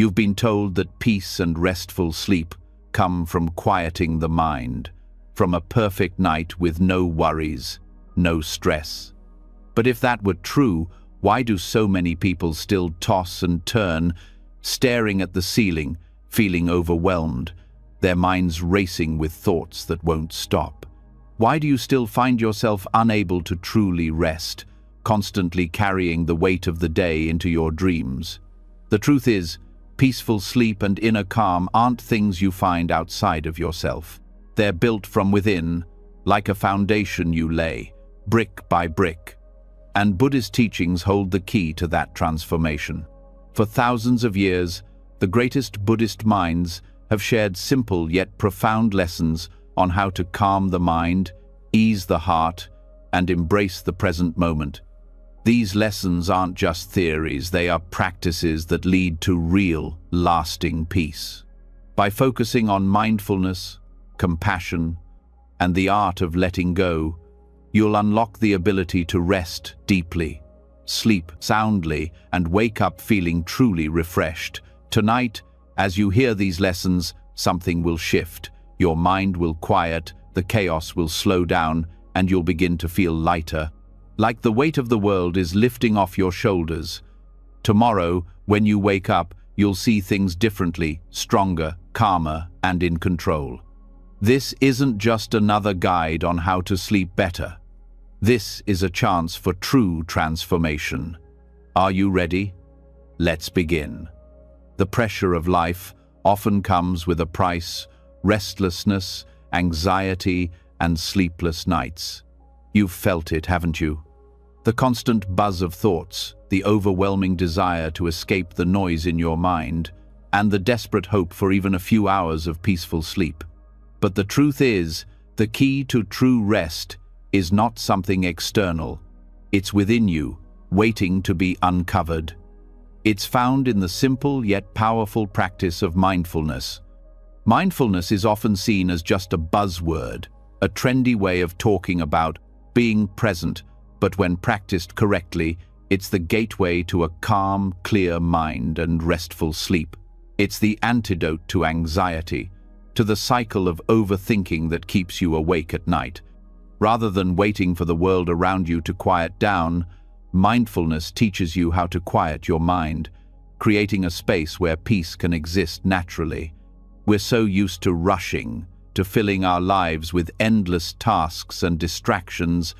You've been told that peace and restful sleep come from quieting the mind, from a perfect night with no worries, no stress. But if that were true, why do so many people still toss and turn, staring at the ceiling, feeling overwhelmed, their minds racing with thoughts that won't stop? Why do you still find yourself unable to truly rest, constantly carrying the weight of the day into your dreams? The truth is, peaceful sleep and inner calm aren't things you find outside of yourself. They're built from within, like a foundation you lay, brick by brick. And Buddhist teachings hold the key to that transformation. For thousands of years, the greatest Buddhist minds have shared simple yet profound lessons on how to calm the mind, ease the heart, and embrace the present moment. These lessons aren't just theories, they are practices that lead to real, lasting peace. By focusing on mindfulness, compassion, and the art of letting go, you'll unlock the ability to rest deeply, sleep soundly, and wake up feeling truly refreshed. Tonight, as you hear these lessons, something will shift. Your mind will quiet, the chaos will slow down, and you'll begin to feel lighter. Like the weight of the world is lifting off your shoulders. Tomorrow, when you wake up, you'll see things differently, stronger, calmer, and in control. This isn't just another guide on how to sleep better. This is a chance for true transformation. Are you ready? Let's begin. The pressure of life often comes with a price: restlessness, anxiety, and sleepless nights. You've felt it, haven't you? The constant buzz of thoughts, the overwhelming desire to escape the noise in your mind, and the desperate hope for even a few hours of peaceful sleep. But the truth is, the key to true rest is not something external. It's within you, waiting to be uncovered. It's found in the simple yet powerful practice of mindfulness. Mindfulness is often seen as just a buzzword, a trendy way of talking about being present, but when practiced correctly, it's the gateway to a calm, clear mind and restful sleep. It's the antidote to anxiety, to the cycle of overthinking that keeps you awake at night. Rather than waiting for the world around you to quiet down, mindfulness teaches you how to quiet your mind, creating a space where peace can exist naturally. We're so used to rushing, to filling our lives with endless tasks and distractions,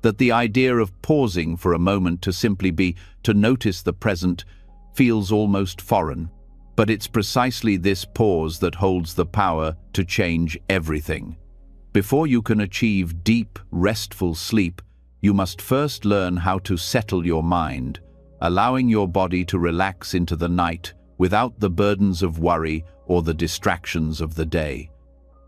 that the idea of pausing for a moment to simply be, to notice the present, feels almost foreign. But it's precisely this pause that holds the power to change everything. Before you can achieve deep, restful sleep, you must first learn how to settle your mind, allowing your body to relax into the night without the burdens of worry or the distractions of the day.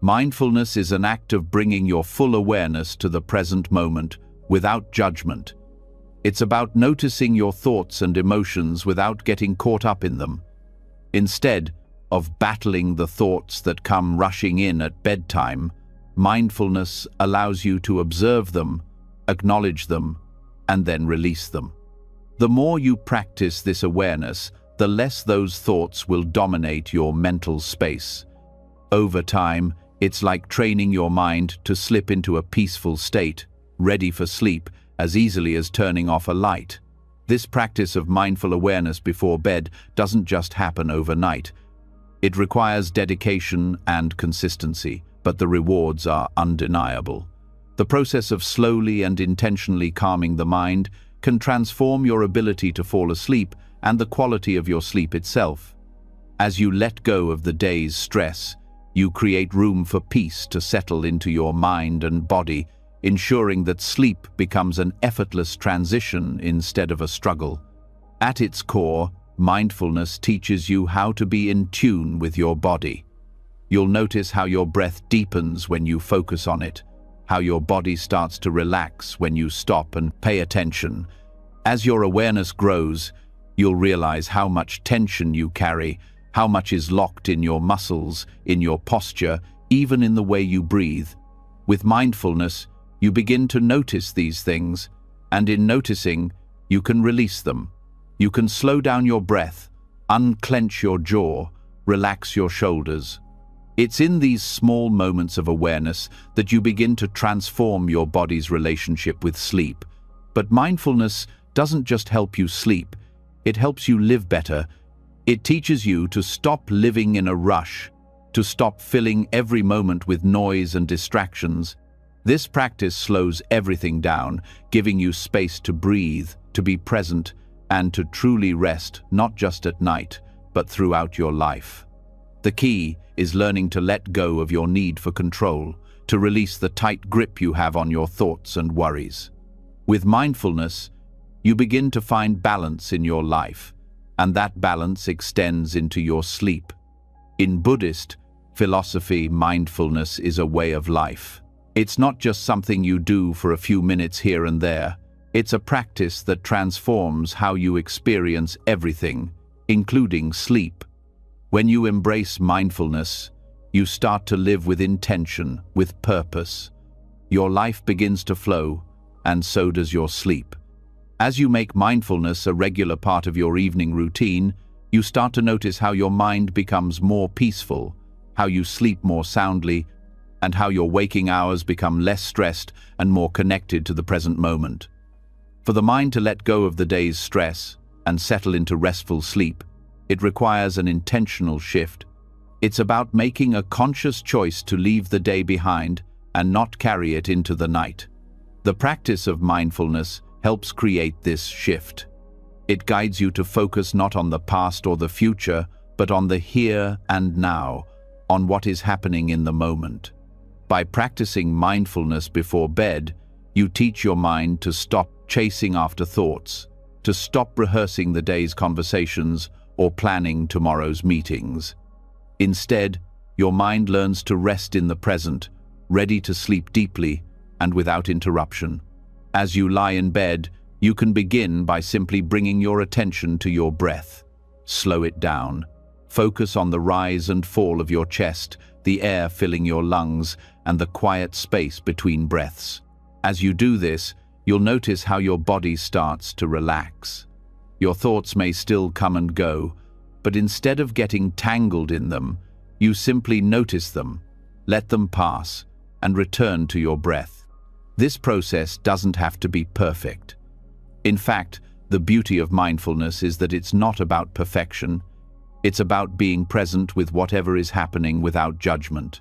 Mindfulness is an act of bringing your full awareness to the present moment without judgment. It's about noticing your thoughts and emotions without getting caught up in them. Instead of battling the thoughts that come rushing in at bedtime, mindfulness allows you to observe them, acknowledge them, and then release them. The more you practice this awareness, the less those thoughts will dominate your mental space. Over time, it's like training your mind to slip into a peaceful state, ready for sleep, as easily as turning off a light. This practice of mindful awareness before bed doesn't just happen overnight. It requires dedication and consistency, but the rewards are undeniable. The process of slowly and intentionally calming the mind can transform your ability to fall asleep and the quality of your sleep itself. As you let go of the day's stress, you create room for peace to settle into your mind and body, ensuring that sleep becomes an effortless transition instead of a struggle. At its core, mindfulness teaches you how to be in tune with your body. You'll notice how your breath deepens when you focus on it, how your body starts to relax when you stop and pay attention. As your awareness grows, you'll realize how much tension you carry, how much is locked in your muscles, in your posture, even in the way you breathe. With mindfulness, you begin to notice these things, and in noticing, you can release them. You can slow down your breath, Unclench your jaw, relax your shoulders. It's in these small moments of awareness that you begin to transform your body's relationship with sleep. But mindfulness doesn't just help you sleep, it helps you live better. It teaches you to stop living in a rush, to stop filling every moment with noise and distractions. This practice slows everything down, giving you space to breathe, to be present, and to truly rest, not just at night, but throughout your life. The key is learning to let go of your need for control, to release the tight grip you have on your thoughts and worries. With mindfulness, you begin to find balance in your life, and that balance extends into your sleep. In Buddhist philosophy, mindfulness is a way of life. It's not just something you do for a few minutes here and there. It's a practice that transforms how you experience everything, including sleep. When you embrace mindfulness, you start to live with intention, with purpose. Your life begins to flow, and so does your sleep. As you make mindfulness a regular part of your evening routine, you start to notice how your mind becomes more peaceful, how you sleep more soundly, and how your waking hours become less stressed and more connected to the present moment. For the mind to let go of the day's stress and settle into restful sleep, it requires an intentional shift. It's about making a conscious choice to leave the day behind and not carry it into the night. The practice of mindfulness helps create this shift. It guides you to focus not on the past or the future, but on the here and now, on what is happening in the moment. By practicing mindfulness before bed, you teach your mind to stop chasing after thoughts, to stop rehearsing the day's conversations or planning tomorrow's meetings. Instead, your mind learns to rest in the present, ready to sleep deeply and without interruption. As you lie in bed, you can begin by simply bringing your attention to your breath. Slow it down. Focus on the rise and fall of your chest, the air filling your lungs, and the quiet space between breaths. As you do this, you'll notice how your body starts to relax. Your thoughts may still come and go, but instead of getting tangled in them, you simply notice them, let them pass, and return to your breath. This process doesn't have to be perfect. In fact, the beauty of mindfulness is that it's not about perfection. It's about being present with whatever is happening without judgment.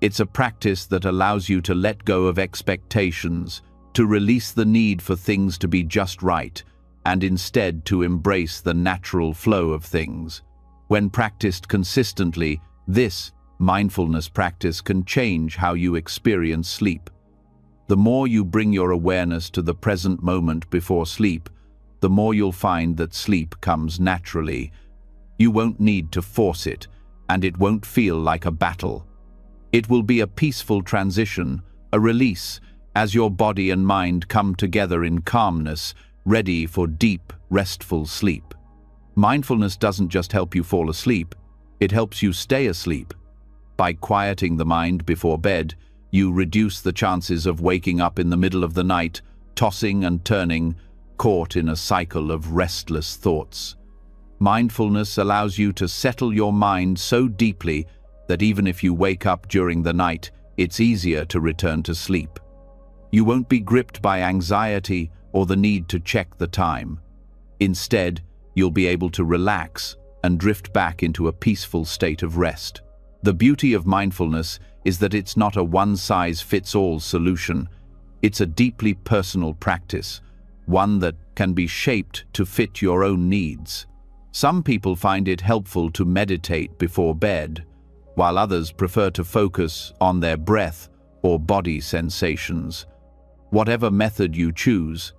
It's a practice that allows you to let go of expectations, to release the need for things to be just right, and instead to embrace the natural flow of things. When practiced consistently, this mindfulness practice can change how you experience sleep. The more you bring your awareness to the present moment before sleep, the more you'll find that sleep comes naturally. You won't need to force it, and it won't feel like a battle. It will be a peaceful transition, a release, as your body and mind come together in calmness, ready for deep, restful sleep. Mindfulness doesn't just help you fall asleep, it helps you stay asleep. By quieting the mind before bed, you reduce the chances of waking up in the middle of the night, tossing and turning, caught in a cycle of restless thoughts. Mindfulness allows you to settle your mind so deeply that even if you wake up during the night, it's easier to return to sleep. You won't be gripped by anxiety or the need to check the time. Instead, you'll be able to relax and drift back into a peaceful state of rest. The beauty of mindfulness is that it's not a one-size-fits-all solution. It's a deeply personal practice, one that can be shaped to fit your own needs. Some people find it helpful to meditate before bed, while others prefer to focus on their breath or body sensations. Whatever method you choose,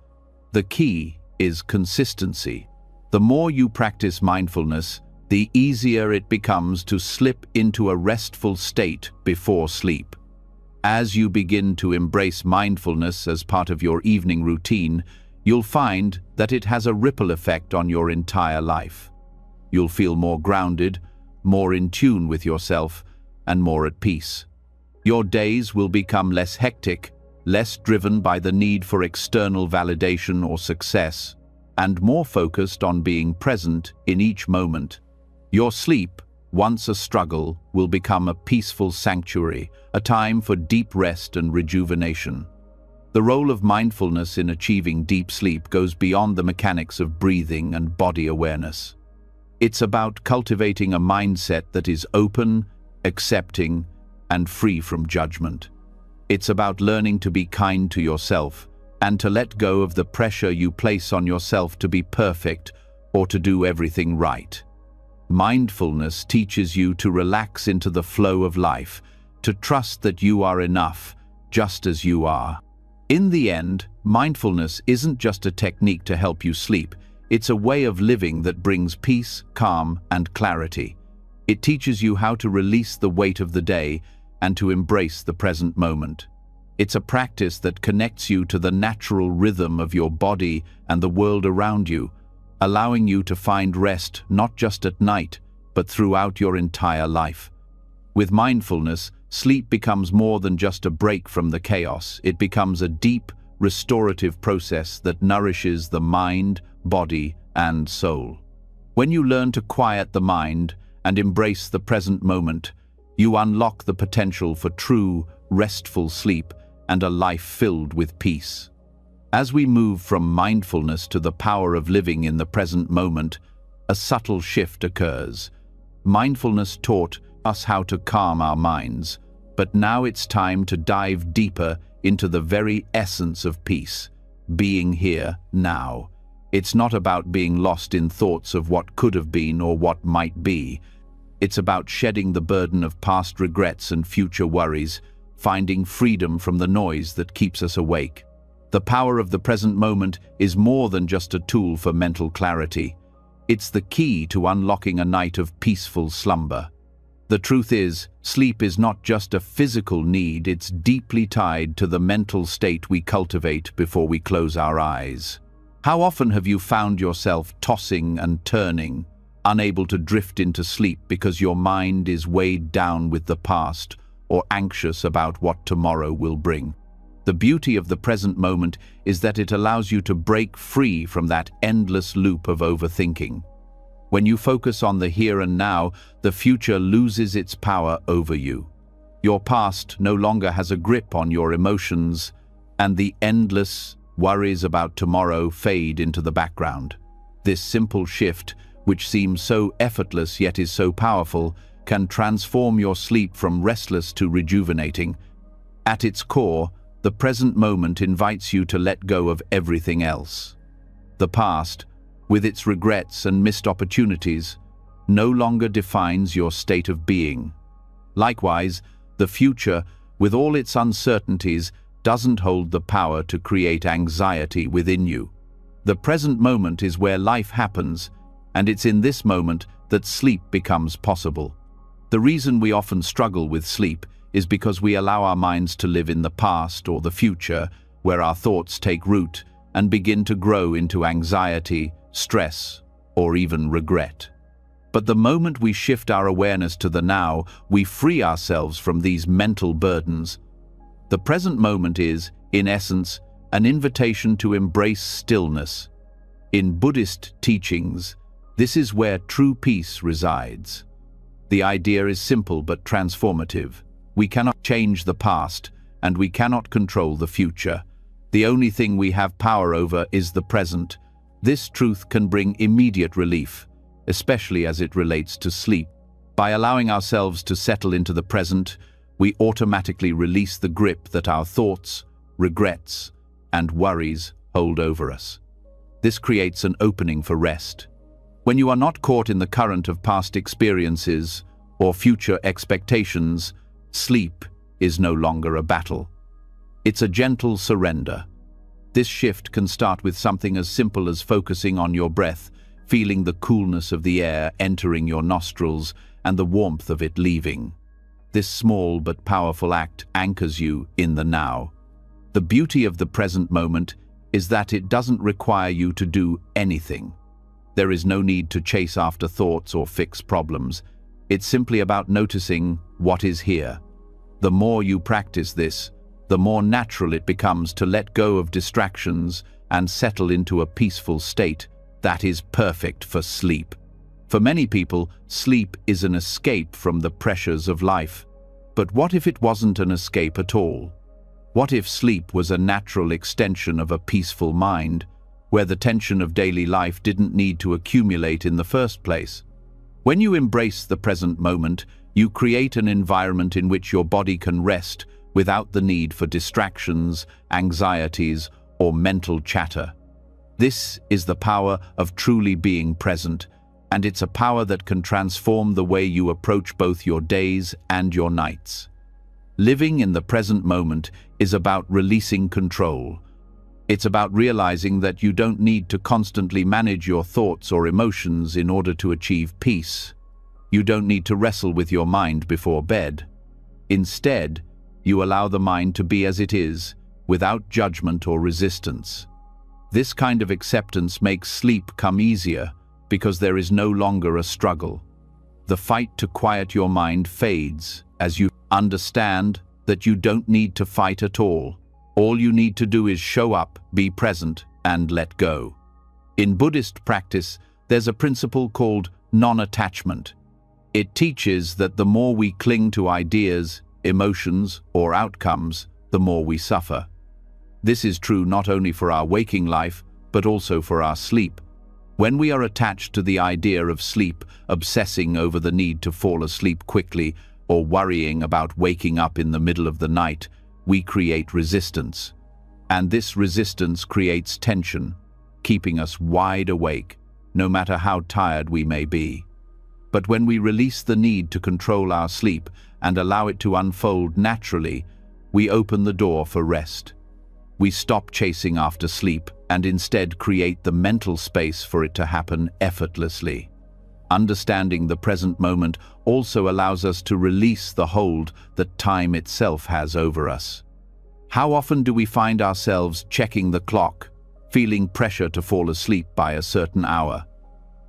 the key is consistency. The more you practice mindfulness, the easier it becomes to slip into a restful state before sleep. As you begin to embrace mindfulness as part of your evening routine, you'll find that it has a ripple effect on your entire life. You'll feel more grounded, more in tune with yourself, and more at peace. Your days will become less hectic, less driven by the need for external validation or success, and more focused on being present in each moment. Your sleep, once a struggle, will become a peaceful sanctuary, a time for deep rest and rejuvenation. The role of mindfulness in achieving deep sleep goes beyond the mechanics of breathing and body awareness. It's about cultivating a mindset that is open, accepting, and free from judgment. It's about learning to be kind to yourself and to let go of the pressure you place on yourself to be perfect or to do everything right. Mindfulness teaches you to relax into the flow of life, to trust that you are enough, just as you are. In the end, mindfulness isn't just a technique to help you sleep, it's a way of living that brings peace, calm, and clarity. It teaches you how to release the weight of the day and to embrace the present moment. It's a practice that connects you to the natural rhythm of your body and the world around you, allowing you to find rest not just at night, but throughout your entire life. With mindfulness, sleep becomes more than just a break from the chaos. It becomes a deep, restorative process that nourishes the mind, body, and soul. When you learn to quiet the mind and embrace the present moment, you unlock the potential for true, restful sleep and a life filled with peace. As we move from mindfulness to the power of living in the present moment, a subtle shift occurs. Mindfulness taught us how to calm our minds, but now it's time to dive deeper into the very essence of peace, being here now. It's not about being lost in thoughts of what could have been or what might be. It's about shedding the burden of past regrets and future worries, finding freedom from the noise that keeps us awake. The power of the present moment is more than just a tool for mental clarity. It's the key to unlocking a night of peaceful slumber. The truth is, sleep is not just a physical need, it's deeply tied to the mental state we cultivate before we close our eyes. How often have you found yourself tossing and turning, unable to drift into sleep because your mind is weighed down with the past or anxious about what tomorrow will bring? The beauty of the present moment is that it allows you to break free from that endless loop of overthinking. When you focus on the here and now, the future loses its power over you. Your past no longer has a grip on your emotions, and the endless worries about tomorrow fade into the background. This simple shift, which seems so effortless yet is so powerful, can transform your sleep from restless to rejuvenating. At its core, the present moment invites you to let go of everything else. The past, with its regrets and missed opportunities, no longer defines your state of being. Likewise, the future, with all its uncertainties, doesn't hold the power to create anxiety within you. The present moment is where life happens, and it's in this moment that sleep becomes possible. The reason we often struggle with sleep is because we allow our minds to live in the past or the future, where our thoughts take root and begin to grow into anxiety, stress, or even regret. But the moment we shift our awareness to the now, we free ourselves from these mental burdens. The present moment is, in essence, an invitation to embrace stillness. In Buddhist teachings, this is where true peace resides. The idea is simple but transformative. We cannot change the past, and we cannot control the future. The only thing we have power over is the present. This truth can bring immediate relief, especially as it relates to sleep. By allowing ourselves to settle into the present, we automatically release the grip that our thoughts, regrets, and worries hold over us. This creates an opening for rest. When you are not caught in the current of past experiences or future expectations, sleep is no longer a battle. It's a gentle surrender. This shift can start with something as simple as focusing on your breath, feeling the coolness of the air entering your nostrils and the warmth of it leaving. This small but powerful act anchors you in the now. The beauty of the present moment is that it doesn't require you to do anything. There is no need to chase after thoughts or fix problems. It's simply about noticing what is here. The more you practice this, the more natural it becomes to let go of distractions and settle into a peaceful state that is perfect for sleep. For many people, sleep is an escape from the pressures of life. But what if it wasn't an escape at all? What if sleep was a natural extension of a peaceful mind, where the tension of daily life didn't need to accumulate in the first place? When you embrace the present moment, you create an environment in which your body can rest without the need for distractions, anxieties, or mental chatter. This is the power of truly being present, and it's a power that can transform the way you approach both your days and your nights. Living in the present moment is about releasing control. It's about realizing that you don't need to constantly manage your thoughts or emotions in order to achieve peace. You don't need to wrestle with your mind before bed. Instead, you allow the mind to be as it is, without judgment or resistance. This kind of acceptance makes sleep come easier because there is no longer a struggle. The fight to quiet your mind fades as you understand that you don't need to fight at all. All you need to do is show up, be present, and let go. In Buddhist practice, there's a principle called non-attachment. It teaches that the more we cling to ideas, emotions, or outcomes, the more we suffer. This is true not only for our waking life, but also for our sleep. When we are attached to the idea of sleep, obsessing over the need to fall asleep quickly, or worrying about waking up in the middle of the night, we create resistance. And this resistance creates tension, keeping us wide awake, no matter how tired we may be. But when we release the need to control our sleep and allow it to unfold naturally, we open the door for rest. We stop chasing after sleep and instead create the mental space for it to happen effortlessly. Understanding the present moment also allows us to release the hold that time itself has over us. How often do we find ourselves checking the clock, feeling pressure to fall asleep by a certain hour?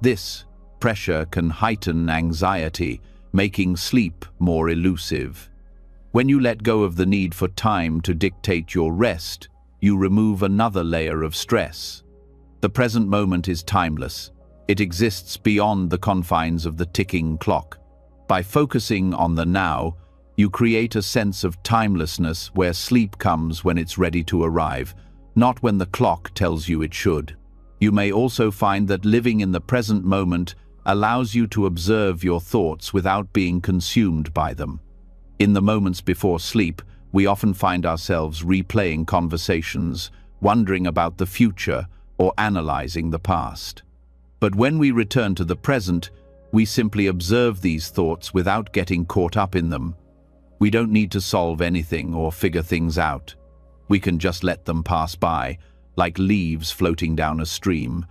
This pressure can heighten anxiety, making sleep more elusive. When you let go of the need for time to dictate your rest, you remove another layer of stress. The present moment is timeless. It exists beyond the confines of the ticking clock. By focusing on the now, you create a sense of timelessness where sleep comes when it's ready to arrive, not when the clock tells you it should. You may also find that living in the present moment allows you to observe your thoughts without being consumed by them. In the moments before sleep, we often find ourselves replaying conversations, wondering about the future, or analyzing the past. But when we return to the present, we simply observe these thoughts without getting caught up in them. We don't need to solve anything or figure things out. We can just let them pass by, like leaves floating down a stream.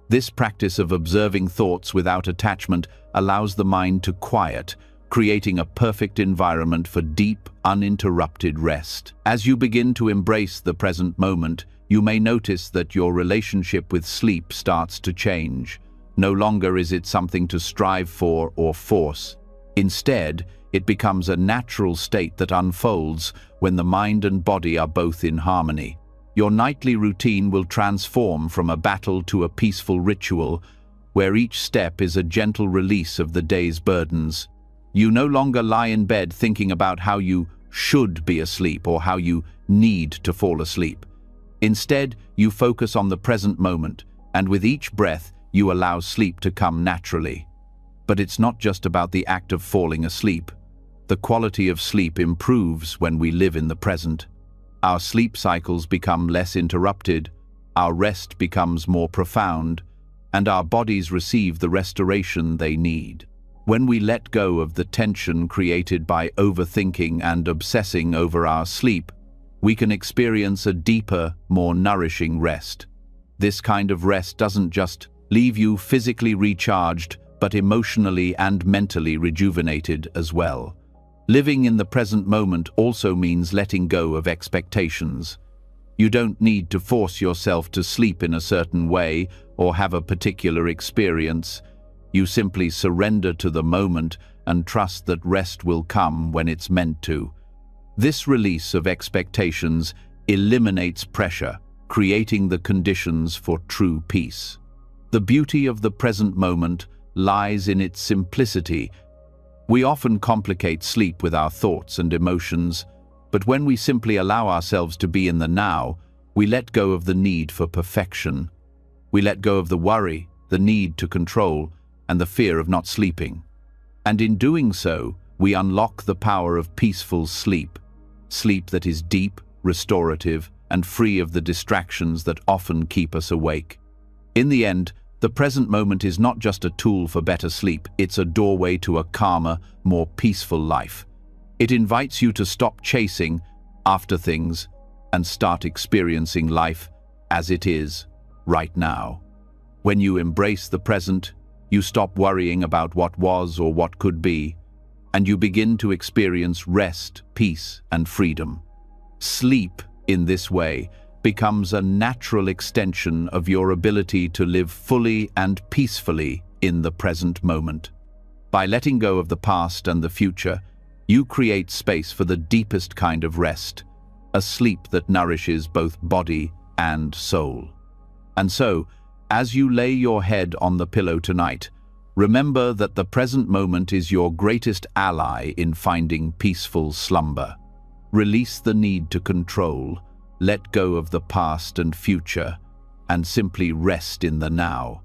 This practice of observing thoughts without attachment allows the mind to quiet, creating a perfect environment for deep, uninterrupted rest. As you begin to embrace the present moment, you may notice that your relationship with sleep starts to change. No longer is it something to strive for or force. Instead, it becomes a natural state that unfolds when the mind and body are both in harmony. Your nightly routine will transform from a battle to a peaceful ritual, where each step is a gentle release of the day's burdens. You no longer lie in bed thinking about how you should be asleep or how you need to fall asleep. Instead, you focus on the present moment, and with each breath, you allow sleep to come naturally. But it's not just about the act of falling asleep. The quality of sleep improves when we live in the present. Our sleep cycles become less interrupted, our rest becomes more profound, and our bodies receive the restoration they need. When we let go of the tension created by overthinking and obsessing over our sleep, we can experience a deeper, more nourishing rest. This kind of rest doesn't just leave you physically recharged, but emotionally and mentally rejuvenated as well. Living in the present moment also means letting go of expectations. You don't need to force yourself to sleep in a certain way or have a particular experience. You simply surrender to the moment and trust that rest will come when it's meant to. This release of expectations eliminates pressure, creating the conditions for true peace. The beauty of the present moment lies in its simplicity. We often complicate sleep with our thoughts and emotions, but when we simply allow ourselves to be in the now, we let go of the need for perfection. We let go of the worry, the need to control, and the fear of not sleeping. And in doing so, we unlock the power of peaceful sleep, sleep that is deep, restorative, and free of the distractions that often keep us awake. In the end, the present moment is not just a tool for better sleep, it's a doorway to a calmer, more peaceful life. It invites you to stop chasing after things and start experiencing life as it is, right now. When you embrace the present, you stop worrying about what was or what could be, and you begin to experience rest, peace, and freedom. Sleep, in this way, becomes a natural extension of your ability to live fully and peacefully in the present moment. By letting go of the past and the future, you create space for the deepest kind of rest, a sleep that nourishes both body and soul. And so, as you lay your head on the pillow tonight, remember that the present moment is your greatest ally in finding peaceful slumber. Release the need to control, let go of the past and future, and simply rest in the now.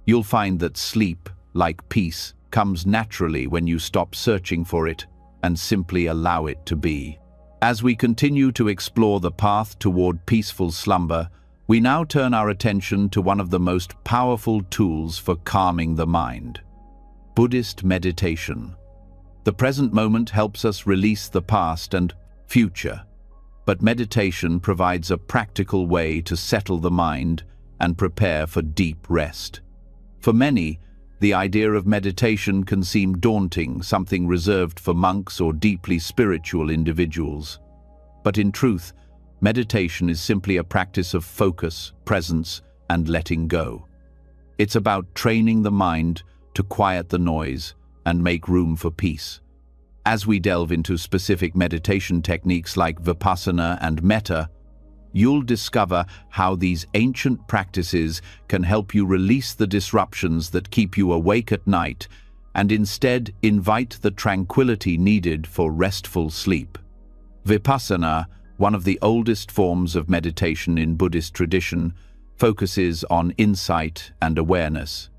You'll find that sleep, like peace, comes naturally when you stop searching for it and simply allow it to be. As we continue to explore the path toward peaceful slumber, we now turn our attention to one of the most powerful tools for calming the mind: Buddhist meditation. The present moment helps us release the past and future, but meditation provides a practical way to settle the mind and prepare for deep rest. For many, the idea of meditation can seem daunting, something reserved for monks or deeply spiritual individuals. But in truth, meditation is simply a practice of focus, presence, and letting go. It's about training the mind to quiet the noise and make room for peace. As we delve into specific meditation techniques like Vipassana and Metta, you'll discover how these ancient practices can help you release the disruptions that keep you awake at night and instead invite the tranquility needed for restful sleep. Vipassana, one of the oldest forms of meditation in Buddhist tradition, focuses on insight and awareness.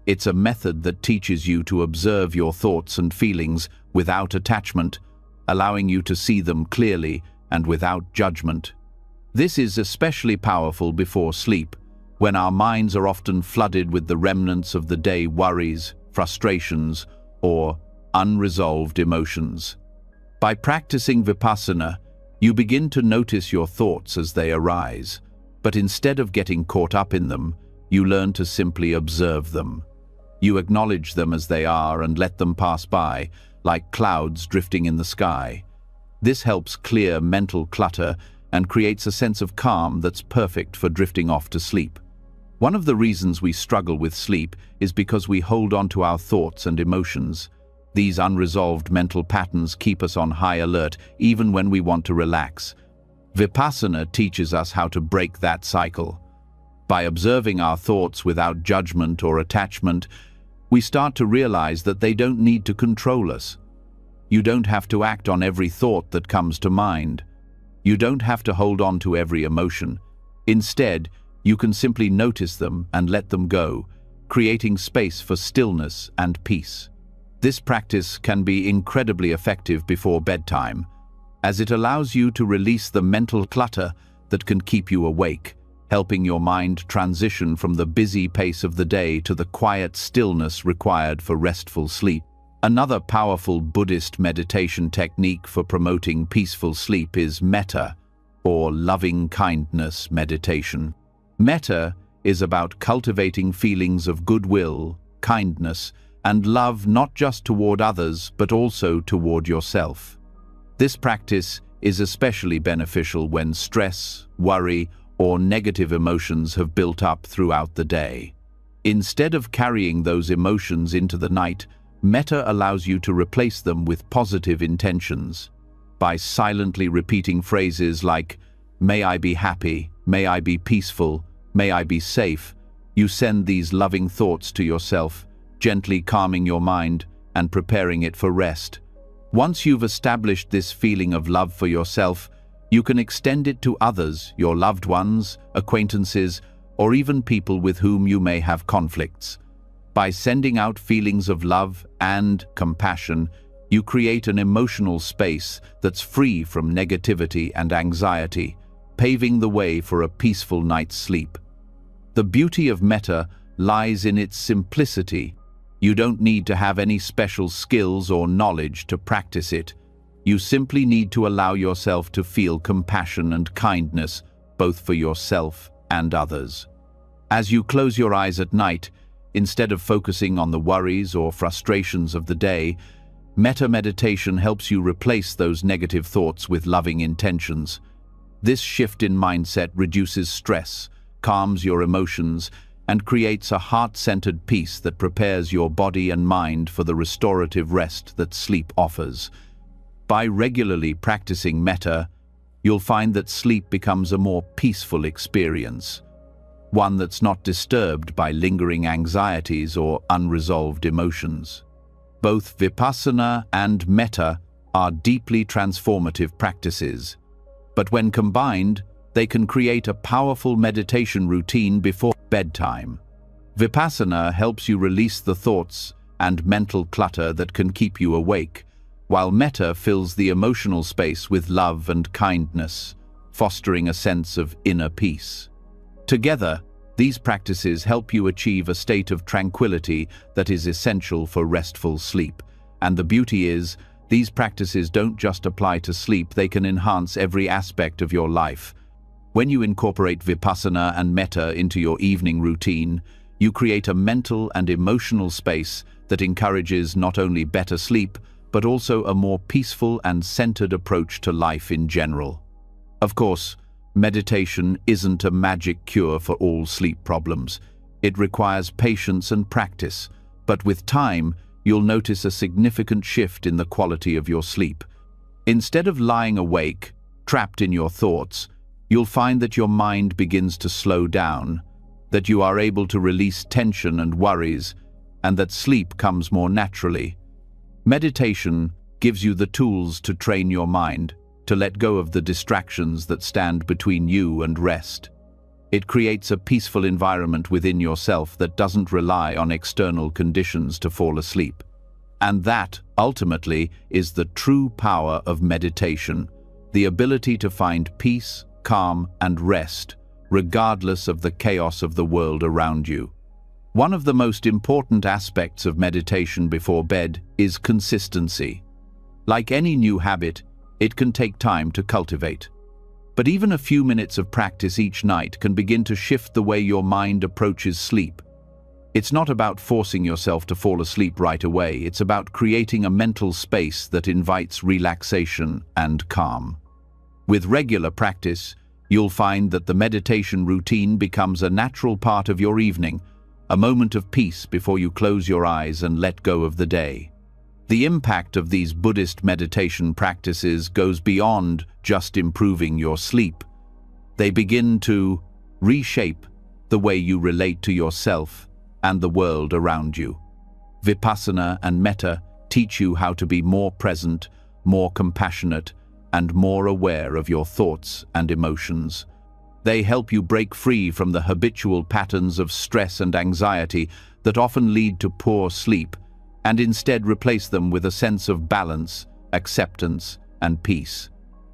It's a method that teaches you to observe your thoughts and feelings without attachment, allowing you to see them clearly and without judgment. This is especially powerful before sleep, when our minds are often flooded with the remnants of the day worries, frustrations, or unresolved emotions. By practicing Vipassana, you begin to notice your thoughts as they arise, but instead of getting caught up in them, you learn to simply observe them. You acknowledge them as they are and let them pass by, like clouds drifting in the sky. This helps clear mental clutter and creates a sense of calm that's perfect for drifting off to sleep. One of the reasons we struggle with sleep is because we hold on to our thoughts and emotions. These unresolved mental patterns keep us on high alert even when we want to relax. Vipassana teaches us how to break that cycle. By observing our thoughts without judgment or attachment, we start to realize that they don't need to control us. You don't have to act on every thought that comes to mind. You don't have to hold on to every emotion. Instead, you can simply notice them and let them go, creating space for stillness and peace. This practice can be incredibly effective before bedtime, as it allows you to release the mental clutter that can keep you awake, helping your mind transition from the busy pace of the day to the quiet stillness required for restful sleep. Another powerful Buddhist meditation technique for promoting peaceful sleep is metta, or loving-kindness meditation. Metta is about cultivating feelings of goodwill, kindness, and love not just toward others but also toward yourself. This practice is especially beneficial when stress, worry, or negative emotions have built up throughout the day. Instead of carrying those emotions into the night, metta allows you to replace them with positive intentions. By silently repeating phrases like, "May I be happy, may I be peaceful, may I be safe, you send these loving thoughts to yourself, gently calming your mind and preparing it for rest. Once you've established this feeling of love for yourself, you can extend it to others, your loved ones, acquaintances, or even people with whom you may have conflicts. By sending out feelings of love and compassion, you create an emotional space that's free from negativity and anxiety, paving the way for a peaceful night's sleep. The beauty of metta lies in its simplicity. You don't need to have any special skills or knowledge to practice it. You simply need to allow yourself to feel compassion and kindness, both for yourself and others. As you close your eyes at night, instead of focusing on the worries or frustrations of the day, metta meditation helps you replace those negative thoughts with loving intentions. This shift in mindset reduces stress, calms your emotions, and creates a heart-centered peace that prepares your body and mind for the restorative rest that sleep offers. By regularly practicing metta, you'll find that sleep becomes a more peaceful experience, one that's not disturbed by lingering anxieties or unresolved emotions. Both vipassana and metta are deeply transformative practices, but when combined, they can create a powerful meditation routine before bedtime. Vipassana helps you release the thoughts and mental clutter that can keep you awake, while metta fills the emotional space with love and kindness, fostering a sense of inner peace. Together, these practices help you achieve a state of tranquility that is essential for restful sleep. And the beauty is, these practices don't just apply to sleep, they can enhance every aspect of your life. When you incorporate vipassana and metta into your evening routine, you create a mental and emotional space that encourages not only better sleep, but also a more peaceful and centered approach to life in general. Of course, meditation isn't a magic cure for all sleep problems. It requires patience and practice, but with time, you'll notice a significant shift in the quality of your sleep. Instead of lying awake, trapped in your thoughts, you'll find that your mind begins to slow down, that you are able to release tension and worries, and that sleep comes more naturally. Meditation gives you the tools to train your mind, to let go of the distractions that stand between you and rest. It creates a peaceful environment within yourself that doesn't rely on external conditions to fall asleep. And that, ultimately, is the true power of meditation, the ability to find peace, calm, and rest, regardless of the chaos of the world around you. One of the most important aspects of meditation before bed is consistency. Like any new habit, it can take time to cultivate. But even a few minutes of practice each night can begin to shift the way your mind approaches sleep. It's not about forcing yourself to fall asleep right away, it's about creating a mental space that invites relaxation and calm. With regular practice, you'll find that the meditation routine becomes a natural part of your evening, a moment of peace before you close your eyes and let go of the day. The impact of these Buddhist meditation practices goes beyond just improving your sleep. They begin to reshape the way you relate to yourself and the world around you. Vipassana and metta teach you how to be more present, more compassionate, and more aware of your thoughts and emotions. They help you break free from the habitual patterns of stress and anxiety that often lead to poor sleep, and instead replace them with a sense of balance, acceptance, and peace.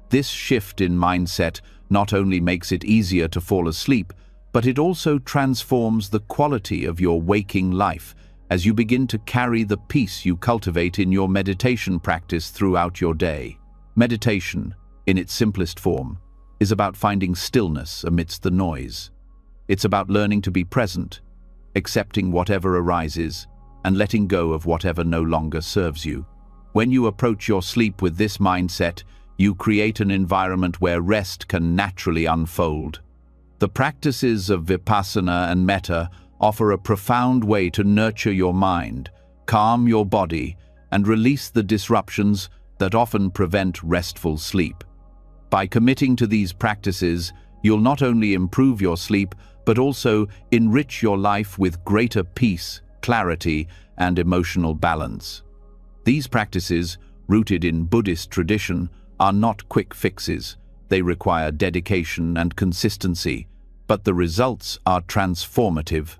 This shift in mindset not only makes it easier to fall asleep, but it also transforms the quality of your waking life as you begin to carry the peace you cultivate in your meditation practice throughout your day. Meditation, in its simplest form, is about finding stillness amidst the noise. It's about learning to be present, accepting whatever arises, and letting go of whatever no longer serves you. When you approach your sleep with this mindset, you create an environment where rest can naturally unfold. The practices of vipassana and metta offer a profound way to nurture your mind, calm your body, and release the disruptions that often prevent restful sleep. By committing to these practices, you'll not only improve your sleep, but also enrich your life with greater peace, clarity, and emotional balance. These practices, rooted in Buddhist tradition, are not quick fixes. They require dedication and consistency, but the results are transformative.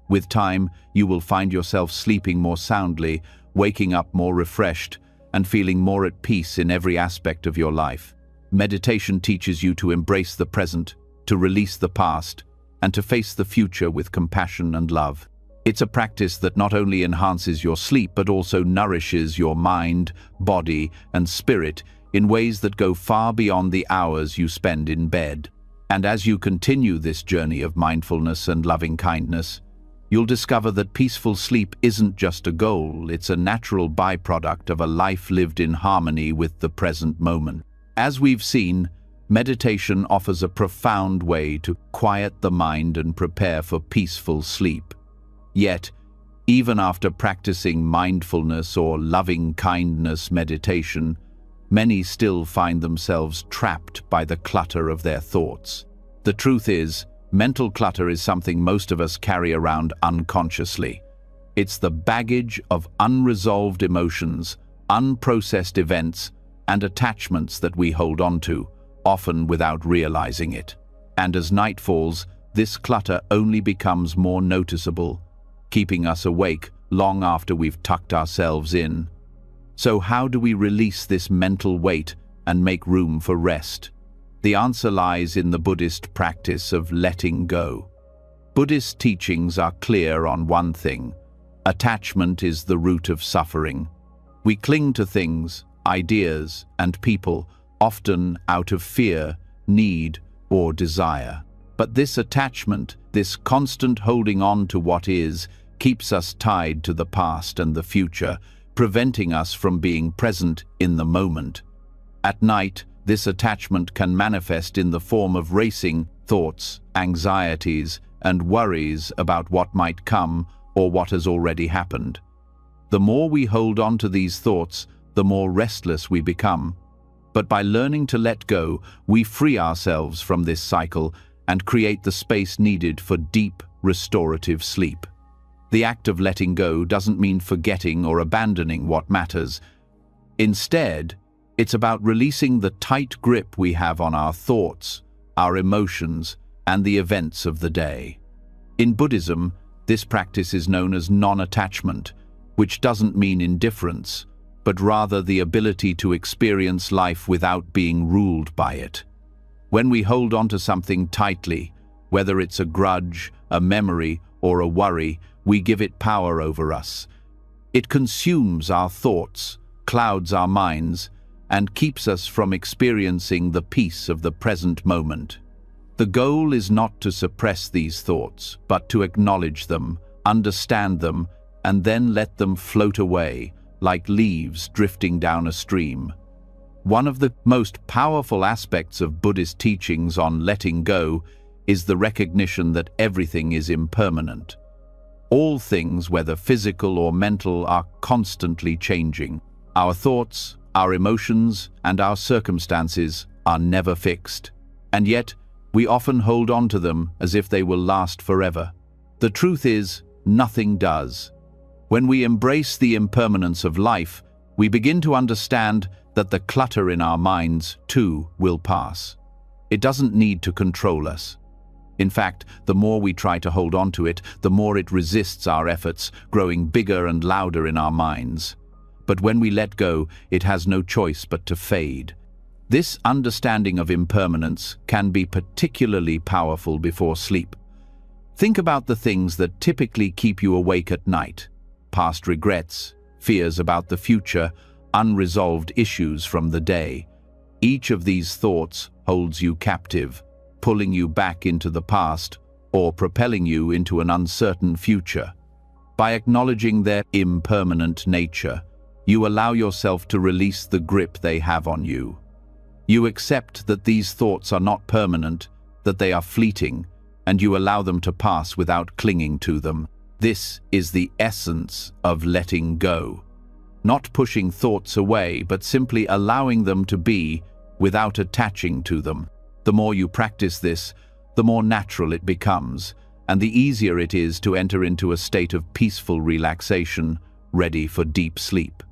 With time, you will find yourself sleeping more soundly, waking up more refreshed, and feeling more at peace in every aspect of your life. Meditation teaches you to embrace the present, to release the past, and to face the future with compassion and love. It's a practice that not only enhances your sleep, but also nourishes your mind, body, and spirit in ways that go far beyond the hours you spend in bed. And as you continue this journey of mindfulness and loving kindness, you'll discover that peaceful sleep isn't just a goal, it's a natural byproduct of a life lived in harmony with the present moment. As we've seen, meditation offers a profound way to quiet the mind and prepare for peaceful sleep. Yet, even after practicing mindfulness or loving-kindness meditation, many still find themselves trapped by the clutter of their thoughts. The truth is, mental clutter is something most of us carry around unconsciously. It's the baggage of unresolved emotions, unprocessed events, and attachments that we hold on to, often without realizing it. And as night falls, this clutter only becomes more noticeable, keeping us awake long after we've tucked ourselves in. So how do we release this mental weight and make room for rest? The answer lies in the Buddhist practice of letting go. Buddhist teachings are clear on one thing: attachment is the root of suffering. We cling to things, ideas, and people, often out of fear, need, or desire. But this attachment, this constant holding on to what is, keeps us tied to the past and the future, preventing us from being present in the moment. At night, this attachment can manifest in the form of racing thoughts, anxieties, and worries about what might come or what has already happened. The more we hold on to these thoughts, the more restless we become. But by learning to let go, we free ourselves from this cycle and create the space needed for deep, restorative sleep. The act of letting go doesn't mean forgetting or abandoning what matters. Instead, it's about releasing the tight grip we have on our thoughts, our emotions, and the events of the day. In Buddhism, this practice is known as non-attachment, which doesn't mean indifference, but rather the ability to experience life without being ruled by it. When we hold on to something tightly, whether it's a grudge, a memory, or a worry, we give it power over us. It consumes our thoughts, clouds our minds, and keeps us from experiencing the peace of the present moment. The goal is not to suppress these thoughts, but to acknowledge them, understand them, and then let them float away, like leaves drifting down a stream. One of the most powerful aspects of Buddhist teachings on letting go is the recognition that everything is impermanent. All things, whether physical or mental, are constantly changing. Our thoughts, our emotions, and our circumstances are never fixed. And yet, we often hold on to them as if they will last forever. The truth is, nothing does. When we embrace the impermanence of life, we begin to understand that the clutter in our minds, too, will pass. It doesn't need to control us. In fact, the more we try to hold on to it, the more it resists our efforts, growing bigger and louder in our minds. But when we let go, it has no choice but to fade. This understanding of impermanence can be particularly powerful before sleep. Think about the things that typically keep you awake at night: past regrets, fears about the future, unresolved issues from the day. Each of these thoughts holds you captive, pulling you back into the past or propelling you into an uncertain future. By acknowledging their impermanent nature, you allow yourself to release the grip they have on you. You accept that these thoughts are not permanent, that they are fleeting, and you allow them to pass without clinging to them. This is the essence of letting go. Not pushing thoughts away, but simply allowing them to be without attaching to them. The more you practice this, the more natural it becomes, and the easier it is to enter into a state of peaceful relaxation, ready for deep sleep.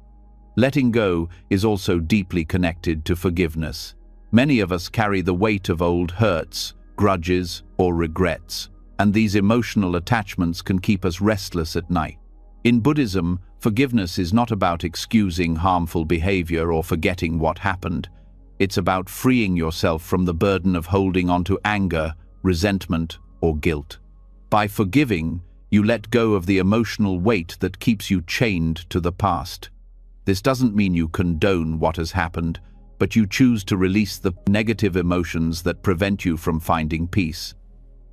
Letting go is also deeply connected to forgiveness. Many of us carry the weight of old hurts, grudges, or regrets, and these emotional attachments can keep us restless at night. In Buddhism, forgiveness is not about excusing harmful behavior or forgetting what happened. It's about freeing yourself from the burden of holding on to anger, resentment, or guilt. By forgiving, you let go of the emotional weight that keeps you chained to the past. This doesn't mean you condone what has happened, but you choose to release the negative emotions that prevent you from finding peace.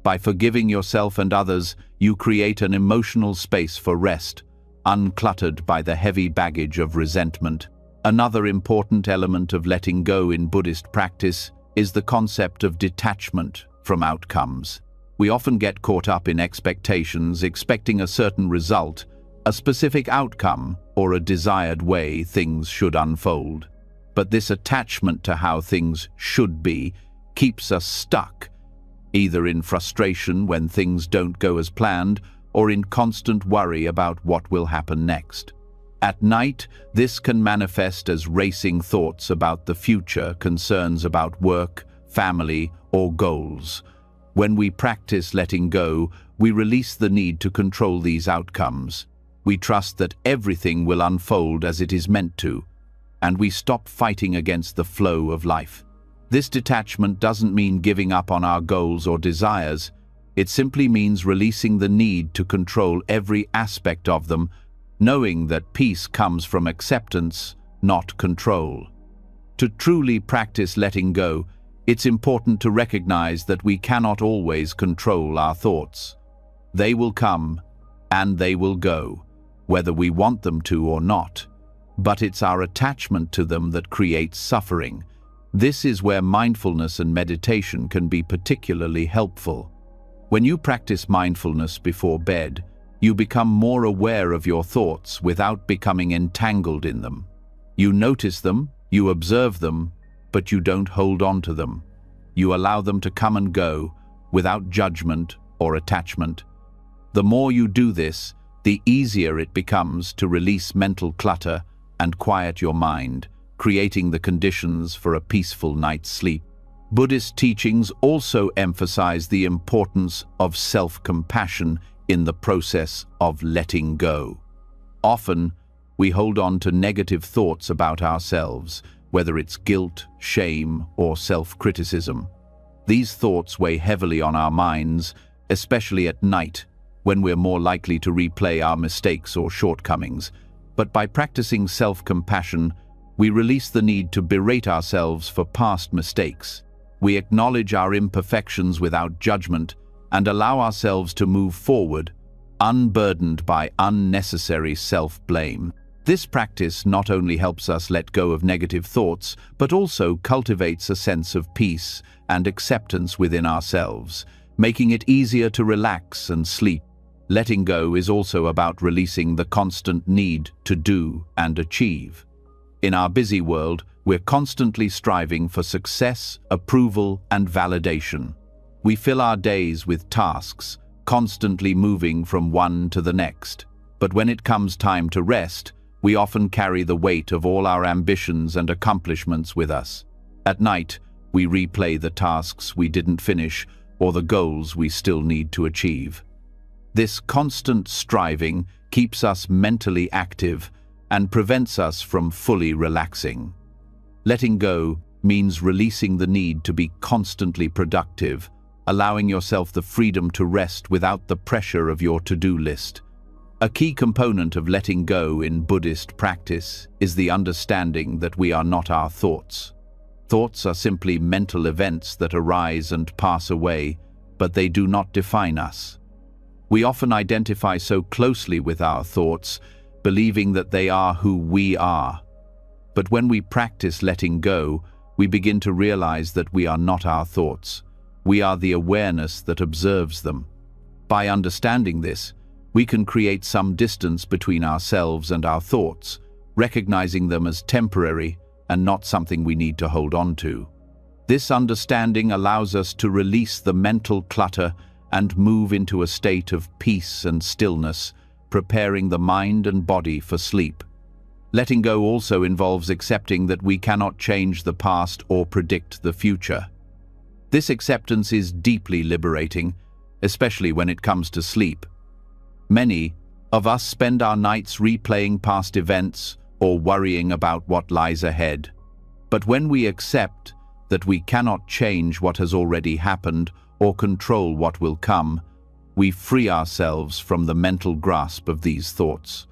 By forgiving yourself and others, you create an emotional space for rest, uncluttered by the heavy baggage of resentment. Another important element of letting go in Buddhist practice is the concept of detachment from outcomes. We often get caught up in expectations, expecting a certain result, a specific outcome, or a desired way things should unfold. But this attachment to how things should be keeps us stuck, either in frustration when things don't go as planned, or in constant worry about what will happen next. At night, this can manifest as racing thoughts about the future, concerns about work, family, or goals. When we practice letting go, we release the need to control these outcomes. We trust that everything will unfold as it is meant to, and we stop fighting against the flow of life. This detachment doesn't mean giving up on our goals or desires. It simply means releasing the need to control every aspect of them, knowing that peace comes from acceptance, not control. To truly practice letting go, it's important to recognize that we cannot always control our thoughts. They will come, and they will go, whether we want them to or not. But it's our attachment to them that creates suffering. This is where mindfulness and meditation can be particularly helpful. When you practice mindfulness before bed, you become more aware of your thoughts without becoming entangled in them. You notice them, you observe them, but you don't hold on to them. You allow them to come and go without judgment or attachment. The more you do this, the easier it becomes to release mental clutter and quiet your mind, creating the conditions for a peaceful night's sleep. Buddhist teachings also emphasize the importance of self-compassion in the process of letting go. Often, we hold on to negative thoughts about ourselves, whether it's guilt, shame, or self-criticism. These thoughts weigh heavily on our minds, especially at night, when we're more likely to replay our mistakes or shortcomings. But by practicing self-compassion, we release the need to berate ourselves for past mistakes. We acknowledge our imperfections without judgment and allow ourselves to move forward, unburdened by unnecessary self-blame. This practice not only helps us let go of negative thoughts, but also cultivates a sense of peace and acceptance within ourselves, making it easier to relax and sleep. Letting go is also about releasing the constant need to do and achieve. In our busy world, we're constantly striving for success, approval, and validation. We fill our days with tasks, constantly moving from one to the next. But when it comes time to rest, we often carry the weight of all our ambitions and accomplishments with us. At night, we replay the tasks we didn't finish or the goals we still need to achieve. This constant striving keeps us mentally active and prevents us from fully relaxing. Letting go means releasing the need to be constantly productive, allowing yourself the freedom to rest without the pressure of your to-do list. A key component of letting go in Buddhist practice is the understanding that we are not our thoughts. Thoughts are simply mental events that arise and pass away, but they do not define us. We often identify so closely with our thoughts, believing that they are who we are. But when we practice letting go, we begin to realize that we are not our thoughts. We are the awareness that observes them. By understanding this, we can create some distance between ourselves and our thoughts, recognizing them as temporary and not something we need to hold on to. This understanding allows us to release the mental clutter and move into a state of peace and stillness, preparing the mind and body for sleep. Letting go also involves accepting that we cannot change the past or predict the future. This acceptance is deeply liberating, especially when it comes to sleep. Many of us spend our nights replaying past events or worrying about what lies ahead. But when we accept that we cannot change what has already happened or control what will come, we free ourselves from the mental grasp of these thoughts.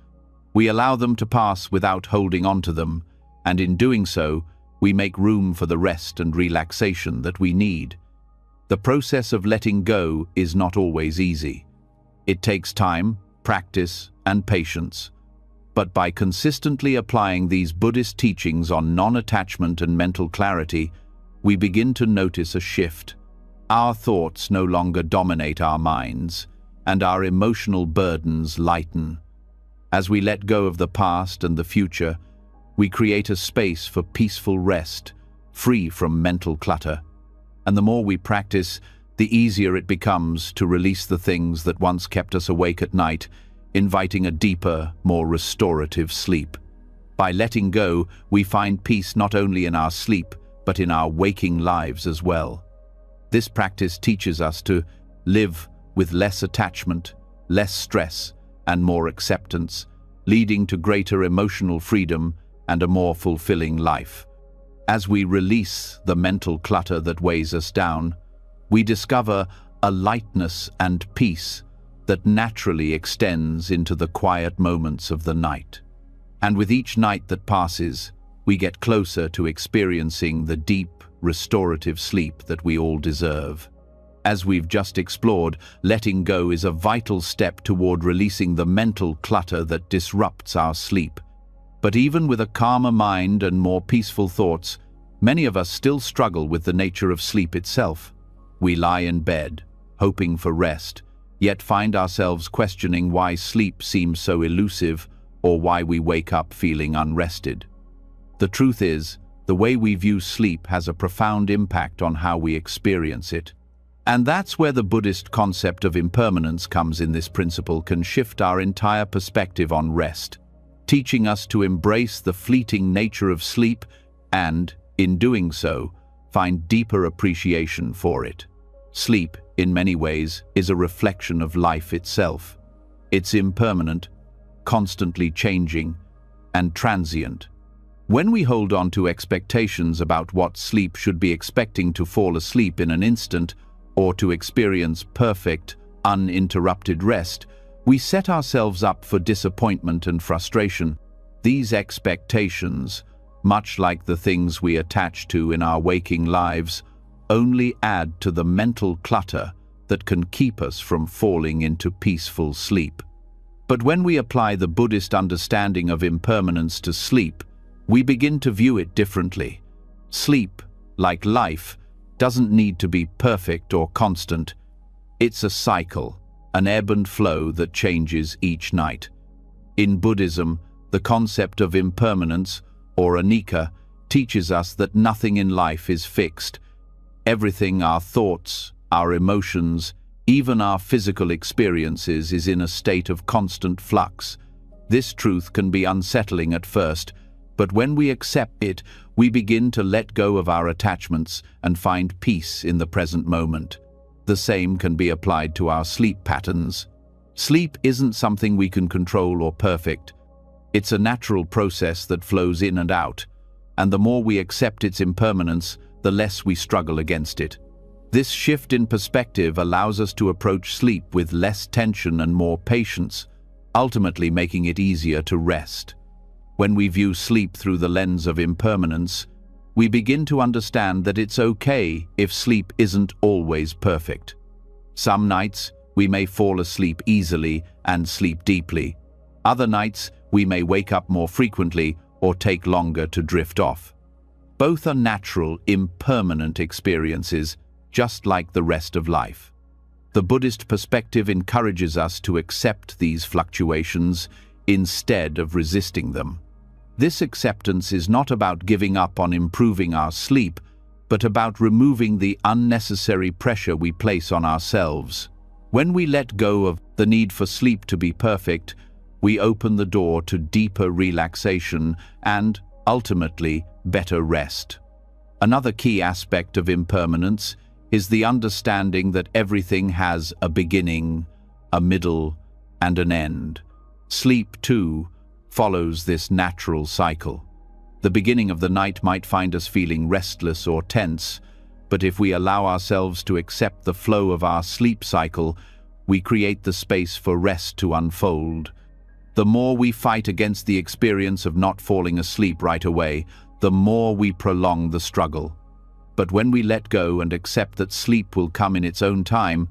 We allow them to pass without holding on to them, and in doing so, we make room for the rest and relaxation that we need. The process of letting go is not always easy. It takes time, practice, and patience. But by consistently applying these Buddhist teachings on non-attachment and mental clarity, we begin to notice a shift. Our thoughts no longer dominate our minds, and our emotional burdens lighten. As we let go of the past and the future, we create a space for peaceful rest, free from mental clutter. And the more we practice, the easier it becomes to release the things that once kept us awake at night, inviting a deeper, more restorative sleep. By letting go, we find peace not only in our sleep, but in our waking lives as well. This practice teaches us to live with less attachment, less stress, and more acceptance, leading to greater emotional freedom and a more fulfilling life. As we release the mental clutter that weighs us down, we discover a lightness and peace that naturally extends into the quiet moments of the night. And with each night that passes, we get closer to experiencing the deep, restorative sleep that we all deserve. As we've just explored, letting go is a vital step toward releasing the mental clutter that disrupts our sleep. But even with a calmer mind and more peaceful thoughts, many of us still struggle with the nature of sleep itself. We lie in bed, hoping for rest, yet find ourselves questioning why sleep seems so elusive or why we wake up feeling unrested. The truth is, the way we view sleep has a profound impact on how we experience it. And that's where the Buddhist concept of impermanence comes in. This principle can shift our entire perspective on rest, teaching us to embrace the fleeting nature of sleep and, in doing so, find deeper appreciation for it. Sleep, in many ways, is a reflection of life itself. It's impermanent, constantly changing, and transient. When we hold on to expectations about what sleep should be, expecting to fall asleep in an instant or to experience perfect, uninterrupted rest, we set ourselves up for disappointment and frustration. These expectations, much like the things we attach to in our waking lives, only add to the mental clutter that can keep us from falling into peaceful sleep. But when we apply the Buddhist understanding of impermanence to sleep, we begin to view it differently. Sleep, like life, doesn't need to be perfect or constant. It's a cycle, an ebb and flow that changes each night. In Buddhism, the concept of impermanence, or anicca, teaches us that nothing in life is fixed. Everything, our thoughts, our emotions, even our physical experiences, is in a state of constant flux. This truth can be unsettling at first, but when we accept it, we begin to let go of our attachments and find peace in the present moment. The same can be applied to our sleep patterns. Sleep isn't something we can control or perfect. It's a natural process that flows in and out, and the more we accept its impermanence, the less we struggle against it. This shift in perspective allows us to approach sleep with less tension and more patience, ultimately making it easier to rest. When we view sleep through the lens of impermanence, we begin to understand that it's okay if sleep isn't always perfect. Some nights, we may fall asleep easily and sleep deeply. Other nights, we may wake up more frequently or take longer to drift off. Both are natural, impermanent experiences, just like the rest of life. The Buddhist perspective encourages us to accept these fluctuations instead of resisting them. This acceptance is not about giving up on improving our sleep, but about removing the unnecessary pressure we place on ourselves. When we let go of the need for sleep to be perfect, we open the door to deeper relaxation and, ultimately, better rest. Another key aspect of impermanence is the understanding that everything has a beginning, a middle, and an end. Sleep, too, follows this natural cycle. The beginning of the night might find us feeling restless or tense, but if we allow ourselves to accept the flow of our sleep cycle, we create the space for rest to unfold. The more we fight against the experience of not falling asleep right away, the more we prolong the struggle. But when we let go and accept that sleep will come in its own time,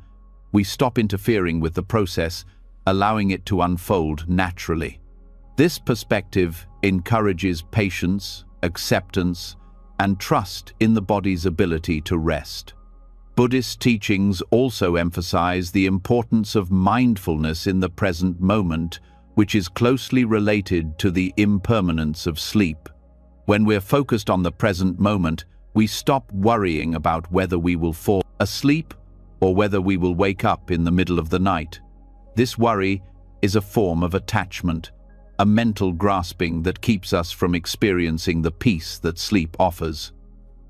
we stop interfering with the process, allowing it to unfold naturally. This perspective encourages patience, acceptance, and trust in the body's ability to rest. Buddhist teachings also emphasize the importance of mindfulness in the present moment, which is closely related to the impermanence of sleep. When we're focused on the present moment, we stop worrying about whether we will fall asleep or whether we will wake up in the middle of the night. This worry is a form of attachment, a mental grasping that keeps us from experiencing the peace that sleep offers.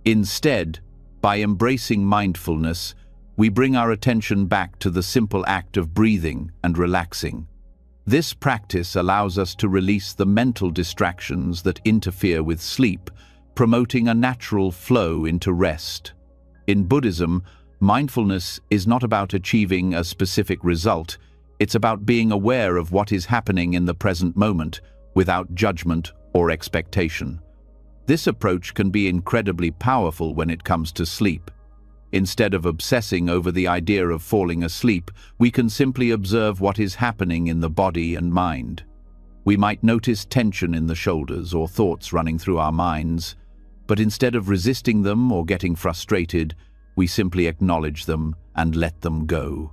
Instead, by embracing mindfulness, we bring our attention back to the simple act of breathing and relaxing. This practice allows us to release the mental distractions that interfere with sleep, promoting a natural flow into rest. In Buddhism, mindfulness is not about achieving a specific result. It's about being aware of what is happening in the present moment, without judgment or expectation. This approach can be incredibly powerful when it comes to sleep. Instead of obsessing over the idea of falling asleep, we can simply observe what is happening in the body and mind. We might notice tension in the shoulders or thoughts running through our minds, but instead of resisting them or getting frustrated, we simply acknowledge them and let them go.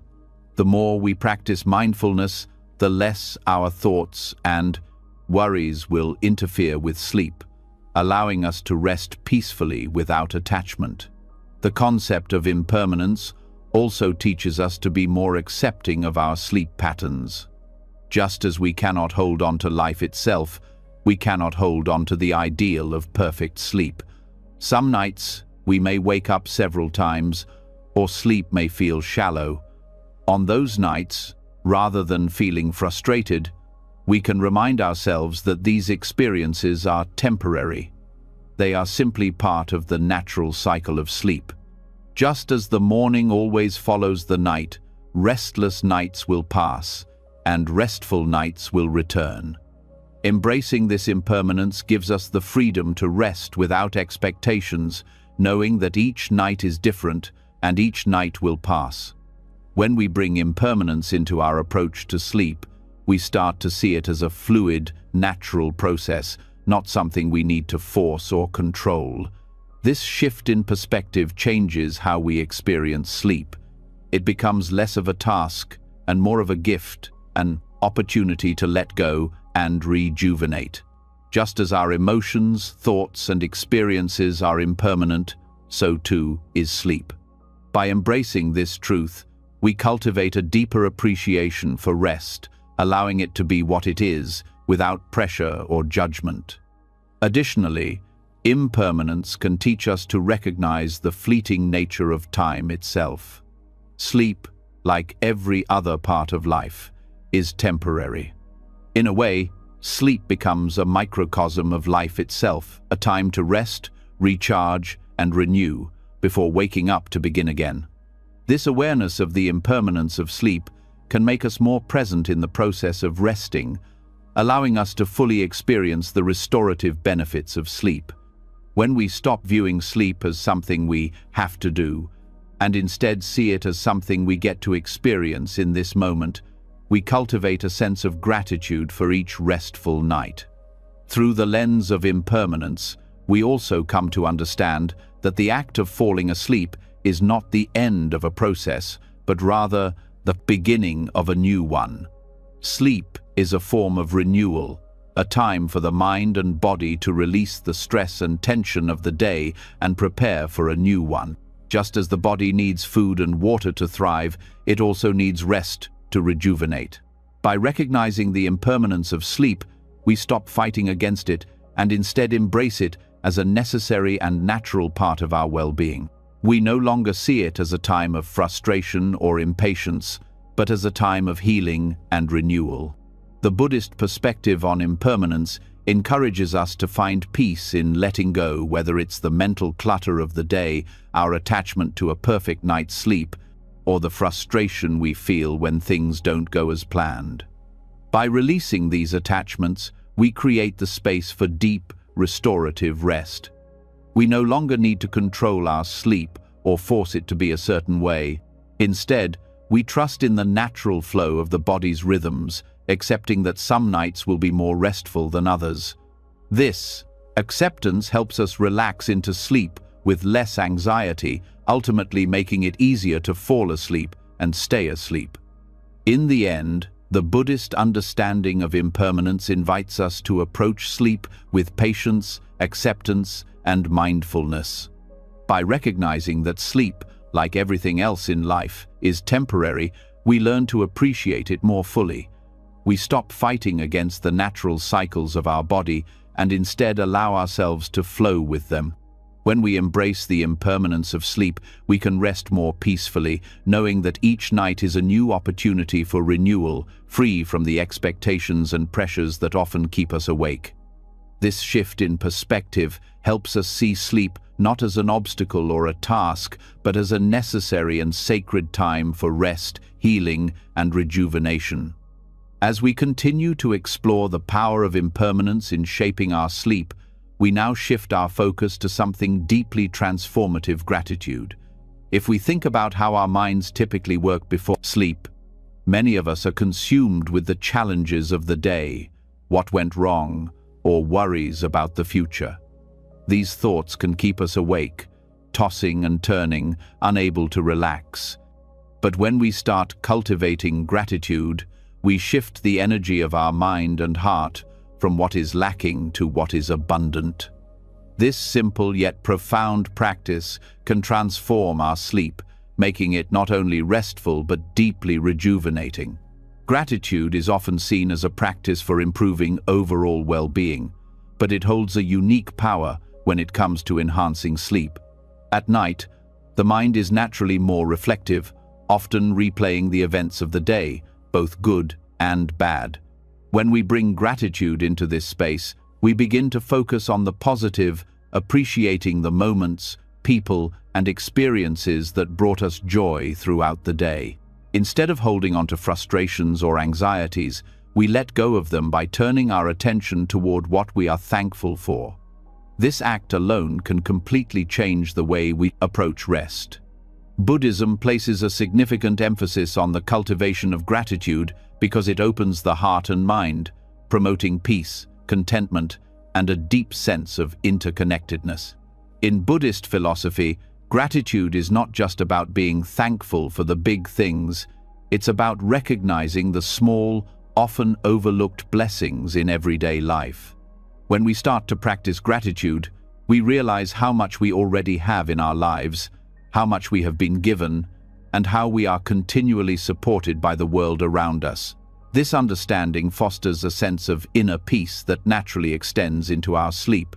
The more we practice mindfulness, the less our thoughts and worries will interfere with sleep, allowing us to rest peacefully without attachment. The concept of impermanence also teaches us to be more accepting of our sleep patterns. Just as we cannot hold on to life itself, we cannot hold on to the ideal of perfect sleep. Some nights we may wake up several times, or sleep may feel shallow. On those nights, rather than feeling frustrated, we can remind ourselves that these experiences are temporary. They are simply part of the natural cycle of sleep. Just as the morning always follows the night, restless nights will pass, and restful nights will return. Embracing this impermanence gives us the freedom to rest without expectations, knowing that each night is different and each night will pass. When we bring impermanence into our approach to sleep, we start to see it as a fluid, natural process, not something we need to force or control. This shift in perspective changes how we experience sleep. It becomes less of a task and more of a gift, an opportunity to let go and rejuvenate. Just as our emotions, thoughts, and experiences are impermanent, so too is sleep. By embracing this truth, we cultivate a deeper appreciation for rest, allowing it to be what it is, without pressure or judgment. Additionally, impermanence can teach us to recognize the fleeting nature of time itself. Sleep, like every other part of life, is temporary. In a way, sleep becomes a microcosm of life itself, a time to rest, recharge, and renew before waking up to begin again. This awareness of the impermanence of sleep can make us more present in the process of resting, allowing us to fully experience the restorative benefits of sleep. When we stop viewing sleep as something we have to do, and instead see it as something we get to experience in this moment, we cultivate a sense of gratitude for each restful night. Through the lens of impermanence, we also come to understand that the act of falling asleep is not the end of a process, but rather the beginning of a new one. Sleep is a form of renewal, a time for the mind and body to release the stress and tension of the day and prepare for a new one. Just as the body needs food and water to thrive, it also needs rest to rejuvenate. By recognizing the impermanence of sleep, we stop fighting against it and instead embrace it as a necessary and natural part of our well-being. We no longer see it as a time of frustration or impatience, but as a time of healing and renewal. The Buddhist perspective on impermanence encourages us to find peace in letting go, whether it's the mental clutter of the day, our attachment to a perfect night's sleep, or the frustration we feel when things don't go as planned. By releasing these attachments, we create the space for deep, restorative rest. We no longer need to control our sleep or force it to be a certain way. Instead, we trust in the natural flow of the body's rhythms, accepting that some nights will be more restful than others. This acceptance helps us relax into sleep with less anxiety, ultimately making it easier to fall asleep and stay asleep. In the end, the Buddhist understanding of impermanence invites us to approach sleep with patience, acceptance, and mindfulness. By recognizing that sleep, like everything else in life, is temporary, we learn to appreciate it more fully. We stop fighting against the natural cycles of our body and instead allow ourselves to flow with them. When we embrace the impermanence of sleep, we can rest more peacefully, knowing that each night is a new opportunity for renewal, free from the expectations and pressures that often keep us awake. This shift in perspective helps us see sleep not as an obstacle or a task, but as a necessary and sacred time for rest, healing, and rejuvenation. As we continue to explore the power of impermanence in shaping our sleep, we now shift our focus to something deeply transformative: gratitude. If we think about how our minds typically work before sleep, many of us are consumed with the challenges of the day, what went wrong, or worries about the future. These thoughts can keep us awake, tossing and turning, unable to relax. But when we start cultivating gratitude, we shift the energy of our mind and heart from what is lacking to what is abundant. This simple yet profound practice can transform our sleep, making it not only restful but deeply rejuvenating. Gratitude is often seen as a practice for improving overall well-being, but it holds a unique power when it comes to enhancing sleep. At night, the mind is naturally more reflective, often replaying the events of the day, both good and bad. When we bring gratitude into this space, we begin to focus on the positive, appreciating the moments, people, and experiences that brought us joy throughout the day. Instead of holding on to frustrations or anxieties, we let go of them by turning our attention toward what we are thankful for. This act alone can completely change the way we approach rest. Buddhism places a significant emphasis on the cultivation of gratitude because it opens the heart and mind, promoting peace, contentment, and a deep sense of interconnectedness. In Buddhist philosophy, gratitude is not just about being thankful for the big things, it's about recognizing the small, often overlooked blessings in everyday life. When we start to practice gratitude, we realize how much we already have in our lives, how much we have been given, and how we are continually supported by the world around us. This understanding fosters a sense of inner peace that naturally extends into our sleep.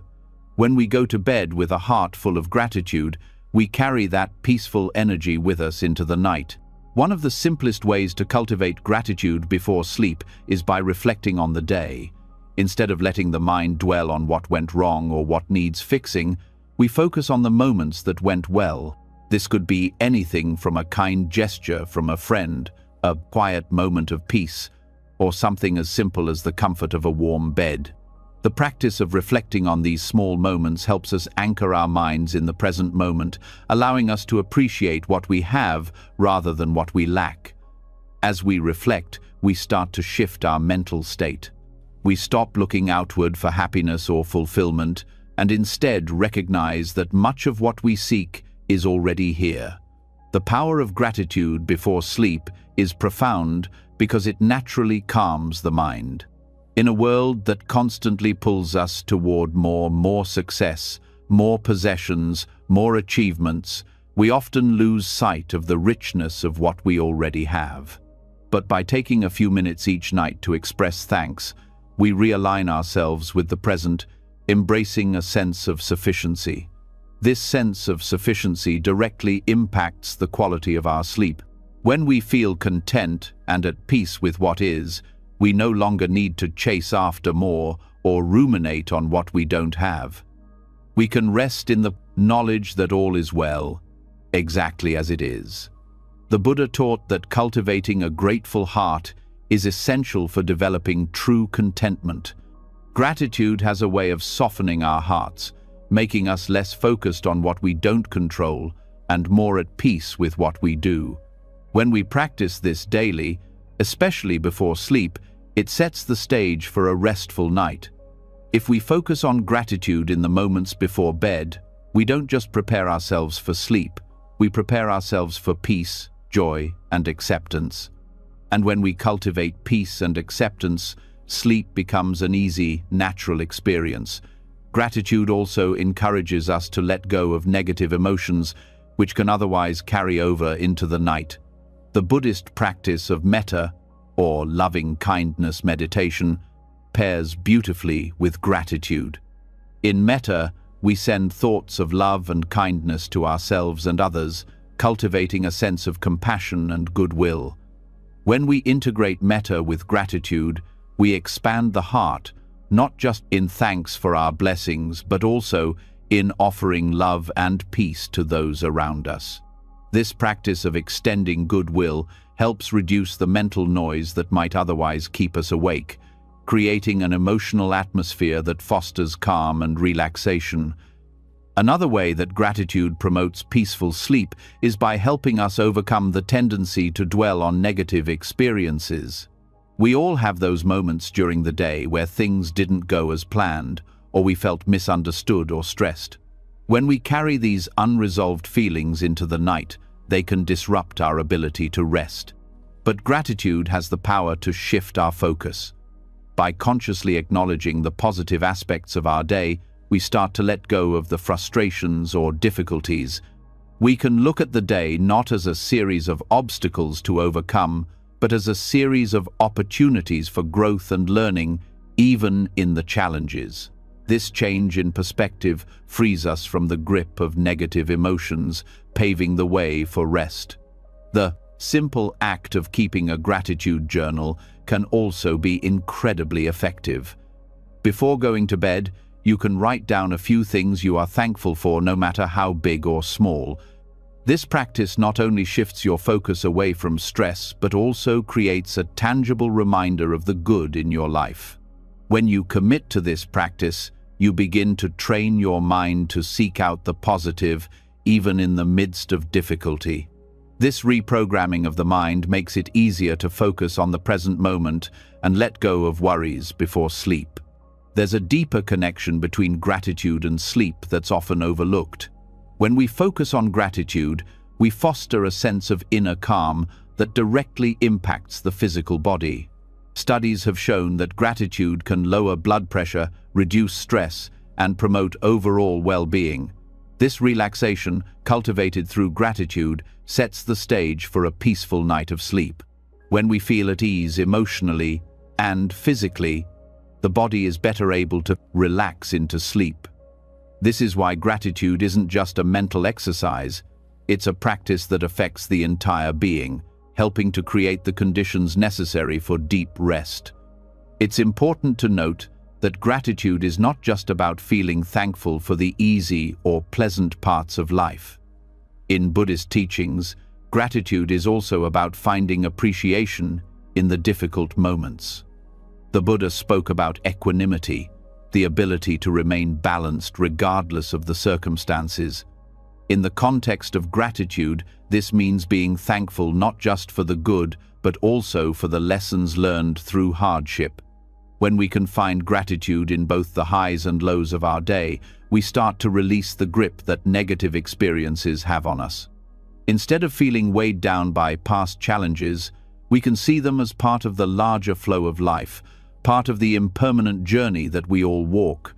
When we go to bed with a heart full of gratitude, we carry that peaceful energy with us into the night. One of the simplest ways to cultivate gratitude before sleep is by reflecting on the day. Instead of letting the mind dwell on what went wrong or what needs fixing, we focus on the moments that went well. This could be anything from a kind gesture from a friend, a quiet moment of peace, or something as simple as the comfort of a warm bed. The practice of reflecting on these small moments helps us anchor our minds in the present moment, allowing us to appreciate what we have rather than what we lack. As we reflect, we start to shift our mental state. We stop looking outward for happiness or fulfillment, and instead recognize that much of what we seek is already here. The power of gratitude before sleep is profound because it naturally calms the mind. In a world that constantly pulls us toward more success, more possessions, more achievements, we often lose sight of the richness of what we already have. But by taking a few minutes each night to express thanks, we realign ourselves with the present, embracing a sense of sufficiency. This sense of sufficiency directly impacts the quality of our sleep. When we feel content and at peace with what is, we no longer need to chase after more or ruminate on what we don't have. We can rest in the knowledge that all is well, exactly as it is. The Buddha taught that cultivating a grateful heart is essential for developing true contentment. Gratitude has a way of softening our hearts, making us less focused on what we don't control and more at peace with what we do. When we practice this daily, especially before sleep, it sets the stage for a restful night. If we focus on gratitude in the moments before bed, we don't just prepare ourselves for sleep, we prepare ourselves for peace, joy, and acceptance. And when we cultivate peace and acceptance, sleep becomes an easy, natural experience. Gratitude also encourages us to let go of negative emotions, which can otherwise carry over into the night. The Buddhist practice of metta, or loving kindness meditation, pairs beautifully with gratitude. In metta, we send thoughts of love and kindness to ourselves and others, cultivating a sense of compassion and goodwill. When we integrate metta with gratitude, we expand the heart, not just in thanks for our blessings, but also in offering love and peace to those around us. This practice of extending goodwill helps reduce the mental noise that might otherwise keep us awake, creating an emotional atmosphere that fosters calm and relaxation. Another way that gratitude promotes peaceful sleep is by helping us overcome the tendency to dwell on negative experiences. We all have those moments during the day where things didn't go as planned, or we felt misunderstood or stressed. When we carry these unresolved feelings into the night, they can disrupt our ability to rest. But gratitude has the power to shift our focus. By consciously acknowledging the positive aspects of our day, we start to let go of the frustrations or difficulties. We can look at the day not as a series of obstacles to overcome, but as a series of opportunities for growth and learning, even in the challenges. This change in perspective frees us from the grip of negative emotions, paving the way for rest. The simple act of keeping a gratitude journal can also be incredibly effective. Before going to bed, you can write down a few things you are thankful for, no matter how big or small. This practice not only shifts your focus away from stress, but also creates a tangible reminder of the good in your life. When you commit to this practice, you begin to train your mind to seek out the positive, even in the midst of difficulty. This reprogramming of the mind makes it easier to focus on the present moment and let go of worries before sleep. There's a deeper connection between gratitude and sleep that's often overlooked. When we focus on gratitude, we foster a sense of inner calm that directly impacts the physical body. Studies have shown that gratitude can lower blood pressure, reduce stress, and promote overall well-being. This relaxation, cultivated through gratitude, sets the stage for a peaceful night of sleep. When we feel at ease emotionally and physically, the body is better able to relax into sleep. This is why gratitude isn't just a mental exercise, it's a practice that affects the entire being, helping to create the conditions necessary for deep rest. It's important to note that gratitude is not just about feeling thankful for the easy or pleasant parts of life. In Buddhist teachings, gratitude is also about finding appreciation in the difficult moments. The Buddha spoke about equanimity, the ability to remain balanced regardless of the circumstances. In the context of gratitude, this means being thankful not just for the good, but also for the lessons learned through hardship. When we can find gratitude in both the highs and lows of our day, we start to release the grip that negative experiences have on us. Instead of feeling weighed down by past challenges, we can see them as part of the larger flow of life, part of the impermanent journey that we all walk.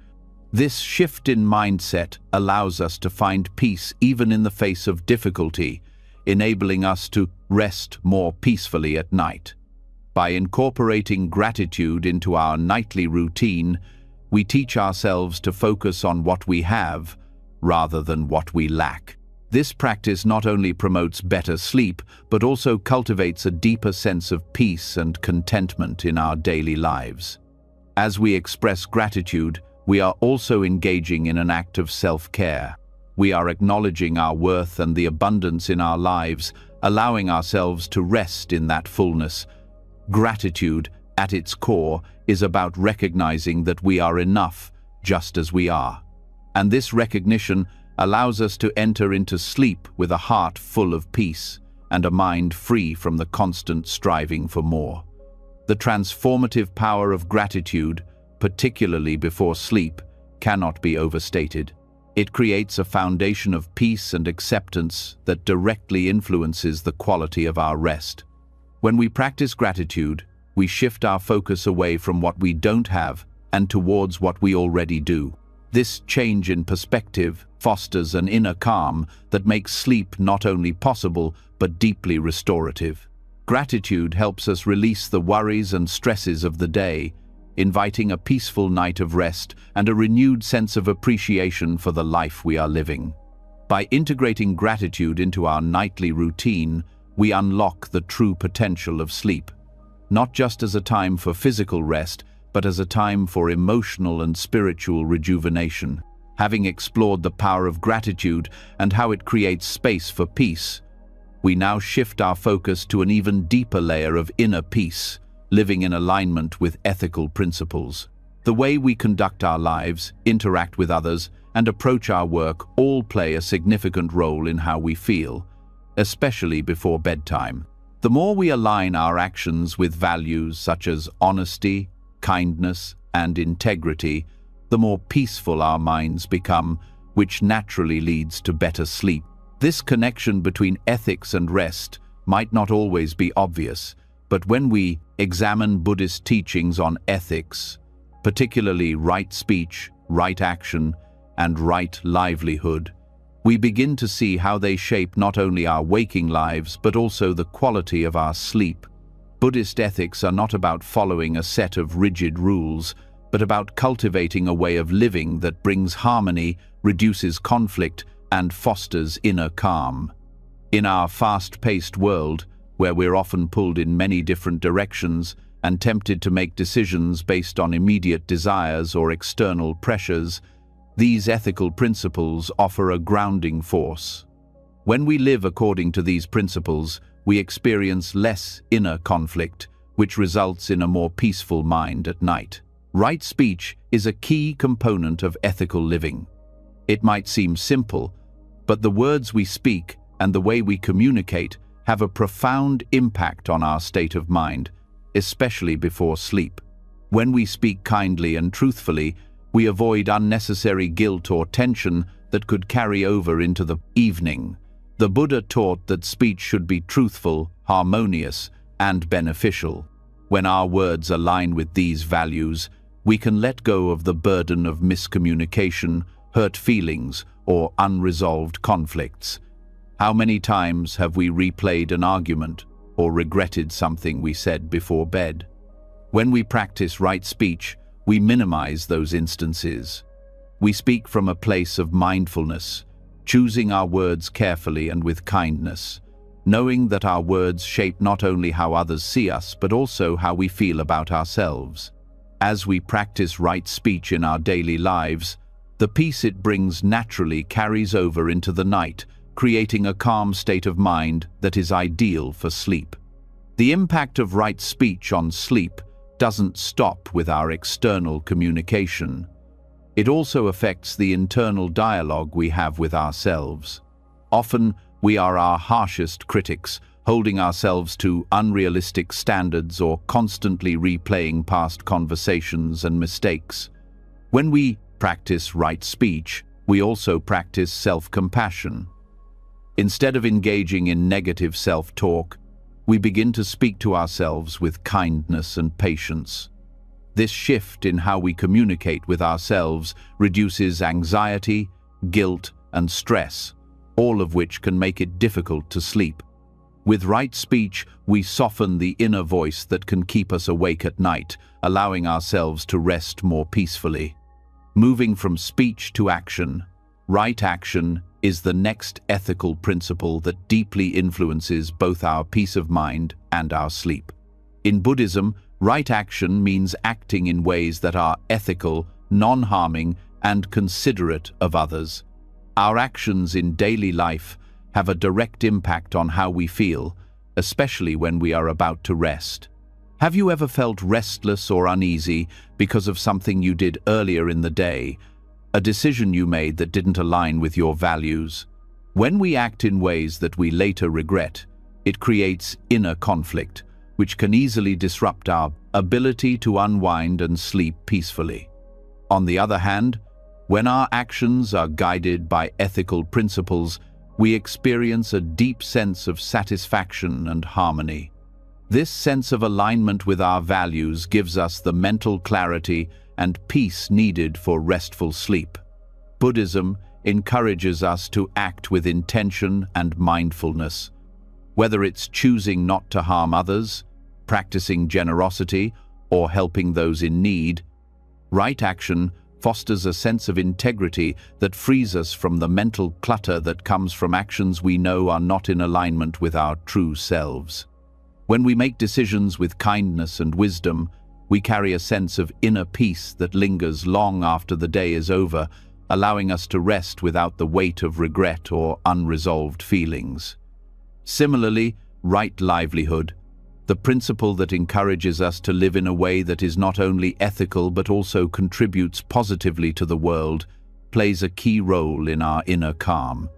This shift in mindset allows us to find peace even in the face of difficulty, enabling us to rest more peacefully at night. By incorporating gratitude into our nightly routine, we teach ourselves to focus on what we have rather than what we lack. This practice not only promotes better sleep, but also cultivates a deeper sense of peace and contentment in our daily lives. As we express gratitude, we are also engaging in an act of self-care. We are acknowledging our worth and the abundance in our lives, allowing ourselves to rest in that fullness. Gratitude, at its core, is about recognizing that we are enough just as we are. And this recognition allows us to enter into sleep with a heart full of peace and a mind free from the constant striving for more. The transformative power of gratitude, particularly before sleep, cannot be overstated. It creates a foundation of peace and acceptance that directly influences the quality of our rest. When we practice gratitude, we shift our focus away from what we don't have and towards what we already do. This change in perspective fosters an inner calm that makes sleep not only possible but deeply restorative. Gratitude helps us release the worries and stresses of the day, inviting a peaceful night of rest and a renewed sense of appreciation for the life we are living. By integrating gratitude into our nightly routine, we unlock the true potential of sleep, not just as a time for physical rest, but as a time for emotional and spiritual rejuvenation. Having explored the power of gratitude and how it creates space for peace, we now shift our focus to an even deeper layer of inner peace, living in alignment with ethical principles. The way we conduct our lives, interact with others, and approach our work all play a significant role in how we feel, especially before bedtime. The more we align our actions with values such as honesty, kindness, and integrity, the more peaceful our minds become, which naturally leads to better sleep. This connection between ethics and rest might not always be obvious, but when we examine Buddhist teachings on ethics, particularly right speech, right action, and right livelihood, we begin to see how they shape not only our waking lives but also the quality of our sleep. Buddhist ethics are not about following a set of rigid rules, but about cultivating a way of living that brings harmony, reduces conflict, and fosters inner calm. In our fast-paced world, where we're often pulled in many different directions and tempted to make decisions based on immediate desires or external pressures, these ethical principles offer a grounding force. When we live according to these principles, we experience less inner conflict, which results in a more peaceful mind at night. Right speech is a key component of ethical living. It might seem simple, but the words we speak and the way we communicate have a profound impact on our state of mind, especially before sleep. When we speak kindly and truthfully, we avoid unnecessary guilt or tension that could carry over into the evening. The Buddha taught that speech should be truthful, harmonious, and beneficial. When our words align with these values, we can let go of the burden of miscommunication, hurt feelings, or unresolved conflicts. How many times have we replayed an argument or regretted something we said before bed? When we practice right speech, we minimize those instances. We speak from a place of mindfulness, choosing our words carefully and with kindness, knowing that our words shape not only how others see us, but also how we feel about ourselves. As we practice right speech in our daily lives, the peace it brings naturally carries over into the night, creating a calm state of mind that is ideal for sleep. The impact of right speech on sleep doesn't stop with our external communication. It also affects the internal dialogue we have with ourselves. Often, we are our harshest critics, holding ourselves to unrealistic standards or constantly replaying past conversations and mistakes. When we practice right speech, we also practice self-compassion. Instead of engaging in negative self-talk, we begin to speak to ourselves with kindness and patience. This shift in how we communicate with ourselves reduces anxiety, guilt, and stress, all of which can make it difficult to sleep. With right speech, we soften the inner voice that can keep us awake at night, allowing ourselves to rest more peacefully. Moving from speech to action, right action is the next ethical principle that deeply influences both our peace of mind and our sleep. In Buddhism, right action means acting in ways that are ethical, non-harming, and considerate of others. Our actions in daily life have a direct impact on how we feel, especially when we are about to rest. Have you ever felt restless or uneasy because of something you did earlier in the day, a decision you made that didn't align with your values? When we act in ways that we later regret, it creates inner conflict, which can easily disrupt our ability to unwind and sleep peacefully. On the other hand, when our actions are guided by ethical principles, we experience a deep sense of satisfaction and harmony. This sense of alignment with our values gives us the mental clarity and peace needed for restful sleep. Buddhism encourages us to act with intention and mindfulness. Whether it's choosing not to harm others, practicing generosity, or helping those in need, right action fosters a sense of integrity that frees us from the mental clutter that comes from actions we know are not in alignment with our true selves. When we make decisions with kindness and wisdom, we carry a sense of inner peace that lingers long after the day is over, allowing us to rest without the weight of regret or unresolved feelings. Similarly, right livelihood, the principle that encourages us to live in a way that is not only ethical but also contributes positively to the world, plays a key role in our inner calm.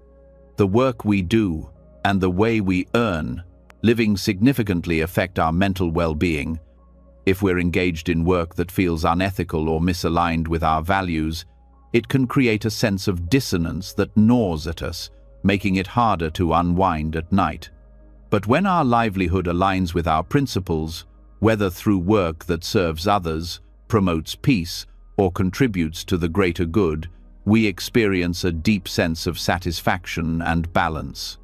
The work we do and the way we earn living significantly affect our mental well-being. If we're engaged in work that feels unethical or misaligned with our values, it can create a sense of dissonance that gnaws at us, making it harder to unwind at night. But when our livelihood aligns with our principles, whether through work that serves others, promotes peace, or contributes to the greater good, we experience a deep sense of satisfaction and balance.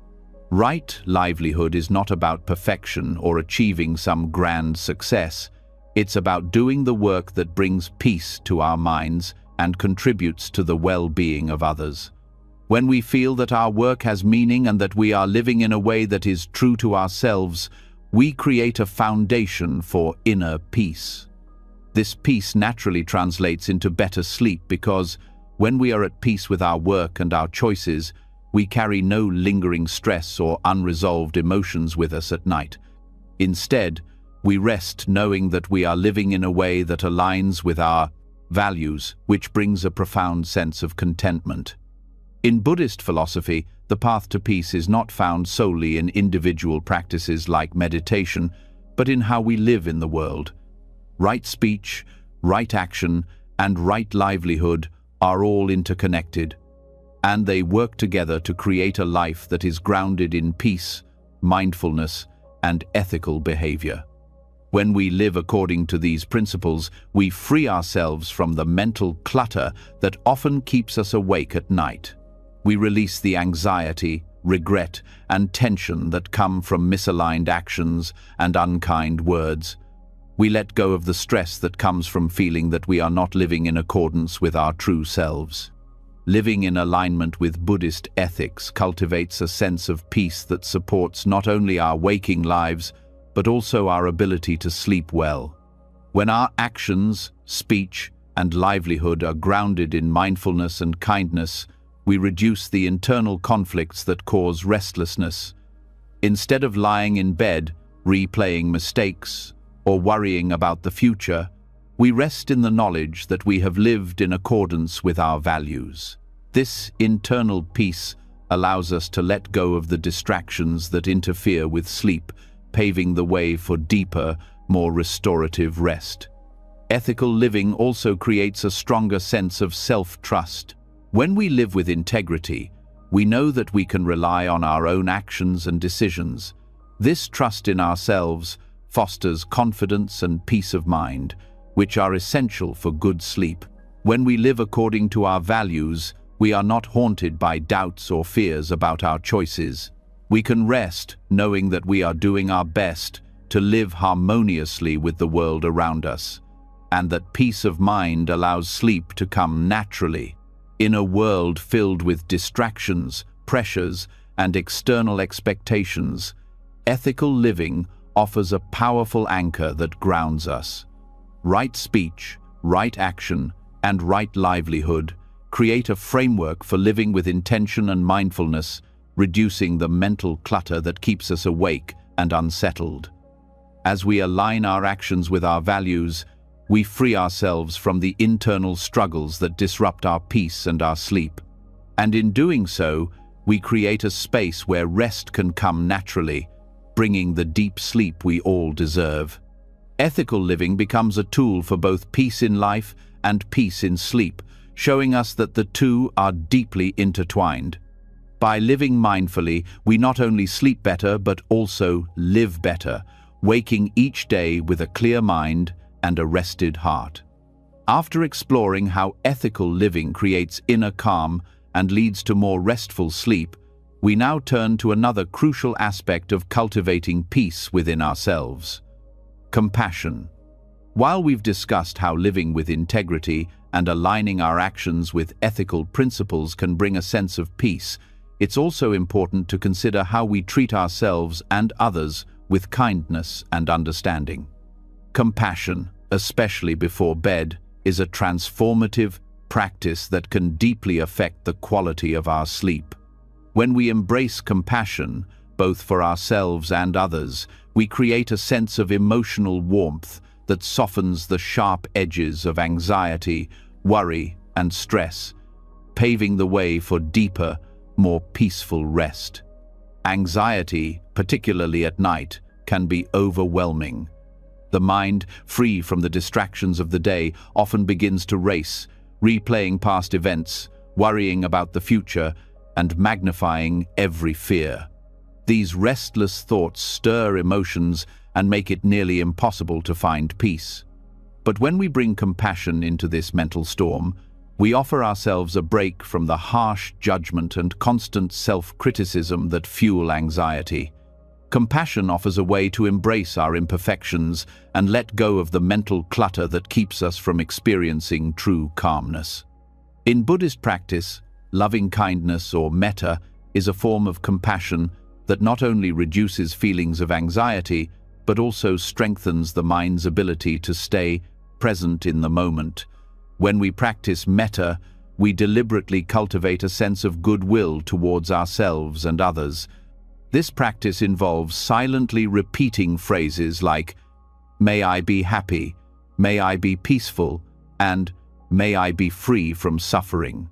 Right livelihood is not about perfection or achieving some grand success. It's about doing the work that brings peace to our minds and contributes to the well-being of others. When we feel that our work has meaning and that we are living in a way that is true to ourselves, we create a foundation for inner peace. This peace naturally translates into better sleep because, when we are at peace with our work and our choices, we carry no lingering stress or unresolved emotions with us at night. Instead, we rest knowing that we are living in a way that aligns with our values, which brings a profound sense of contentment. In Buddhist philosophy, the path to peace is not found solely in individual practices like meditation, but in how we live in the world. Right speech, right action, and right livelihood are all interconnected, and they work together to create a life that is grounded in peace, mindfulness, and ethical behavior. When we live according to these principles, we free ourselves from the mental clutter that often keeps us awake at night. We release the anxiety, regret, and tension that come from misaligned actions and unkind words. We let go of the stress that comes from feeling that we are not living in accordance with our true selves. Living in alignment with Buddhist ethics cultivates a sense of peace that supports not only our waking lives, but also our ability to sleep well. When our actions, speech, and livelihood are grounded in mindfulness and kindness, we reduce the internal conflicts that cause restlessness. Instead of lying in bed, replaying mistakes, or worrying about the future, we rest in the knowledge that we have lived in accordance with our values. This internal peace allows us to let go of the distractions that interfere with sleep, paving the way for deeper, more restorative rest. Ethical living also creates a stronger sense of self-trust. When we live with integrity, we know that we can rely on our own actions and decisions. This trust in ourselves fosters confidence and peace of mind, which are essential for good sleep. When we live according to our values, we are not haunted by doubts or fears about our choices. We can rest knowing that we are doing our best to live harmoniously with the world around us, and that peace of mind allows sleep to come naturally. In a world filled with distractions, pressures, and external expectations, ethical living offers a powerful anchor that grounds us. Right speech, right action, and right livelihood create a framework for living with intention and mindfulness, reducing the mental clutter that keeps us awake and unsettled. As we align our actions with our values, we free ourselves from the internal struggles that disrupt our peace and our sleep. And in doing so, we create a space where rest can come naturally, bringing the deep sleep we all deserve. Ethical living becomes a tool for both peace in life and peace in sleep, showing us that the two are deeply intertwined. By living mindfully, we not only sleep better but also live better, waking each day with a clear mind and a rested heart. After exploring how ethical living creates inner calm and leads to more restful sleep, we now turn to another crucial aspect of cultivating peace within ourselves: compassion. While we've discussed how living with integrity and aligning our actions with ethical principles can bring a sense of peace, it's also important to consider how we treat ourselves and others with kindness and understanding. Compassion, especially before bed, is a transformative practice that can deeply affect the quality of our sleep. When we embrace compassion, both for ourselves and others, we create a sense of emotional warmth that softens the sharp edges of anxiety, worry, and stress, paving the way for deeper, more peaceful rest. Anxiety, particularly at night, can be overwhelming. The mind, free from the distractions of the day, often begins to race, replaying past events, worrying about the future, and magnifying every fear. These restless thoughts stir emotions and make it nearly impossible to find peace. But when we bring compassion into this mental storm, we offer ourselves a break from the harsh judgment and constant self-criticism that fuel anxiety. Compassion offers a way to embrace our imperfections and let go of the mental clutter that keeps us from experiencing true calmness. In Buddhist practice, loving kindness or metta is a form of compassion that not only reduces feelings of anxiety, but also strengthens the mind's ability to stay present in the moment. When we practice metta, we deliberately cultivate a sense of goodwill towards ourselves and others. This practice involves silently repeating phrases like, "May I be happy," "May I be peaceful," and "May I be free from suffering."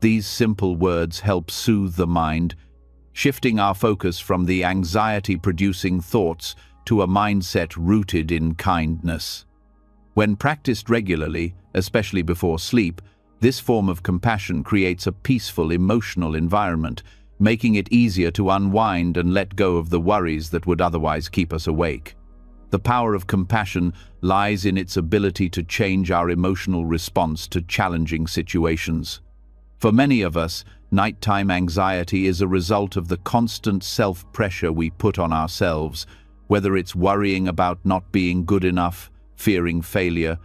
These simple words help soothe the mind, shifting our focus from the anxiety-producing thoughts to a mindset rooted in kindness. When practiced regularly, especially before sleep, this form of compassion creates a peaceful emotional environment, making it easier to unwind and let go of the worries that would otherwise keep us awake. The power of compassion lies in its ability to change our emotional response to challenging situations. For many of us, nighttime anxiety is a result of the constant self-pressure we put on ourselves, whether it's worrying about not being good enough, fearing failure,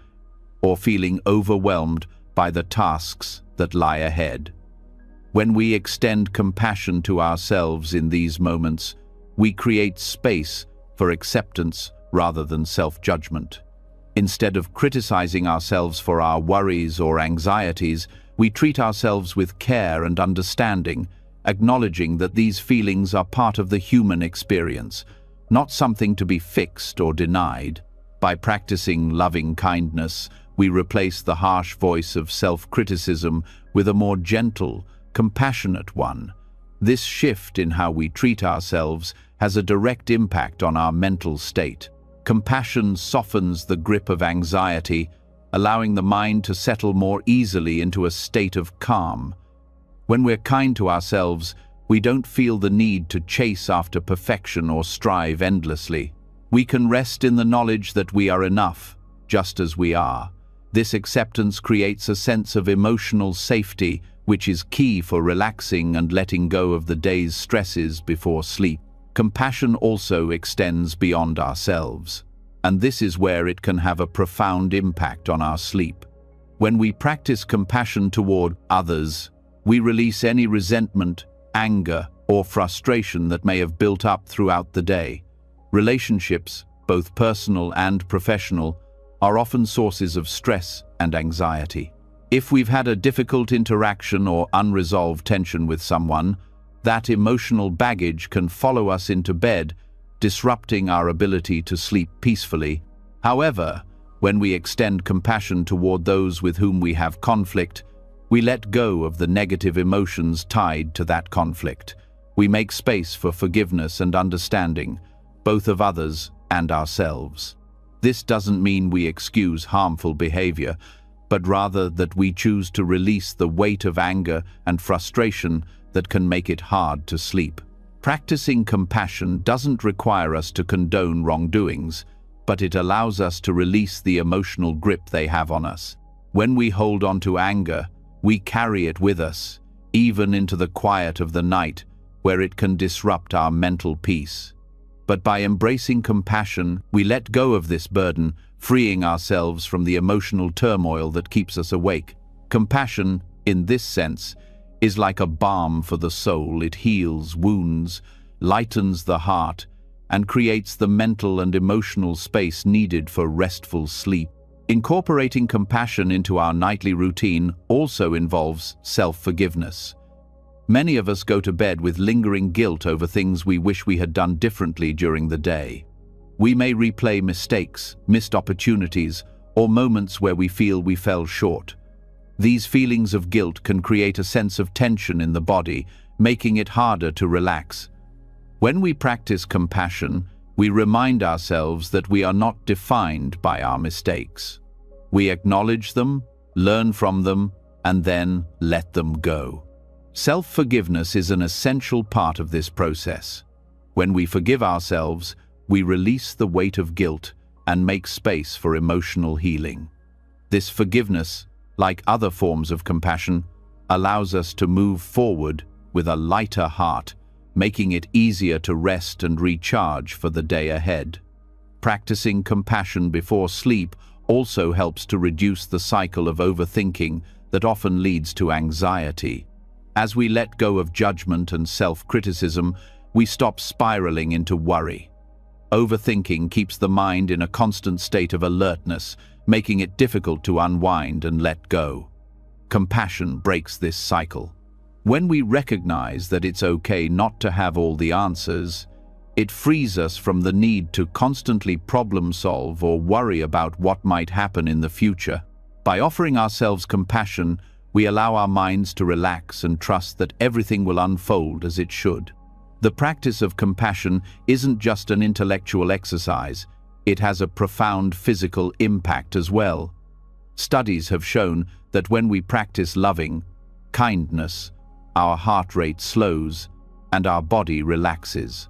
or feeling overwhelmed by the tasks that lie ahead. When we extend compassion to ourselves in these moments, we create space for acceptance rather than self-judgment. Instead of criticizing ourselves for our worries or anxieties, we treat ourselves with care and understanding, acknowledging that these feelings are part of the human experience, not something to be fixed or denied. By practicing loving kindness, we replace the harsh voice of self-criticism with a more gentle, compassionate one. This shift in how we treat ourselves has a direct impact on our mental state. Compassion softens the grip of anxiety, allowing the mind to settle more easily into a state of calm. When we're kind to ourselves, we don't feel the need to chase after perfection or strive endlessly. We can rest in the knowledge that we are enough, just as we are. This acceptance creates a sense of emotional safety, which is key for relaxing and letting go of the day's stresses before sleep. Compassion also extends beyond ourselves, and this is where it can have a profound impact on our sleep. When we practice compassion toward others, we release any resentment, anger, or frustration that may have built up throughout the day. Relationships, both personal and professional, are often sources of stress and anxiety. If we've had a difficult interaction or unresolved tension with someone, that emotional baggage can follow us into bed, disrupting our ability to sleep peacefully. However, when we extend compassion toward those with whom we have conflict, we let go of the negative emotions tied to that conflict. We make space for forgiveness and understanding, both of others and ourselves. This doesn't mean we excuse harmful behavior, but rather that we choose to release the weight of anger and frustration that can make it hard to sleep. Practicing compassion doesn't require us to condone wrongdoings, but it allows us to release the emotional grip they have on us. When we hold on to anger, we carry it with us, even into the quiet of the night, where it can disrupt our mental peace. But by embracing compassion, we let go of this burden, freeing ourselves from the emotional turmoil that keeps us awake. Compassion, in this sense, is like a balm for the soul. It heals wounds, lightens the heart, and creates the mental and emotional space needed for restful sleep. Incorporating compassion into our nightly routine also involves self-forgiveness. Many of us go to bed with lingering guilt over things we wish we had done differently during the day. We may replay mistakes, missed opportunities, or moments where we feel we fell short. These feelings of guilt can create a sense of tension in the body, making it harder to relax. When we practice compassion, we remind ourselves that we are not defined by our mistakes. We acknowledge them, learn from them, and then let them go. Self-forgiveness is an essential part of this process. When we forgive ourselves, we release the weight of guilt and make space for emotional healing. This forgiveness, like other forms of compassion, allows us to move forward with a lighter heart, making it easier to rest and recharge for the day ahead. Practicing compassion before sleep also helps to reduce the cycle of overthinking that often leads to anxiety. As we let go of judgment and self-criticism, we stop spiraling into worry. Overthinking keeps the mind in a constant state of alertness, making it difficult to unwind and let go. Compassion breaks this cycle. When we recognize that it's okay not to have all the answers, it frees us from the need to constantly problem solve or worry about what might happen in the future. By offering ourselves compassion, we allow our minds to relax and trust that everything will unfold as it should. The practice of compassion isn't just an intellectual exercise, it has a profound physical impact as well. Studies have shown that when we practice loving kindness, our heart rate slows and our body relaxes.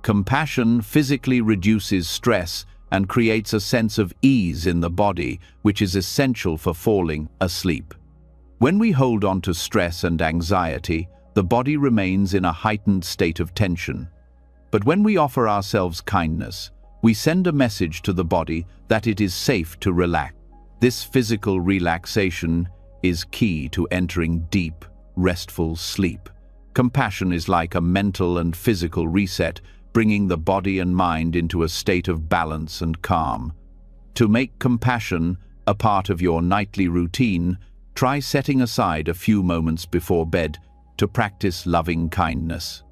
Compassion physically reduces stress and creates a sense of ease in the body, which is essential for falling asleep. When we hold on to stress and anxiety, the body remains in a heightened state of tension. But when we offer ourselves kindness, we send a message to the body that it is safe to relax. This physical relaxation is key to entering deep, restful sleep. Compassion is like a mental and physical reset, bringing the body and mind into a state of balance and calm. To make compassion a part of your nightly routine, try setting aside a few moments before bed to practice loving kindness.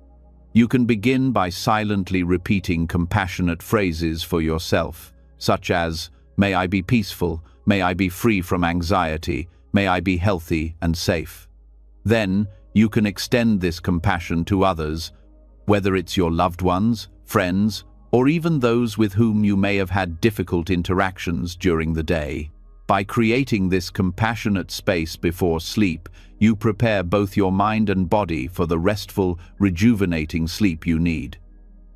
You can begin by silently repeating compassionate phrases for yourself, such as, "May I be peaceful, may I be free from anxiety, may I be healthy and safe." Then, you can extend this compassion to others, whether it's your loved ones, friends, or even those with whom you may have had difficult interactions during the day. By creating this compassionate space before sleep, you prepare both your mind and body for the restful, rejuvenating sleep you need.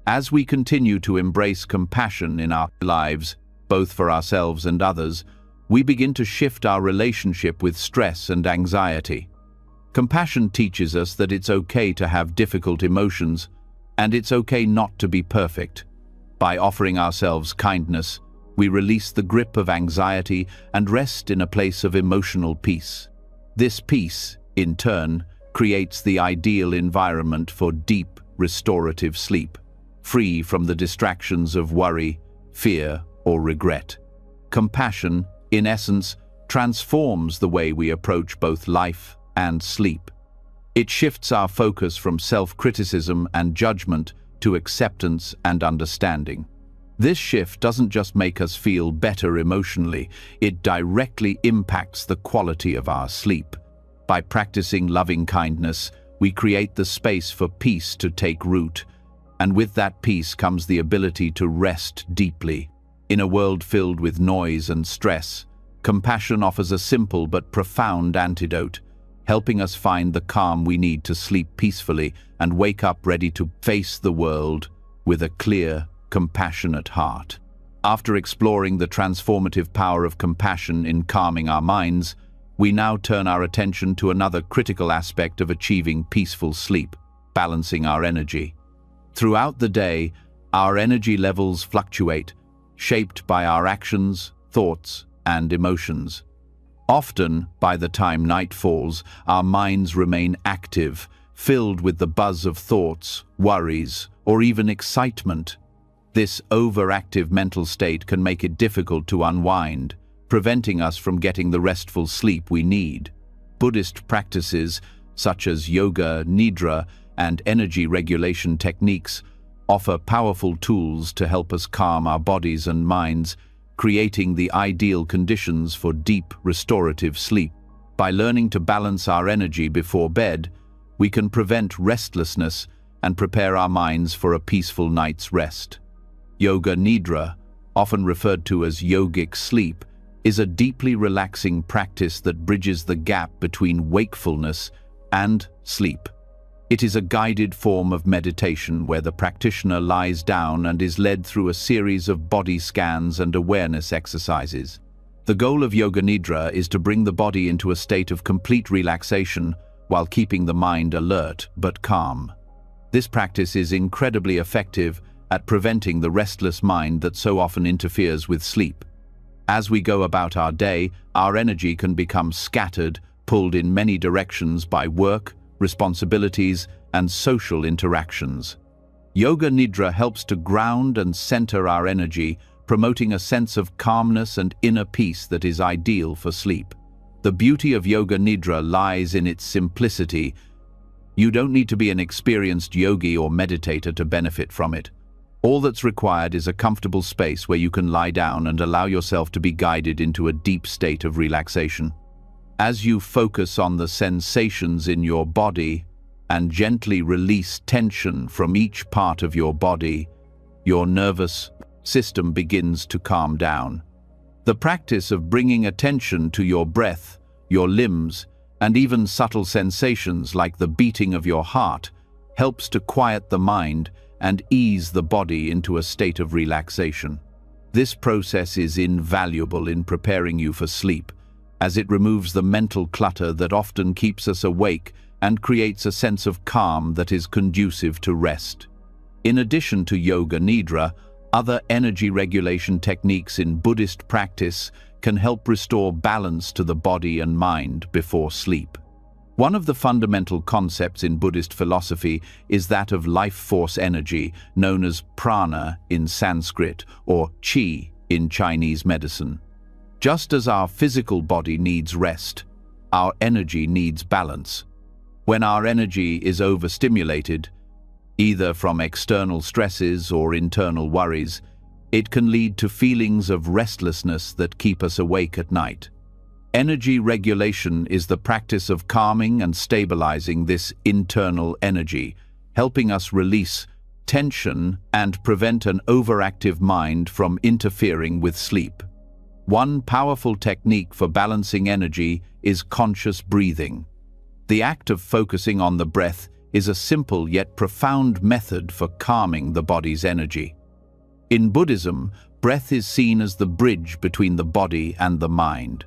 As we continue to embrace compassion in our lives, both for ourselves and others, we begin to shift our relationship with stress and anxiety. Compassion teaches us that it's okay to have difficult emotions, and it's okay not to be perfect. By offering ourselves kindness, we release the grip of anxiety and rest in a place of emotional peace. This peace, in turn, creates the ideal environment for deep, restorative sleep, free from the distractions of worry, fear, or regret. Compassion, in essence, transforms the way we approach both life and sleep. It shifts our focus from self-criticism and judgment to acceptance and understanding. This shift doesn't just make us feel better emotionally, it directly impacts the quality of our sleep. By practicing loving kindness, we create the space for peace to take root, and with that peace comes the ability to rest deeply. In a world filled with noise and stress, compassion offers a simple but profound antidote, helping us find the calm we need to sleep peacefully and wake up ready to face the world with a clear, compassionate heart. After exploring the transformative power of compassion in calming our minds, we now turn our attention to another critical aspect of achieving peaceful sleep: balancing our energy. Throughout the day, our energy levels fluctuate, shaped by our actions, thoughts, and emotions. Often, by the time night falls, our minds remain active, filled with the buzz of thoughts, worries, or even excitement. This overactive mental state can make it difficult to unwind, preventing us from getting the restful sleep we need. Buddhist practices, such as yoga, nidra, and energy regulation techniques, offer powerful tools to help us calm our bodies and minds, creating the ideal conditions for deep, restorative sleep. By learning to balance our energy before bed, we can prevent restlessness and prepare our minds for a peaceful night's rest. Yoga Nidra, often referred to as yogic sleep, is a deeply relaxing practice that bridges the gap between wakefulness and sleep. It is a guided form of meditation where the practitioner lies down and is led through a series of body scans and awareness exercises. The goal of Yoga Nidra is to bring the body into a state of complete relaxation while keeping the mind alert but calm. This practice is incredibly effective at preventing the restless mind that so often interferes with sleep. As we go about our day, our energy can become scattered, pulled in many directions by work, responsibilities, and social interactions. Yoga Nidra helps to ground and center our energy, promoting a sense of calmness and inner peace that is ideal for sleep. The beauty of Yoga Nidra lies in its simplicity. You don't need to be an experienced yogi or meditator to benefit from it. All that's required is a comfortable space where you can lie down and allow yourself to be guided into a deep state of relaxation. As you focus on the sensations in your body and gently release tension from each part of your body, your nervous system begins to calm down. The practice of bringing attention to your breath, your limbs, and even subtle sensations like the beating of your heart helps to quiet the mind and ease the body into a state of relaxation. This process is invaluable in preparing you for sleep, as it removes the mental clutter that often keeps us awake and creates a sense of calm that is conducive to rest. In addition to Yoga Nidra, other energy regulation techniques in Buddhist practice can help restore balance to the body and mind before sleep. One of the fundamental concepts in Buddhist philosophy is that of life force energy, known as prana in Sanskrit or qi in Chinese medicine. Just as our physical body needs rest, our energy needs balance. When our energy is overstimulated, either from external stresses or internal worries, it can lead to feelings of restlessness that keep us awake at night. Energy regulation is the practice of calming and stabilizing this internal energy, helping us release tension and prevent an overactive mind from interfering with sleep. One powerful technique for balancing energy is conscious breathing. The act of focusing on the breath is a simple yet profound method for calming the body's energy. In Buddhism, Breath is seen as the bridge between the body and the mind.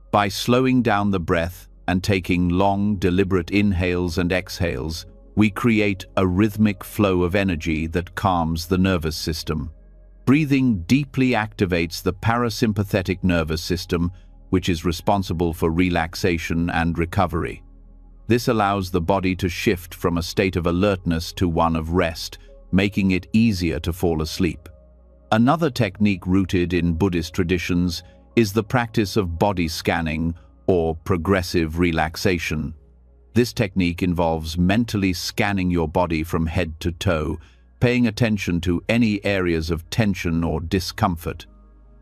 By slowing down the breath and taking long, deliberate inhales and exhales, we create a rhythmic flow of energy that calms the nervous system. Breathing deeply activates the parasympathetic nervous system, which is responsible for relaxation and recovery. This allows the body to shift from a state of alertness to one of rest, making it easier to fall asleep. Another technique rooted in Buddhist traditions is the practice of body scanning or progressive relaxation. This technique involves mentally scanning your body from head to toe, paying attention to any areas of tension or discomfort.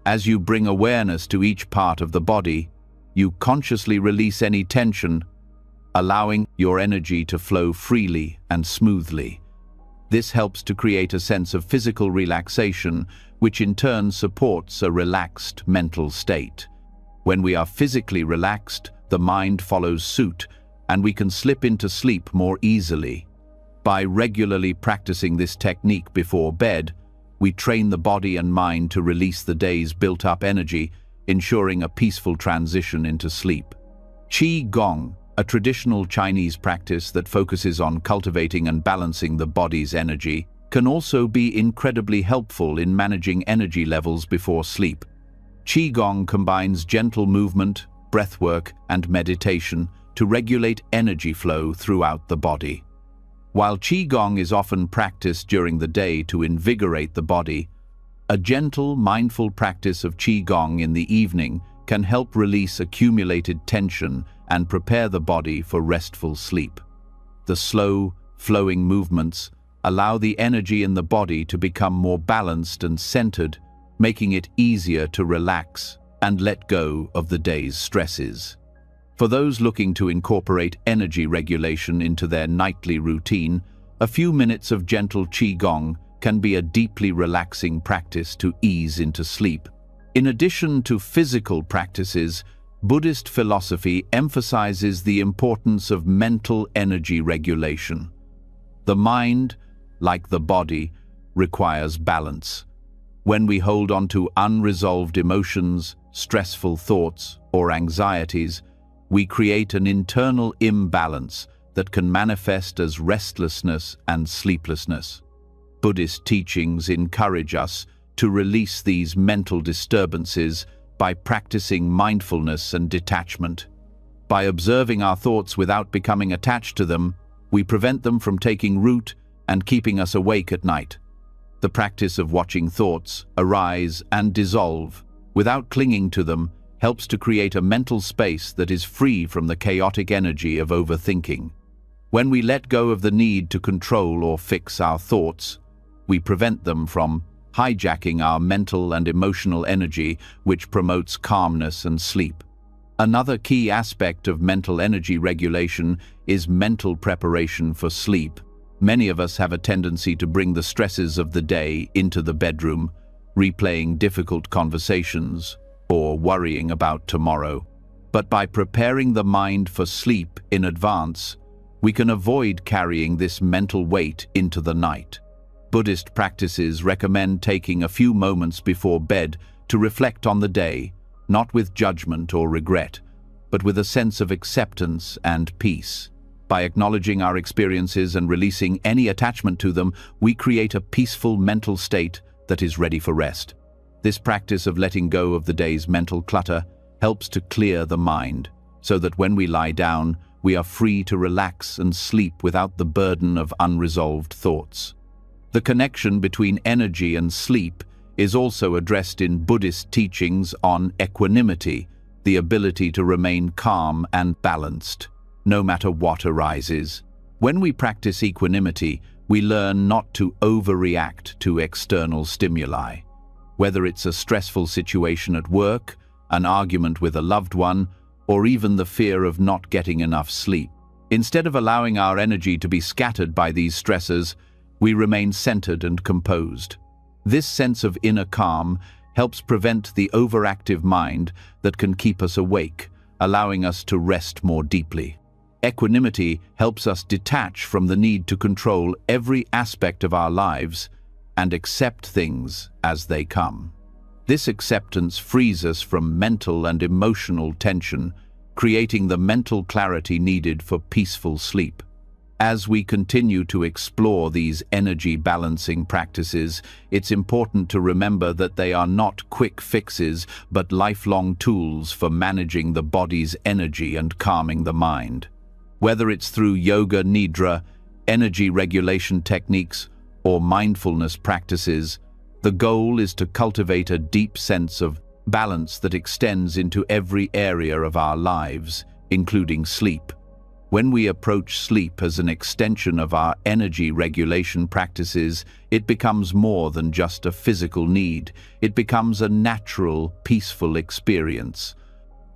As you bring awareness to each part of the body, you consciously release any tension, allowing your energy to flow freely and smoothly. This helps to create a sense of physical relaxation, which in turn supports a relaxed mental state. When we are physically relaxed, the mind follows suit, and we can slip into sleep more easily. By regularly practicing this technique before bed, we train the body and mind to release the day's built-up energy, ensuring a peaceful transition into sleep. Qi Gong, a traditional Chinese practice that focuses on cultivating and balancing the body's energy, can also be incredibly helpful in managing energy levels before sleep. Qigong combines gentle movement, breathwork, and meditation to regulate energy flow throughout the body. While Qigong is often practiced during the day to invigorate the body, a gentle, mindful practice of Qigong in the evening can help release accumulated tension and prepare the body for restful sleep. The slow, flowing movements allow the energy in the body to become more balanced and centered, making it easier to relax and let go of the day's stresses. For those looking to incorporate energy regulation into their nightly routine, a few minutes of gentle Qigong can be a deeply relaxing practice to ease into sleep. In addition to physical practices, Buddhist philosophy emphasizes the importance of mental energy regulation. The mind, like the body, requires balance. When we hold on to unresolved emotions, stressful thoughts, or anxieties, we create an internal imbalance that can manifest as restlessness and sleeplessness. Buddhist teachings encourage us to release these mental disturbances by practicing mindfulness and detachment. By observing our thoughts without becoming attached to them, we prevent them from taking root and keeping us awake at night. The practice of watching thoughts arise and dissolve without clinging to them helps to create a mental space that is free from the chaotic energy of overthinking. When we let go of the need to control or fix our thoughts, we prevent them from hijacking our mental and emotional energy, which promotes calmness and sleep. Another key aspect of mental energy regulation is mental preparation for sleep. Many of us have a tendency to bring the stresses of the day into the bedroom, replaying difficult conversations or worrying about tomorrow. But by preparing the mind for sleep in advance, we can avoid carrying this mental weight into the night. Buddhist practices recommend taking a few moments before bed to reflect on the day, not with judgment or regret, but with a sense of acceptance and peace. By acknowledging our experiences and releasing any attachment to them, we create a peaceful mental state that is ready for rest. This practice of letting go of the day's mental clutter helps to clear the mind, so that when we lie down, we are free to relax and sleep without the burden of unresolved thoughts. The connection between energy and sleep is also addressed in Buddhist teachings on equanimity, the ability to remain calm and balanced, no matter what arises. When we practice equanimity, we learn not to overreact to external stimuli. Whether it's a stressful situation at work, an argument with a loved one, or even the fear of not getting enough sleep. Instead of allowing our energy to be scattered by these stressors, we remain centered and composed. This sense of inner calm helps prevent the overactive mind that can keep us awake, allowing us to rest more deeply. Equanimity helps us detach from the need to control every aspect of our lives and accept things as they come. This acceptance frees us from mental and emotional tension, creating the mental clarity needed for peaceful sleep. As we continue to explore these energy balancing practices, it's important to remember that they are not quick fixes, but lifelong tools for managing the body's energy and calming the mind. Whether it's through yoga nidra, energy regulation techniques, or mindfulness practices, the goal is to cultivate a deep sense of balance that extends into every area of our lives, including sleep. When we approach sleep as an extension of our energy regulation practices, it becomes more than just a physical need. It becomes a natural, peaceful experience.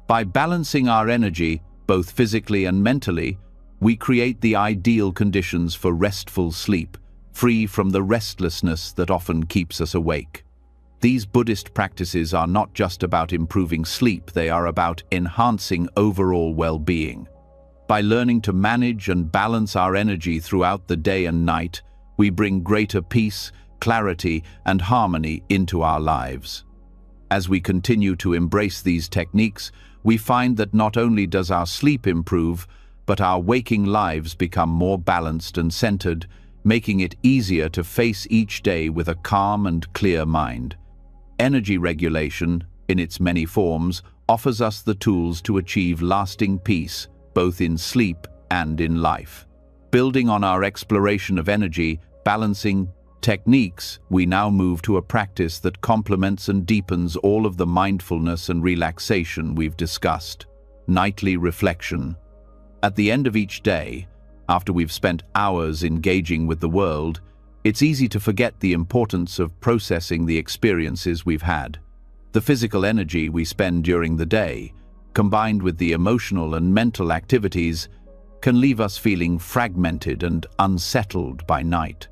By balancing our energy, both physically and mentally, we create the ideal conditions for restful sleep, free from the restlessness that often keeps us awake. These Buddhist practices are not just about improving sleep, they are about enhancing overall well-being. By learning to manage and balance our energy throughout the day and night, we bring greater peace, clarity, and harmony into our lives. As we continue to embrace these techniques, we find that not only does our sleep improve, but our waking lives become more balanced and centered, making it easier to face each day with a calm and clear mind. Energy regulation, in its many forms, offers us the tools to achieve lasting peace, both in sleep and in life. Building on our exploration of energy balancing techniques, we now move to a practice that complements and deepens all of the mindfulness and relaxation we've discussed: nightly reflection. At the end of each day, after we've spent hours engaging with the world, it's easy to forget the importance of processing the experiences we've had. The physical energy we spend during the day, combined with the emotional and mental activities, can leave us feeling fragmented and unsettled by night.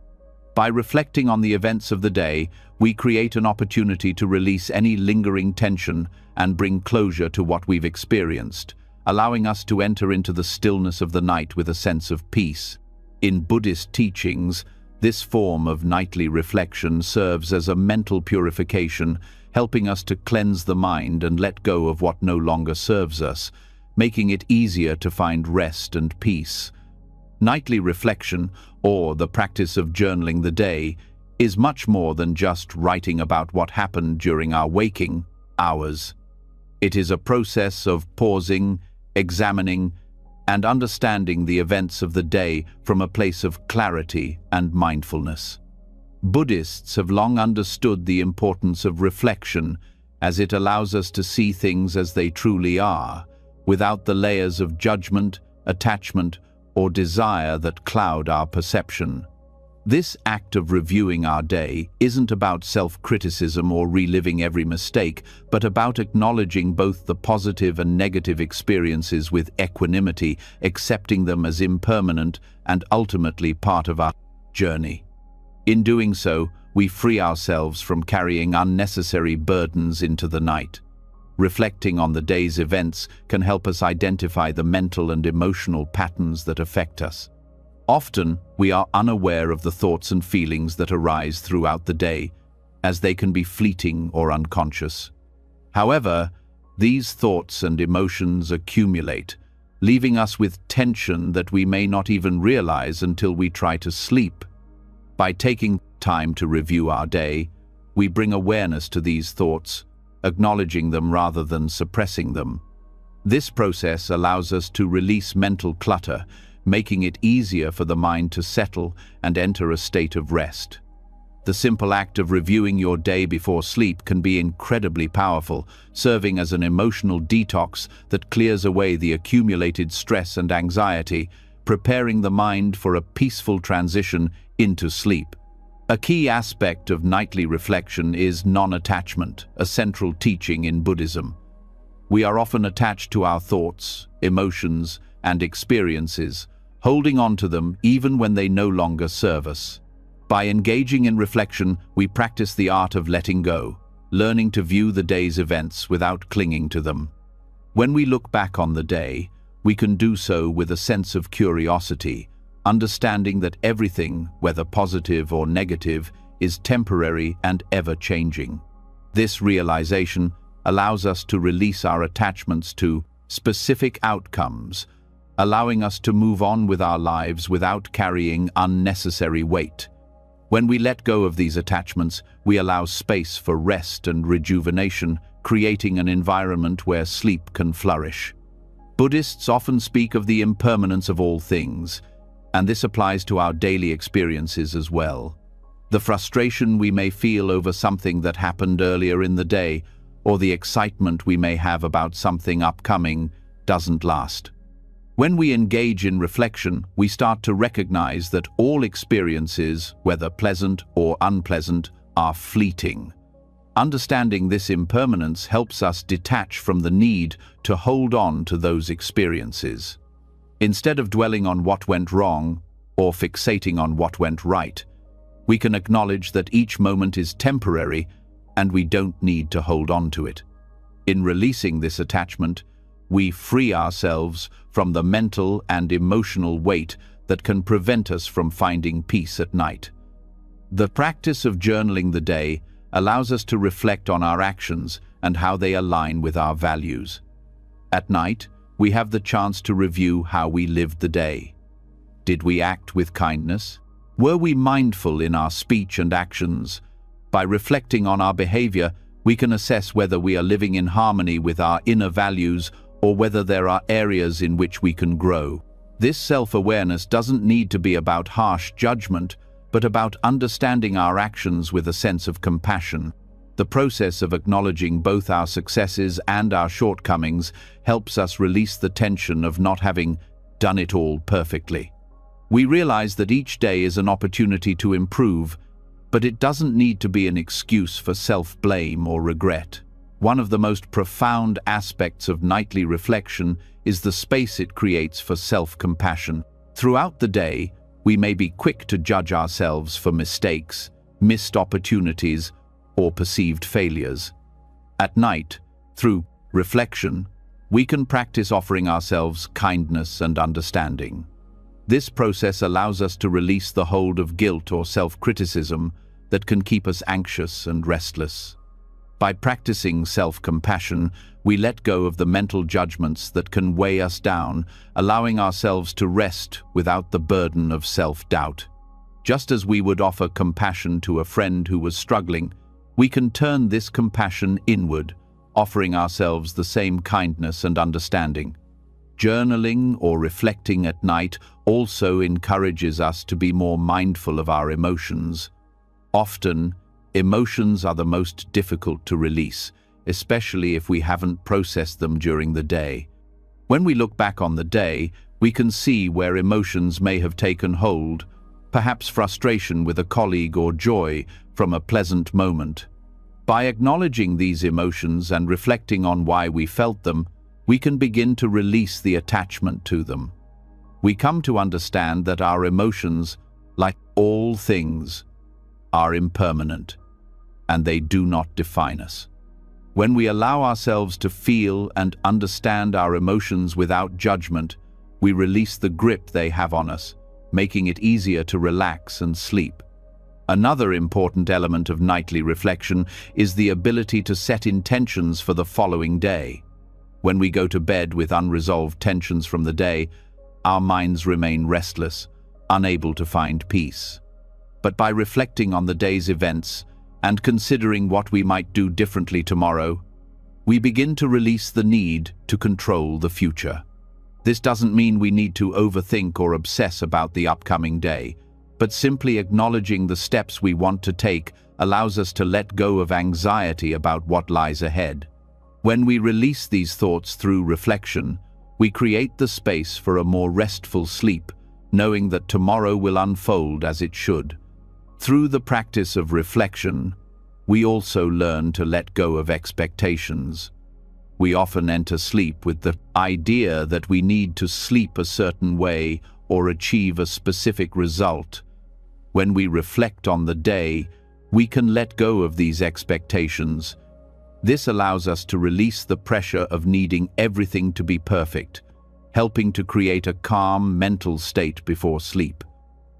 By reflecting on the events of the day, we create an opportunity to release any lingering tension and bring closure to what we've experienced, allowing us to enter into the stillness of the night with a sense of peace. In Buddhist teachings, this form of nightly reflection serves as a mental purification, helping us to cleanse the mind and let go of what no longer serves us, making it easier to find rest and peace. Nightly reflection, or the practice of journaling the day, is much more than just writing about what happened during our waking hours. It is a process of pausing, examining, and understanding the events of the day from a place of clarity and mindfulness. Buddhists have long understood the importance of reflection, as it allows us to see things as they truly are, without the layers of judgment, attachment, or desire that cloud our perception. This act of reviewing our day isn't about self-criticism or reliving every mistake, but about acknowledging both the positive and negative experiences with equanimity, accepting them as impermanent and ultimately part of our journey. In doing so, we free ourselves from carrying unnecessary burdens into the night. Reflecting on the day's events can help us identify the mental and emotional patterns that affect us. Often, we are unaware of the thoughts and feelings that arise throughout the day, as they can be fleeting or unconscious. However, these thoughts and emotions accumulate, leaving us with tension that we may not even realize until we try to sleep. By taking time to review our day, we bring awareness to these thoughts, acknowledging them rather than suppressing them. This process allows us to release mental clutter, making it easier for the mind to settle and enter a state of rest. The simple act of reviewing your day before sleep can be incredibly powerful, serving as an emotional detox that clears away the accumulated stress and anxiety, preparing the mind for a peaceful transition into sleep. A key aspect of nightly reflection is non-attachment, a central teaching in Buddhism. We are often attached to our thoughts, emotions, and experiences, holding on to them even when they no longer serve us. By engaging in reflection, we practice the art of letting go, learning to view the day's events without clinging to them. When we look back on the day, we can do so with a sense of curiosity, understanding that everything, whether positive or negative, is temporary and ever-changing. This realization allows us to release our attachments to specific outcomes, allowing us to move on with our lives without carrying unnecessary weight. When we let go of these attachments, we allow space for rest and rejuvenation, creating an environment where sleep can flourish. Buddhists often speak of the impermanence of all things, and this applies to our daily experiences as well. The frustration we may feel over something that happened earlier in the day, or the excitement we may have about something upcoming, doesn't last. When we engage in reflection, we start to recognize that all experiences, whether pleasant or unpleasant, are fleeting. Understanding this impermanence helps us detach from the need to hold on to those experiences. Instead of dwelling on what went wrong or fixating on what went right, we can acknowledge that each moment is temporary and we don't need to hold on to it. In releasing this attachment, we free ourselves from the mental and emotional weight that can prevent us from finding peace at night. The practice of journaling the day allows us to reflect on our actions and how they align with our values. At night, we have the chance to review how we lived the day. Did we act with kindness? Were we mindful in our speech and actions? By reflecting on our behavior, we can assess whether we are living in harmony with our inner values or whether there are areas in which we can grow. This self-awareness doesn't need to be about harsh judgment, but about understanding our actions with a sense of compassion. The process of acknowledging both our successes and our shortcomings helps us release the tension of not having done it all perfectly. We realize that each day is an opportunity to improve, but it doesn't need to be an excuse for self-blame or regret. One of the most profound aspects of nightly reflection is the space it creates for self-compassion. Throughout the day, we may be quick to judge ourselves for mistakes, missed opportunities, or perceived failures. At night, through reflection, we can practice offering ourselves kindness and understanding. This process allows us to release the hold of guilt or self-criticism that can keep us anxious and restless. By practicing self-compassion, we let go of the mental judgments that can weigh us down, allowing ourselves to rest without the burden of self-doubt. Just as we would offer compassion to a friend who was struggling, we can turn this compassion inward, offering ourselves the same kindness and understanding. Journaling or reflecting at night also encourages us to be more mindful of our emotions. Often, emotions are the most difficult to release, especially if we haven't processed them during the day. When we look back on the day, we can see where emotions may have taken hold, perhaps frustration with a colleague or joy from a pleasant moment. By acknowledging these emotions and reflecting on why we felt them, we can begin to release the attachment to them. We come to understand that our emotions, like all things, are impermanent, and they do not define us. When we allow ourselves to feel and understand our emotions without judgment, we release the grip they have on us, making it easier to relax and sleep. Another important element of nightly reflection is the ability to set intentions for the following day. When we go to bed with unresolved tensions from the day, our minds remain restless, unable to find peace. But by reflecting on the day's events and considering what we might do differently tomorrow, we begin to release the need to control the future. This doesn't mean we need to overthink or obsess about the upcoming day, but simply acknowledging the steps we want to take allows us to let go of anxiety about what lies ahead. When we release these thoughts through reflection, we create the space for a more restful sleep, knowing that tomorrow will unfold as it should. Through the practice of reflection, we also learn to let go of expectations. We often enter sleep with the idea that we need to sleep a certain way or achieve a specific result. When we reflect on the day, we can let go of these expectations. This allows us to release the pressure of needing everything to be perfect, helping to create a calm mental state before sleep.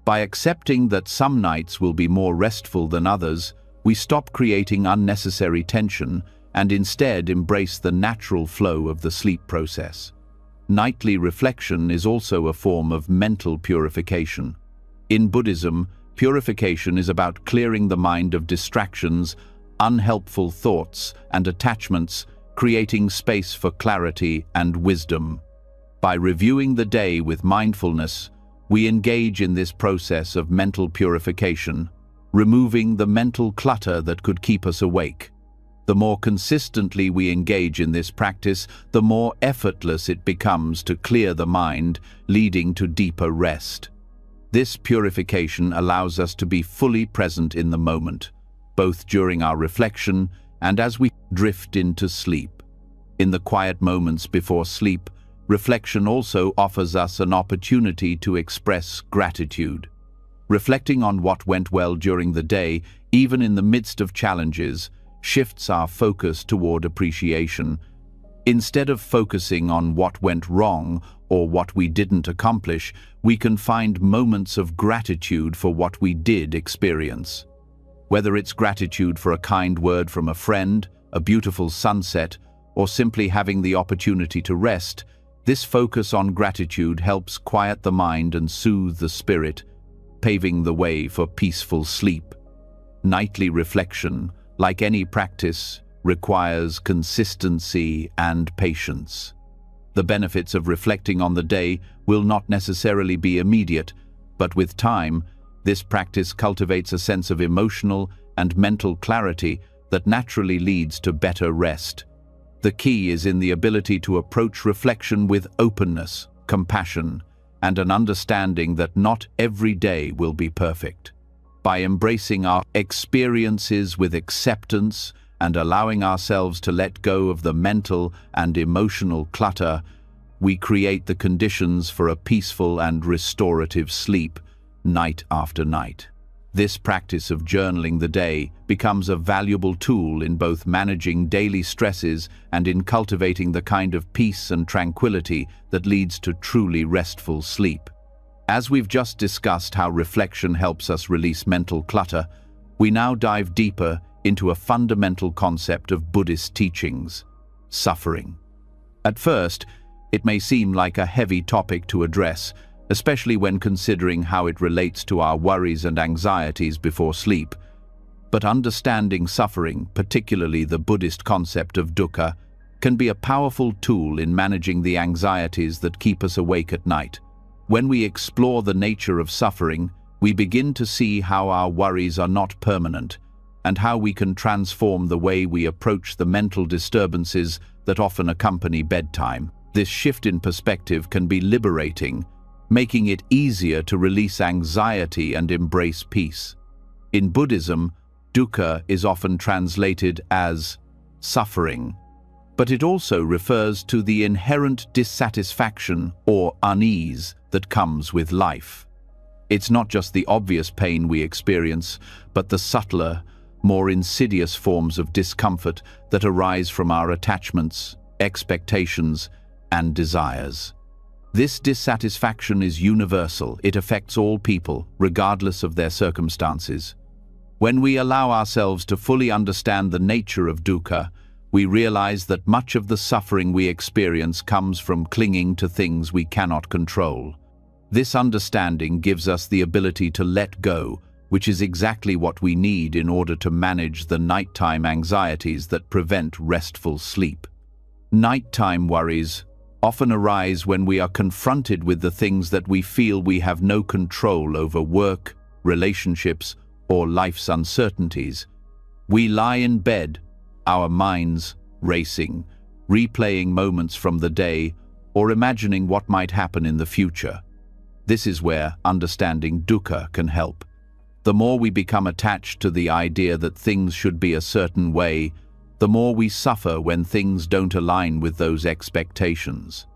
By accepting that some nights will be more restful than others, we stop creating unnecessary tension and instead embrace the natural flow of the sleep process. Nightly reflection is also a form of mental purification. In Buddhism, purification is about clearing the mind of distractions, unhelpful thoughts, and attachments, creating space for clarity and wisdom. By reviewing the day with mindfulness, we engage in this process of mental purification, removing the mental clutter that could keep us awake. The more consistently we engage in this practice, the more effortless it becomes to clear the mind, leading to deeper rest. This purification allows us to be fully present in the moment, both during our reflection and as we drift into sleep. In the quiet moments before sleep, reflection also offers us an opportunity to express gratitude. Reflecting on what went well during the day, even in the midst of challenges, shifts our focus toward appreciation. Instead of focusing on what went wrong or what we didn't accomplish, we can find moments of gratitude for what we did experience. Whether it's gratitude for a kind word from a friend, a beautiful sunset, or simply having the opportunity to rest, this focus on gratitude helps quiet the mind and soothe the spirit, paving the way for peaceful sleep. Nightly reflection, like any practice, requires consistency and patience. The benefits of reflecting on the day will not necessarily be immediate, but with time, this practice cultivates a sense of emotional and mental clarity that naturally leads to better rest. The key is in the ability to approach reflection with openness, compassion, and an understanding that not every day will be perfect. By embracing our experiences with acceptance and allowing ourselves to let go of the mental and emotional clutter, we create the conditions for a peaceful and restorative sleep, night after night. This practice of journaling the day becomes a valuable tool in both managing daily stresses and in cultivating the kind of peace and tranquility that leads to truly restful sleep. As we've just discussed how reflection helps us release mental clutter, we now dive deeper into a fundamental concept of Buddhist teachings: suffering. At first, it may seem like a heavy topic to address, especially when considering how it relates to our worries and anxieties before sleep. But understanding suffering, particularly the Buddhist concept of dukkha, can be a powerful tool in managing the anxieties that keep us awake at night. When we explore the nature of suffering, we begin to see how our worries are not permanent, and how we can transform the way we approach the mental disturbances that often accompany bedtime. This shift in perspective can be liberating, making it easier to release anxiety and embrace peace. In Buddhism, dukkha is often translated as suffering, but it also refers to the inherent dissatisfaction or unease that comes with life. It's not just the obvious pain we experience, but the subtler, more insidious forms of discomfort that arise from our attachments, expectations, and desires. This dissatisfaction is universal. It affects all people, regardless of their circumstances. When we allow ourselves to fully understand the nature of dukkha, we realize that much of the suffering we experience comes from clinging to things we cannot control. This understanding gives us the ability to let go, which is exactly what we need in order to manage the nighttime anxieties that prevent restful sleep. Nighttime worries often arise when we are confronted with the things that we feel we have no control over: work, relationships, or life's uncertainties. We lie in bed, our minds racing, replaying moments from the day or imagining what might happen in the future. This is where understanding dukkha can help. The more we become attached to the idea that things should be a certain way, the more we suffer when things don't align with those expectations.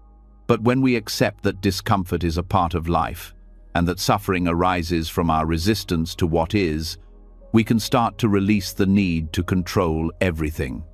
But when we accept that discomfort is a part of life, and that suffering arises from our resistance to what is, we can start to release the need to control everything.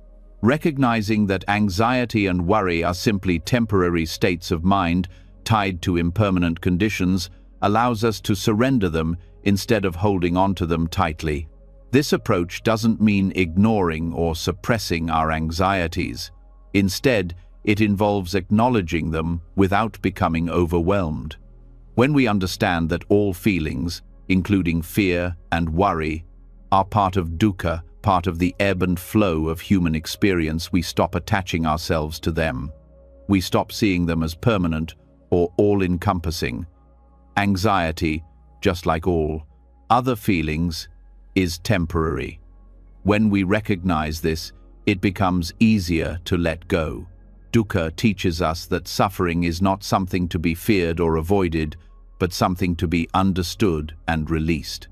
Recognizing that anxiety and worry are simply temporary states of mind tied to impermanent conditions allows us to surrender them instead of holding on to them tightly. This approach doesn't mean ignoring or suppressing our anxieties. Instead, it involves acknowledging them without becoming overwhelmed. When we understand that all feelings, including fear and worry, are part of dukkha, part of the ebb and flow of human experience, we stop attaching ourselves to them. We stop seeing them as permanent or all-encompassing. Anxiety, just like all other feelings, is temporary. When we recognize this, it becomes easier to let go. Dukkha teaches us that suffering is not something to be feared or avoided, but something to be understood and released.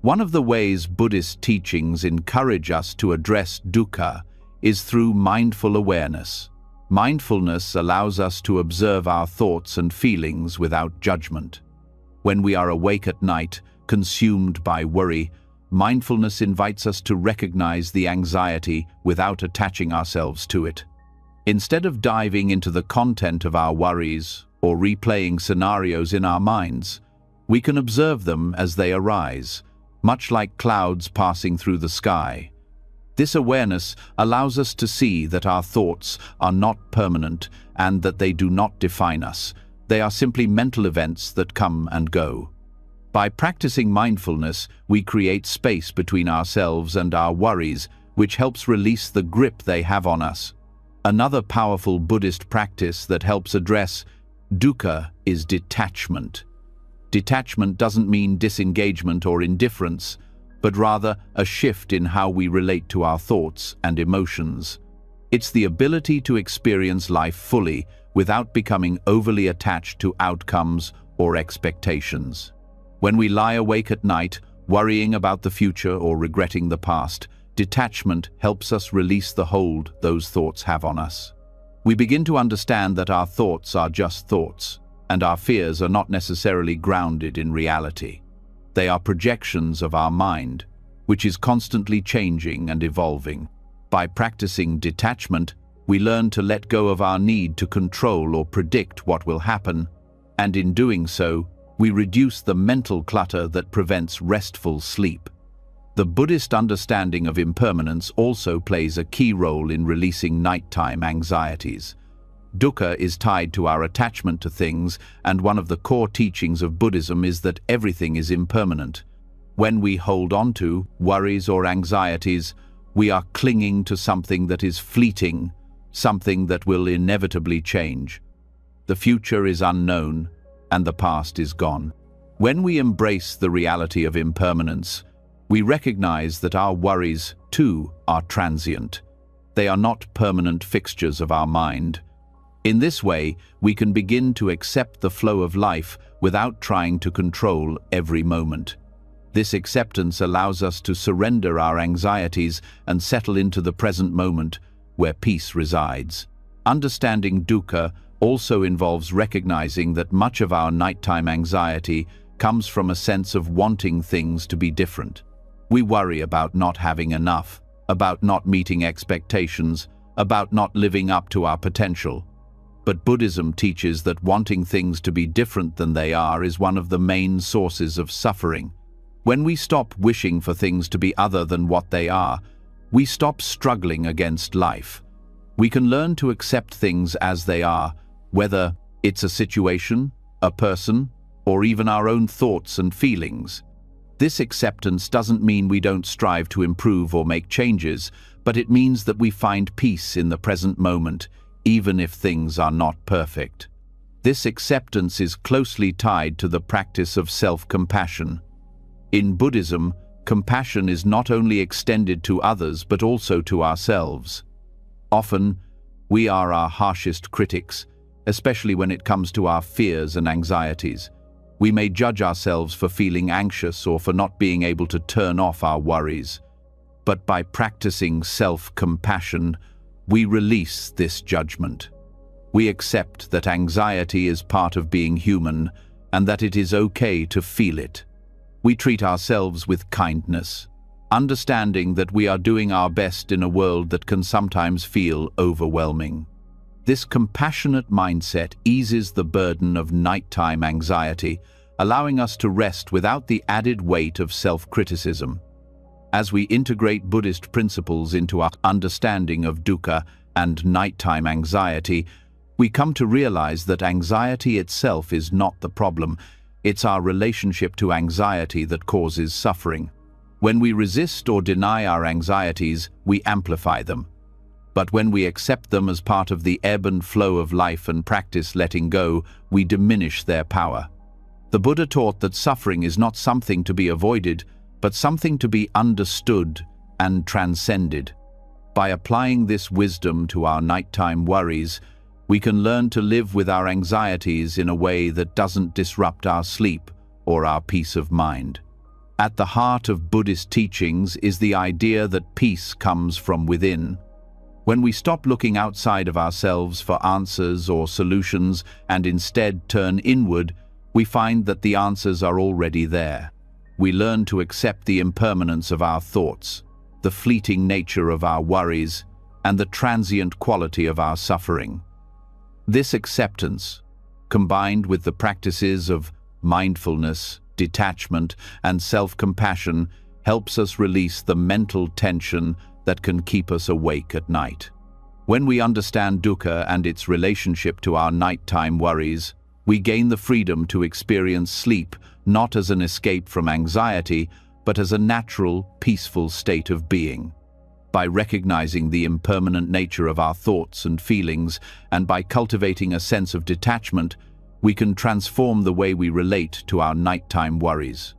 One of the ways Buddhist teachings encourage us to address dukkha is through mindful awareness. Mindfulness allows us to observe our thoughts and feelings without judgment. When we are awake at night, consumed by worry, mindfulness invites us to recognize the anxiety without attaching ourselves to it. Instead of diving into the content of our worries or replaying scenarios in our minds, we can observe them as they arise, much like clouds passing through the sky. This awareness allows us to see that our thoughts are not permanent and that they do not define us. They are simply mental events that come and go. By practicing mindfulness, we create space between ourselves and our worries, which helps release the grip they have on us. Another powerful Buddhist practice that helps address dukkha is detachment. Detachment doesn't mean disengagement or indifference, but rather a shift in how we relate to our thoughts and emotions. It's the ability to experience life fully without becoming overly attached to outcomes or expectations. When we lie awake at night, worrying about the future or regretting the past, detachment helps us release the hold those thoughts have on us. We begin to understand that our thoughts are just thoughts, and our fears are not necessarily grounded in reality. They are projections of our mind, which is constantly changing and evolving. By practicing detachment, we learn to let go of our need to control or predict what will happen, and in doing so, we reduce the mental clutter that prevents restful sleep. The Buddhist understanding of impermanence also plays a key role in releasing nighttime anxieties. Dukkha is tied to our attachment to things, and one of the core teachings of Buddhism is that everything is impermanent. When we hold on to worries or anxieties, we are clinging to something that is fleeting, something that will inevitably change. The future is unknown, and the past is gone. When we embrace the reality of impermanence, we recognize that our worries, too, are transient. They are not permanent fixtures of our mind. In this way, we can begin to accept the flow of life without trying to control every moment. This acceptance allows us to surrender our anxieties and settle into the present moment, where peace resides. Understanding dukkha also involves recognizing that much of our nighttime anxiety comes from a sense of wanting things to be different. We worry about not having enough, about not meeting expectations, about not living up to our potential. But Buddhism teaches that wanting things to be different than they are is one of the main sources of suffering. When we stop wishing for things to be other than what they are, we stop struggling against life. We can learn to accept things as they are, whether it's a situation, a person, or even our own thoughts and feelings. This acceptance doesn't mean we don't strive to improve or make changes, but it means that we find peace in the present moment, even if things are not perfect. This acceptance is closely tied to the practice of self-compassion. In Buddhism, compassion is not only extended to others but also to ourselves. Often, we are our harshest critics, especially when it comes to our fears and anxieties. We may judge ourselves for feeling anxious or for not being able to turn off our worries. But by practicing self-compassion, we release this judgment. We accept that anxiety is part of being human and that it is okay to feel it. We treat ourselves with kindness, understanding that we are doing our best in a world that can sometimes feel overwhelming. This compassionate mindset eases the burden of nighttime anxiety, allowing us to rest without the added weight of self-criticism. As we integrate Buddhist principles into our understanding of dukkha and nighttime anxiety, we come to realize that anxiety itself is not the problem. It's our relationship to anxiety that causes suffering. When we resist or deny our anxieties, we amplify them. But when we accept them as part of the ebb and flow of life and practice letting go, we diminish their power. The Buddha taught that suffering is not something to be avoided, but something to be understood and transcended. By applying this wisdom to our nighttime worries, we can learn to live with our anxieties in a way that doesn't disrupt our sleep or our peace of mind. At the heart of Buddhist teachings is the idea that peace comes from within. When we stop looking outside of ourselves for answers or solutions and instead turn inward, we find that the answers are already there. We learn to accept the impermanence of our thoughts, the fleeting nature of our worries, and the transient quality of our suffering. This acceptance, combined with the practices of mindfulness, detachment, and self-compassion, helps us release the mental tension that can keep us awake at night. When we understand dukkha and its relationship to our nighttime worries, we gain the freedom to experience sleep not as an escape from anxiety, but as a natural, peaceful state of being. By recognizing the impermanent nature of our thoughts and feelings, and by cultivating a sense of detachment, we can transform the way we relate to our nighttime worries.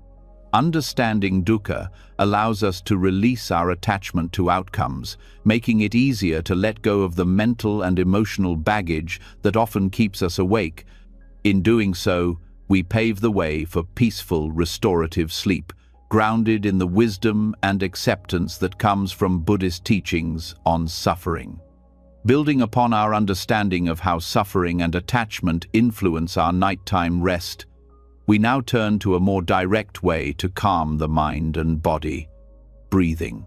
Understanding dukkha allows us to release our attachment to outcomes, making it easier to let go of the mental and emotional baggage that often keeps us awake. In doing so, we pave the way for peaceful, restorative sleep, grounded in the wisdom and acceptance that comes from Buddhist teachings on suffering. Building upon our understanding of how suffering and attachment influence our nighttime rest, we now turn to a more direct way to calm the mind and body: breathing.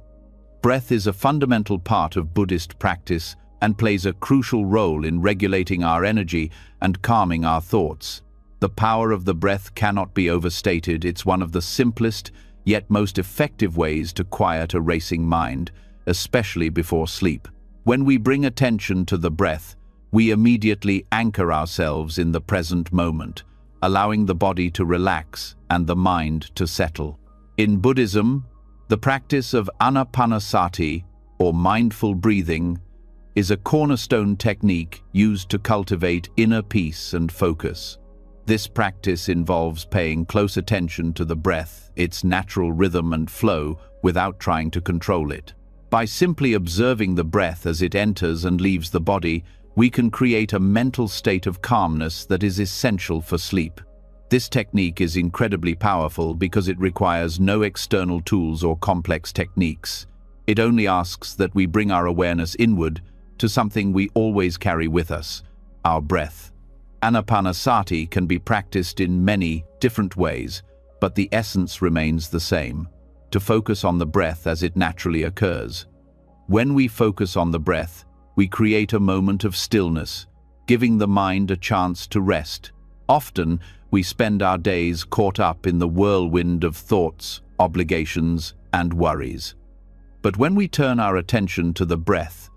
Breath is a fundamental part of Buddhist practice and plays a crucial role in regulating our energy and calming our thoughts. The power of the breath cannot be overstated. It's one of the simplest yet most effective ways to quiet a racing mind, especially before sleep. When we bring attention to the breath, we immediately anchor ourselves in the present moment, allowing the body to relax and the mind to settle. In Buddhism, the practice of anapanasati, or mindful breathing, is a cornerstone technique used to cultivate inner peace and focus. This practice involves paying close attention to the breath, its natural rhythm and flow, without trying to control it. By simply observing the breath as it enters and leaves the body, we can create a mental state of calmness that is essential for sleep. This technique is incredibly powerful because it requires no external tools or complex techniques. It only asks that we bring our awareness inward to something we always carry with us: our breath. Anapanasati can be practiced in many different ways, but the essence remains the same: to focus on the breath as it naturally occurs. When we focus on the breath, we create a moment of stillness, giving the mind a chance to rest. Often, we spend our days caught up in the whirlwind of thoughts, obligations, and worries. But when we turn our attention to the breath,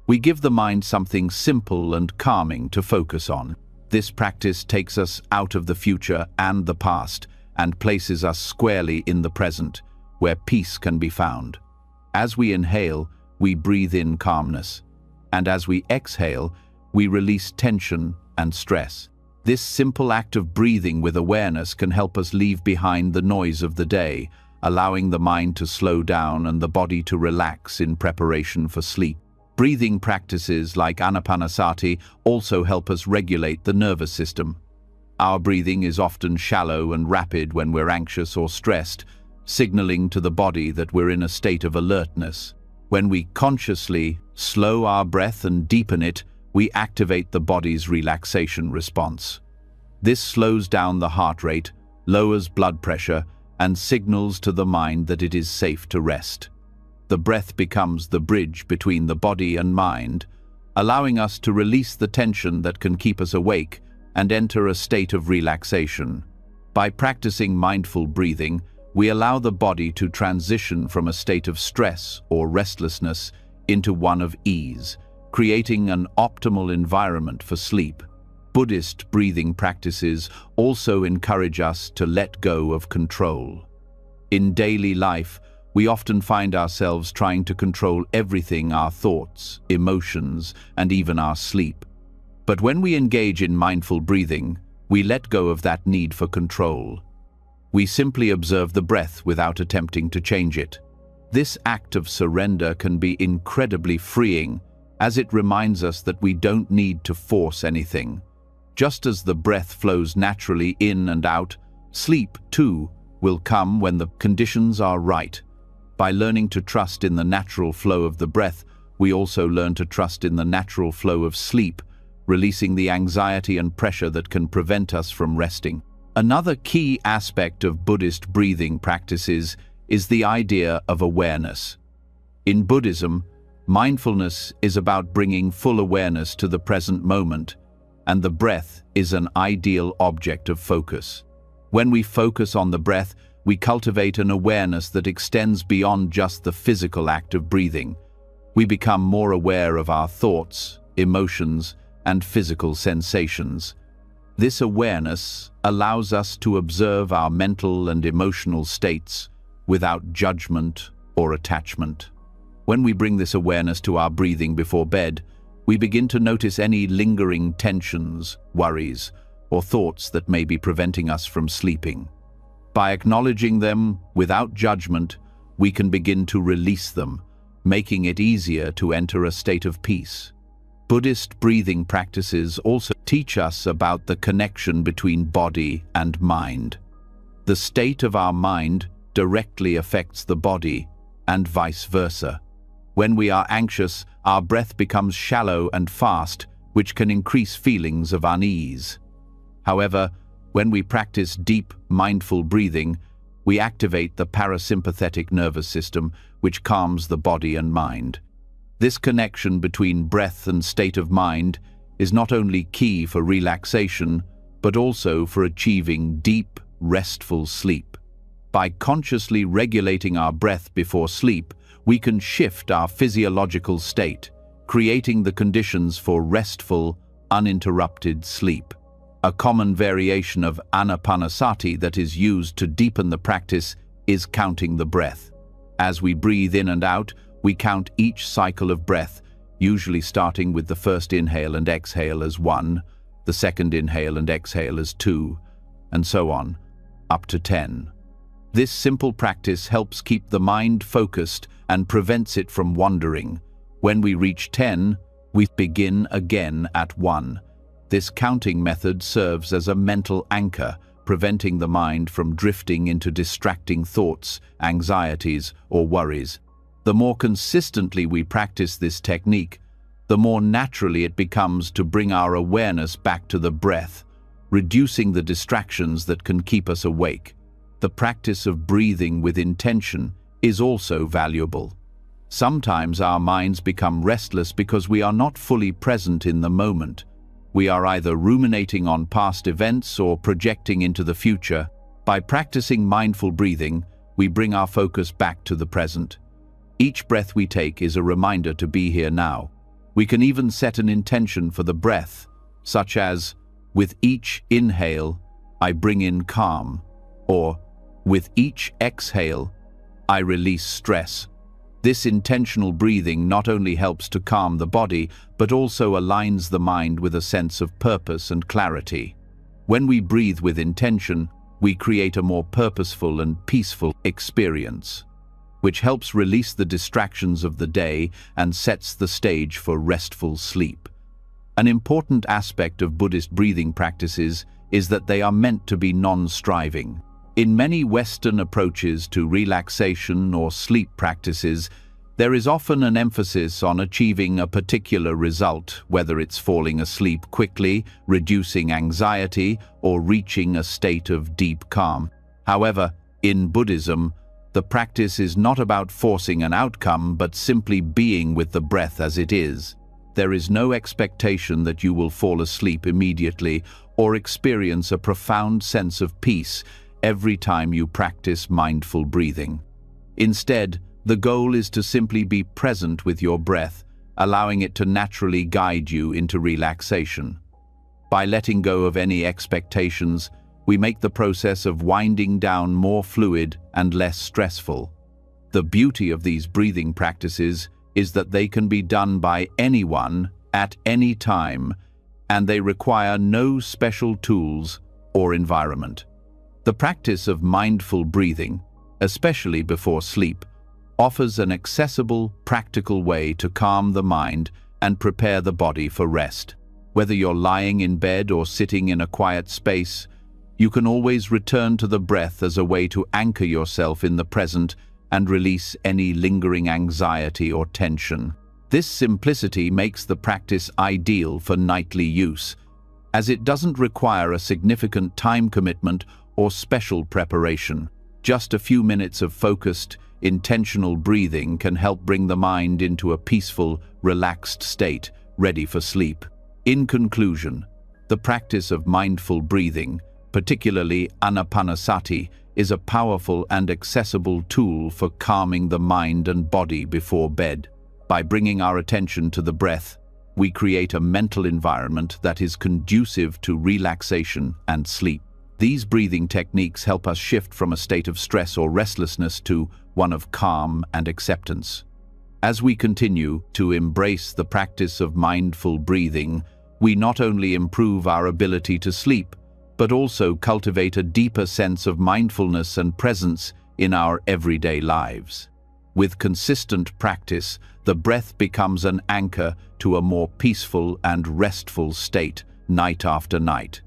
we give the mind something simple and calming to focus on. This practice takes us out of the future and the past and places us squarely in the present, where peace can be found. As we inhale, we breathe in calmness, and as we exhale, we release tension and stress. This simple act of breathing with awareness can help us leave behind the noise of the day, allowing the mind to slow down and the body to relax in preparation for sleep. Breathing practices like anapanasati also help us regulate the nervous system. Our breathing is often shallow and rapid when we're anxious or stressed, signaling to the body that we're in a state of alertness. When we consciously slow our breath and deepen it, we activate the body's relaxation response. This slows down the heart rate, lowers blood pressure, and signals to the mind that it is safe to rest. The breath becomes the bridge between the body and mind, allowing us to release the tension that can keep us awake and enter a state of relaxation. By practicing mindful breathing, we allow the body to transition from a state of stress or restlessness into one of ease, creating an optimal environment for sleep. Buddhist breathing practices also encourage us to let go of control. In daily life, we often find ourselves trying to control everything: our thoughts, emotions, and even our sleep. But when we engage in mindful breathing, we let go of that need for control. We simply observe the breath without attempting to change it. This act of surrender can be incredibly freeing, as it reminds us that we don't need to force anything. Just as the breath flows naturally in and out, sleep, too, will come when the conditions are right. By learning to trust in the natural flow of the breath, we also learn to trust in the natural flow of sleep, releasing the anxiety and pressure that can prevent us from resting. Another key aspect of Buddhist breathing practices is the idea of awareness. In Buddhism, mindfulness is about bringing full awareness to the present moment, and the breath is an ideal object of focus. When we focus on the breath, we cultivate an awareness that extends beyond just the physical act of breathing. We become more aware of our thoughts, emotions, and physical sensations. This awareness allows us to observe our mental and emotional states without judgment or attachment. When we bring this awareness to our breathing before bed, we begin to notice any lingering tensions, worries, or thoughts that may be preventing us from sleeping. By acknowledging them without judgment, we can begin to release them, making it easier to enter a state of peace. Buddhist breathing practices also teach us about the connection between body and mind. The state of our mind directly affects the body, and vice versa. When we are anxious, our breath becomes shallow and fast, which can increase feelings of unease. However, when we practice deep, mindful breathing, we activate the parasympathetic nervous system, which calms the body and mind. This connection between breath and state of mind is not only key for relaxation, but also for achieving deep, restful sleep. By consciously regulating our breath before sleep, we can shift our physiological state, creating the conditions for restful, uninterrupted sleep. A common variation of anapanasati that is used to deepen the practice is counting the breath. As we breathe in and out, we count each cycle of breath, usually starting with the first inhale and exhale as 1, the second inhale and exhale as 2, and so on, up to 10. This simple practice helps keep the mind focused and prevents it from wandering. When we reach 10, we begin again at 1. This counting method serves as a mental anchor, preventing the mind from drifting into distracting thoughts, anxieties, or worries. The more consistently we practice this technique, the more naturally it becomes to bring our awareness back to the breath, reducing the distractions that can keep us awake. The practice of breathing with intention is also valuable. Sometimes our minds become restless because we are not fully present in the moment. We are either ruminating on past events or projecting into the future. By practicing mindful breathing, we bring our focus back to the present. Each breath we take is a reminder to be here now. We can even set an intention for the breath, such as, with each inhale, I bring in calm, or with each exhale, I release stress. This intentional breathing not only helps to calm the body, but also aligns the mind with a sense of purpose and clarity. When we breathe with intention, we create a more purposeful and peaceful experience, which helps release the distractions of the day and sets the stage for restful sleep. An important aspect of Buddhist breathing practices is that they are meant to be non-striving. In many Western approaches to relaxation or sleep practices, there is often an emphasis on achieving a particular result, whether it's falling asleep quickly, reducing anxiety, or reaching a state of deep calm. However, in Buddhism, the practice is not about forcing an outcome, but simply being with the breath as it is. There is no expectation that you will fall asleep immediately or experience a profound sense of peace. every time you practice mindful breathing. Instead, the goal is to simply be present with your breath, allowing it to naturally guide you into relaxation. By letting go of any expectations, we make the process of winding down more fluid and less stressful. The beauty of these breathing practices is that they can be done by anyone at any time, and they require no special tools or environment. The practice of mindful breathing, especially before sleep, offers an accessible, practical way to calm the mind and prepare the body for rest. Whether you're lying in bed or sitting in a quiet space, you can always return to the breath as a way to anchor yourself in the present and release any lingering anxiety or tension. This simplicity makes the practice ideal for nightly use, as it doesn't require a significant time commitment or special preparation. Just a few minutes of focused, intentional breathing can help bring the mind into a peaceful, relaxed state, ready for sleep. In conclusion, the practice of mindful breathing, particularly anapanasati, is a powerful and accessible tool for calming the mind and body before bed. By bringing our attention to the breath, we create a mental environment that is conducive to relaxation and sleep. These breathing techniques help us shift from a state of stress or restlessness to one of calm and acceptance. As we continue to embrace the practice of mindful breathing, we not only improve our ability to sleep, but also cultivate a deeper sense of mindfulness and presence in our everyday lives. With consistent practice, the breath becomes an anchor to a more peaceful and restful state night after night.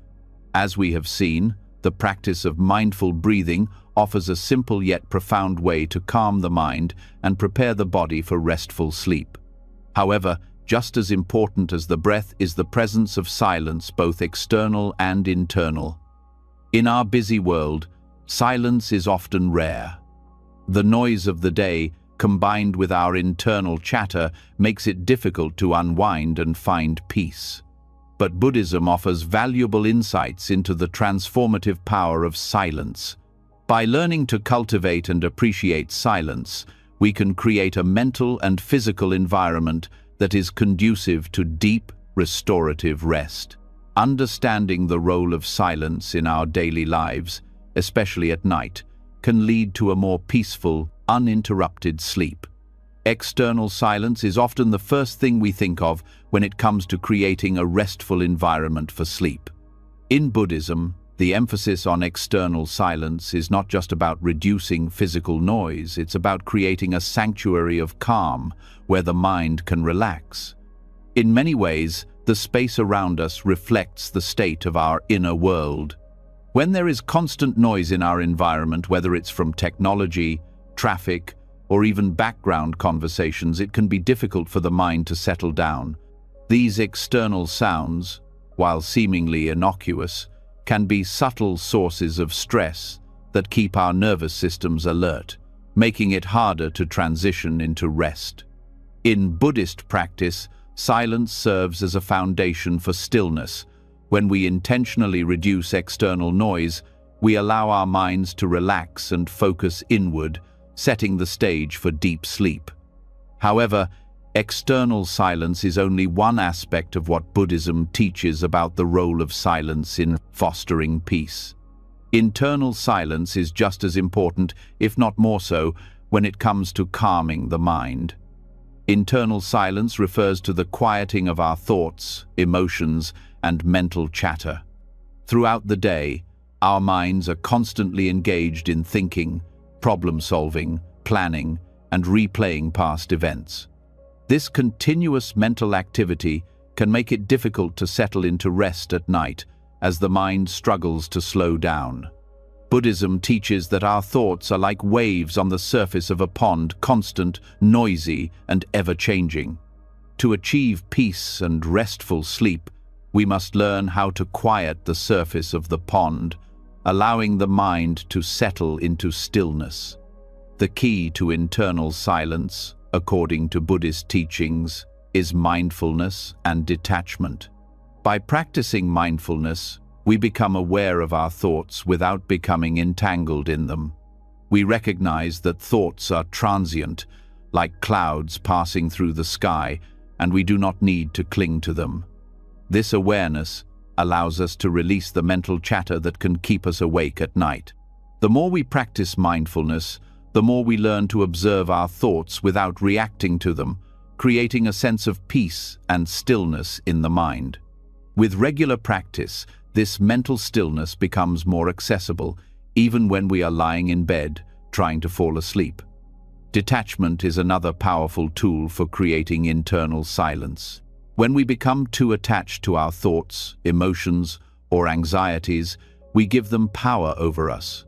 As we have seen, the practice of mindful breathing offers a simple yet profound way to calm the mind and prepare the body for restful sleep. However, just as important as the breath is the presence of silence, both external and internal. In our busy world, silence is often rare. The noise of the day, combined with our internal chatter, makes it difficult to unwind and find peace. But Buddhism offers valuable insights into the transformative power of silence. By learning to cultivate and appreciate silence, we can create a mental and physical environment that is conducive to deep, restorative rest. Understanding the role of silence in our daily lives, especially at night, can lead to a more peaceful, uninterrupted sleep. External silence is often the first thing we think of when it comes to creating a restful environment for sleep. In Buddhism, the emphasis on external silence is not just about reducing physical noise, it's about creating a sanctuary of calm where the mind can relax. In many ways, the space around us reflects the state of our inner world. When there is constant noise in our environment, whether it's from technology, traffic, or even background conversations, it can be difficult for the mind to settle down. These external sounds, while seemingly innocuous, can be subtle sources of stress that keep our nervous systems alert, making it harder to transition into rest. In Buddhist practice, silence serves as a foundation for stillness. When we intentionally reduce external noise, we allow our minds to relax and focus inward, setting the stage for deep sleep. However, external silence is only one aspect of what Buddhism teaches about the role of silence in fostering peace. Internal silence is just as important, if not more so, when it comes to calming the mind. Internal silence refers to the quieting of our thoughts, emotions, and mental chatter. Throughout the day, our minds are constantly engaged in thinking, problem-solving, planning, and replaying past events. This continuous mental activity can make it difficult to settle into rest at night as the mind struggles to slow down. Buddhism teaches that our thoughts are like waves on the surface of a pond, constant, noisy, and ever-changing. To achieve peace and restful sleep, we must learn how to quiet the surface of the pond, allowing the mind to settle into stillness. The key to internal silence, according to Buddhist teachings, is mindfulness and detachment. By practicing mindfulness, We become aware of our thoughts without becoming entangled in them. We recognize that thoughts are transient, like clouds passing through the sky, and we do not need to cling to them. This awareness allows us to release the mental chatter that can keep us awake at night. The more we practice mindfulness, the more we learn to observe our thoughts without reacting to them, creating a sense of peace and stillness in the mind. With regular practice, this mental stillness becomes more accessible, even when we are lying in bed, trying to fall asleep. Detachment is another powerful tool for creating internal silence. When we become too attached to our thoughts, emotions, or anxieties, we give them power over us.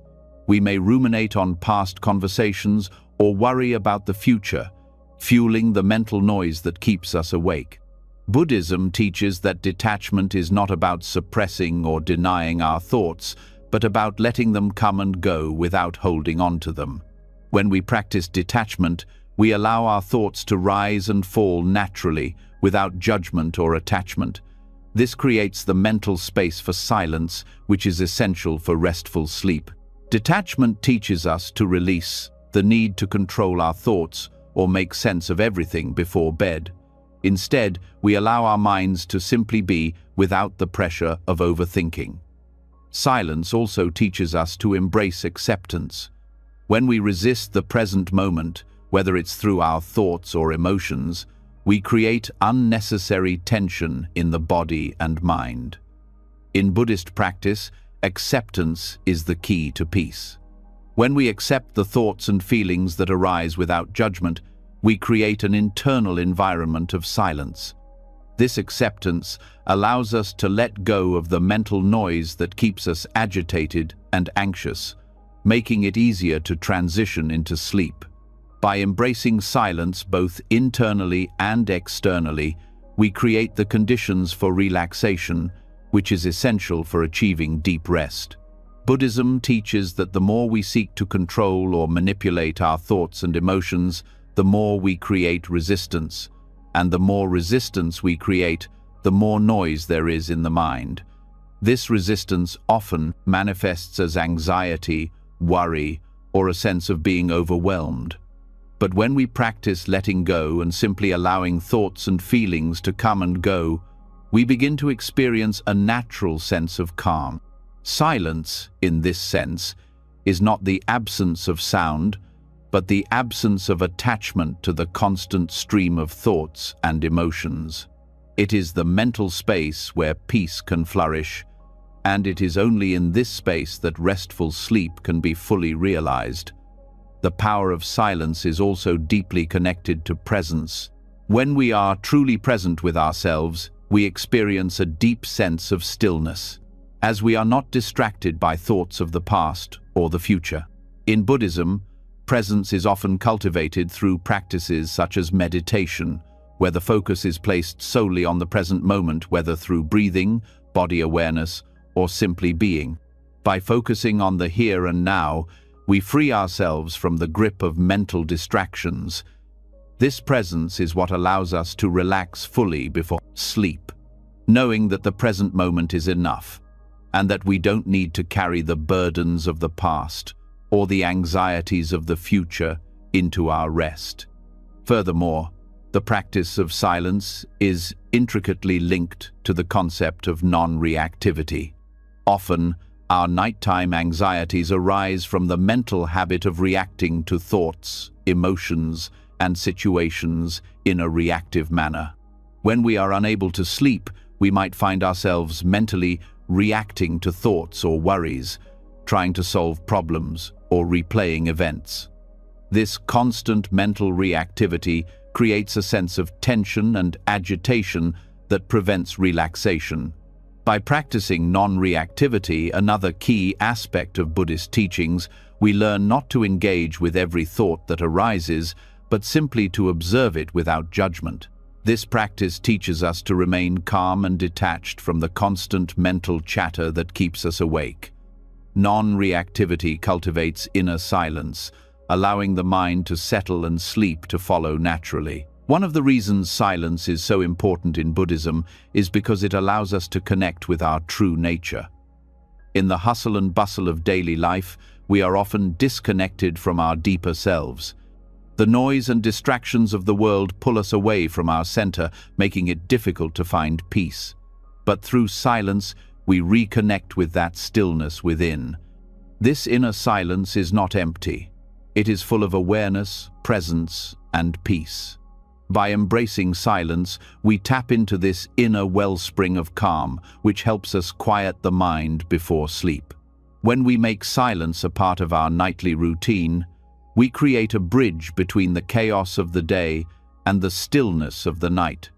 We may ruminate on past conversations or worry about the future, fueling the mental noise that keeps us awake. Buddhism teaches that detachment is not about suppressing or denying our thoughts, but about letting them come and go without holding on to them. When we practice detachment, we allow our thoughts to rise and fall naturally, without judgment or attachment. This creates the mental space for silence, which is essential for restful sleep. Detachment teaches us to release the need to control our thoughts or make sense of everything before bed. Instead, we allow our minds to simply be without the pressure of overthinking. Silence also teaches us to embrace acceptance. When we resist the present moment, whether it's through our thoughts or emotions, we create unnecessary tension in the body and mind. In Buddhist practice, acceptance is the key to peace. When we accept the thoughts and feelings that arise without judgment, we create an internal environment of silence. This acceptance allows us to let go of the mental noise that keeps us agitated and anxious, making it easier to transition into sleep. By embracing silence both internally and externally, we create the conditions for relaxation, which is essential for achieving deep rest. Buddhism teaches that the more we seek to control or manipulate our thoughts and emotions, the more we create resistance, and the more resistance we create, the more noise there is in the mind. This resistance often manifests as anxiety, worry, or a sense of being overwhelmed. But when we practice letting go and simply allowing thoughts and feelings to come and go, we begin to experience a natural sense of calm. Silence, in this sense, is not the absence of sound, but the absence of attachment to the constant stream of thoughts and emotions. It is the mental space where peace can flourish, and it is only in this space that restful sleep can be fully realized. The power of silence is also deeply connected to presence. When we are truly present with ourselves, we experience a deep sense of stillness, as we are not distracted by thoughts of the past or the future. In Buddhism, presence is often cultivated through practices such as meditation, where the focus is placed solely on the present moment, whether through breathing, body awareness, or simply being. By focusing on the here and now, we free ourselves from the grip of mental distractions. This presence is what allows us to relax fully before sleep, knowing that the present moment is enough, and that we don't need to carry the burdens of the past or the anxieties of the future into our rest. Furthermore, the practice of silence is intricately linked to the concept of non-reactivity. Often, our nighttime anxieties arise from the mental habit of reacting to thoughts, emotions, and situations in a reactive manner. When we are unable to sleep, we might find ourselves mentally reacting to thoughts or worries, trying to solve problems or replaying events. This constant mental reactivity creates a sense of tension and agitation that prevents relaxation. By practicing non-reactivity, another key aspect of Buddhist teachings, we learn not to engage with every thought that arises, but simply to observe it without judgment. This practice teaches us to remain calm and detached from the constant mental chatter that keeps us awake. Non-reactivity cultivates inner silence, allowing the mind to settle and sleep to follow naturally. One of the reasons silence is so important in Buddhism is because it allows us to connect with our true nature. In the hustle and bustle of daily life, we are often disconnected from our deeper selves. The noise and distractions of the world pull us away from our center, making it difficult to find peace. But through silence, we reconnect with that stillness within. This inner silence is not empty. It is full of awareness, presence, and peace. By embracing silence, we tap into this inner wellspring of calm, which helps us quiet the mind before sleep. When we make silence a part of our nightly routine, we create a bridge between the chaos of the day and the stillness of the night.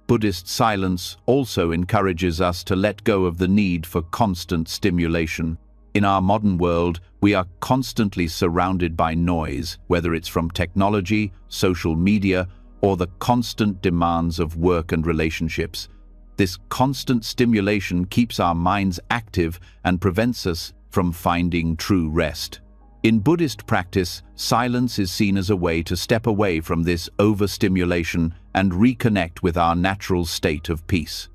Buddhist silence also encourages us to let go of the need for constant stimulation. In our modern world, we are constantly surrounded by noise, whether it's from technology, social media, or the constant demands of work and relationships. This constant stimulation keeps our minds active and prevents us from finding true rest. In Buddhist practice, silence is seen as a way to step away from this overstimulation and reconnect with our natural state of peace.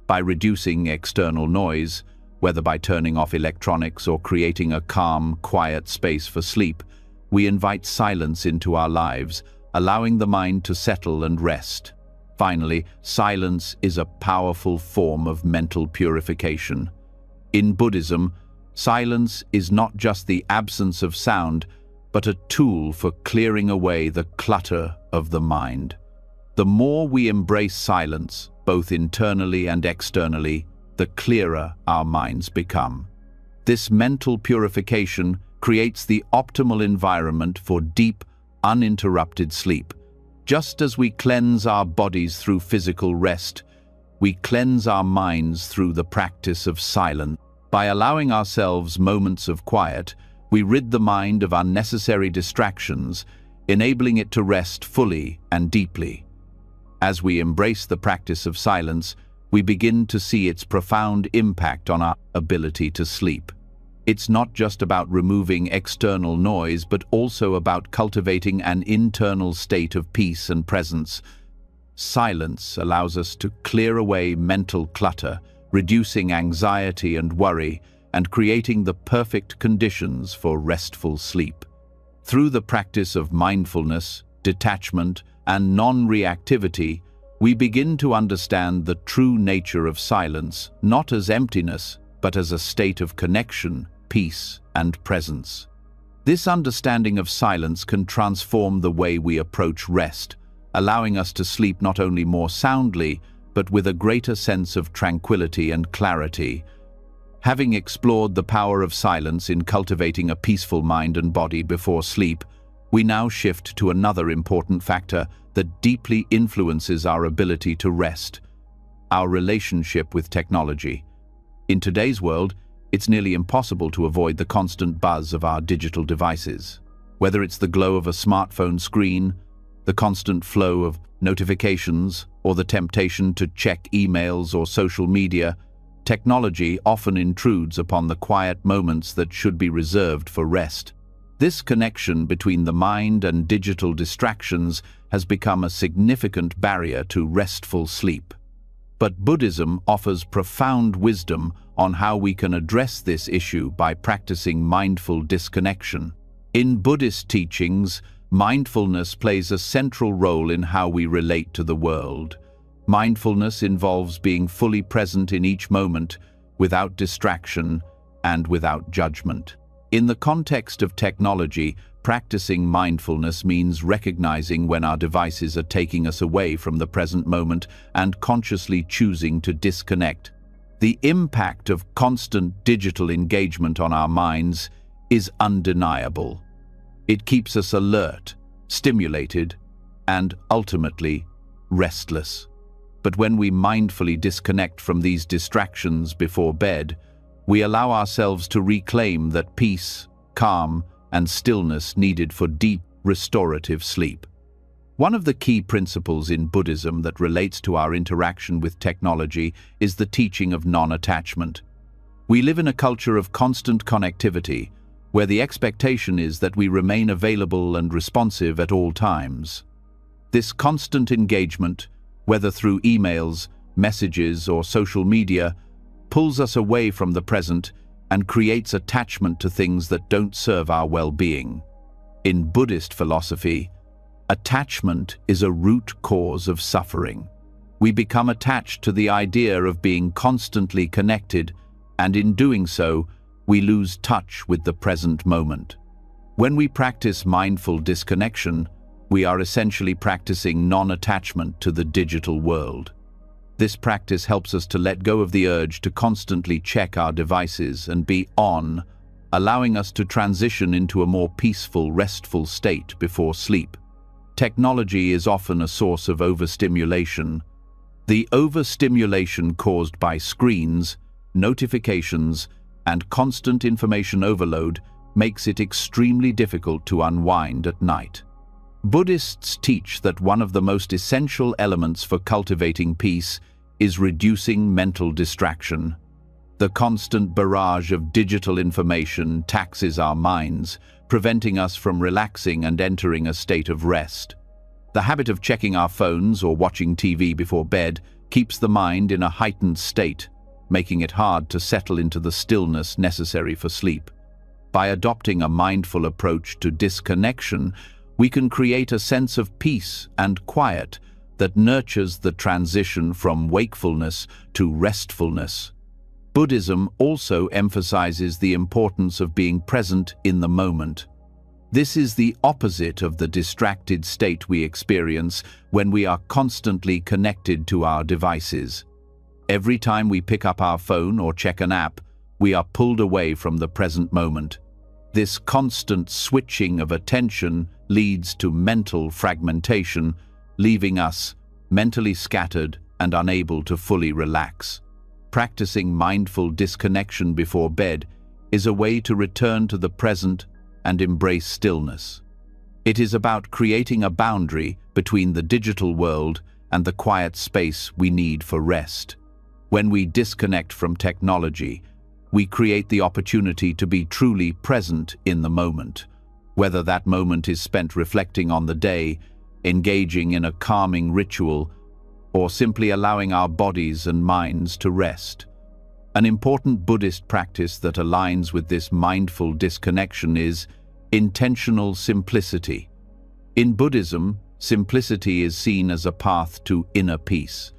By reducing external noise, whether by turning off electronics or creating a calm, quiet space for sleep, we invite silence into our lives, allowing the mind to settle and rest. Finally, silence is a powerful form of mental purification. In Buddhism, silence is not just the absence of sound, but a tool for clearing away the clutter of the mind. The more we embrace silence, both internally and externally, the clearer our minds become. This mental purification creates the optimal environment for deep, uninterrupted sleep. Just as we cleanse our bodies through physical rest, we cleanse our minds through the practice of silence. By allowing ourselves moments of quiet, we rid the mind of unnecessary distractions, enabling it to rest fully and deeply. As we embrace the practice of silence, we begin to see its profound impact on our ability to sleep. It's not just about removing external noise, but also about cultivating an internal state of peace and presence. Silence allows us to clear away mental clutter, reducing anxiety and worry, and creating the perfect conditions for restful sleep. Through the practice of mindfulness, detachment, and non-reactivity, we begin to understand the true nature of silence, not as emptiness, but as a state of connection, peace, and presence. This understanding of silence can transform the way we approach rest, allowing us to sleep not only more soundly, but with a greater sense of tranquility and clarity. Having explored the power of silence in cultivating a peaceful mind and body before sleep, we now shift to another important factor that deeply influences our ability to rest: our relationship with technology. In today's world, it's nearly impossible to avoid the constant buzz of our digital devices. Whether it's the glow of a smartphone screen, the constant flow of notifications, or the temptation to check emails or social media, technology often intrudes upon the quiet moments that should be reserved for rest. This connection between the mind and digital distractions has become a significant barrier to restful sleep. But Buddhism offers profound wisdom on how we can address this issue by practicing mindful disconnection. In Buddhist teachings, mindfulness plays a central role in how we relate to the world. Mindfulness involves being fully present in each moment, without distraction and without judgment. In the context of technology, practicing mindfulness means recognizing when our devices are taking us away from the present moment and consciously choosing to disconnect. The impact of constant digital engagement on our minds is undeniable. It keeps us alert, stimulated, and ultimately restless. But when we mindfully disconnect from these distractions before bed, we allow ourselves to reclaim that peace, calm, and stillness needed for deep, restorative sleep. One of the key principles in Buddhism that relates to our interaction with technology is the teaching of non-attachment. We live in a culture of constant connectivity, where the expectation is that we remain available and responsive at all times. This constant engagement, whether through emails, messages, or social media, pulls us away from the present, and creates attachment to things that don't serve our well-being. In Buddhist philosophy, attachment is a root cause of suffering. We become attached to the idea of being constantly connected, and in doing so, we lose touch with the present moment. When we practice mindful disconnection, we are essentially practicing non-attachment to the digital world. This practice helps us to let go of the urge to constantly check our devices and be on, allowing us to transition into a more peaceful, restful state before sleep. Technology is often a source of overstimulation. The overstimulation caused by screens, notifications, and constant information overload makes it extremely difficult to unwind at night. Buddhists teach that one of the most essential elements for cultivating peace is reducing mental distraction. The constant barrage of digital information taxes our minds, preventing us from relaxing and entering a state of rest. The habit of checking our phones or watching TV before bed keeps the mind in a heightened state, making it hard to settle into the stillness necessary for sleep. By adopting a mindful approach to disconnection, we can create a sense of peace and quiet that nurtures the transition from wakefulness to restfulness. Buddhism also emphasizes the importance of being present in the moment. This is the opposite of the distracted state we experience when we are constantly connected to our devices. Every time we pick up our phone or check an app, we are pulled away from the present moment. This constant switching of attention leads to mental fragmentation, leaving us mentally scattered and unable to fully relax. Practicing mindful disconnection before bed is a way to return to the present and embrace stillness. It is about creating a boundary between the digital world and the quiet space we need for rest. When we disconnect from technology, we create the opportunity to be truly present in the moment, whether that moment is spent reflecting on the day, engaging in a calming ritual, or simply allowing our bodies and minds to rest. An important Buddhist practice that aligns with this mindful disconnection is intentional simplicity. In Buddhism, simplicity is seen as a path to inner peace.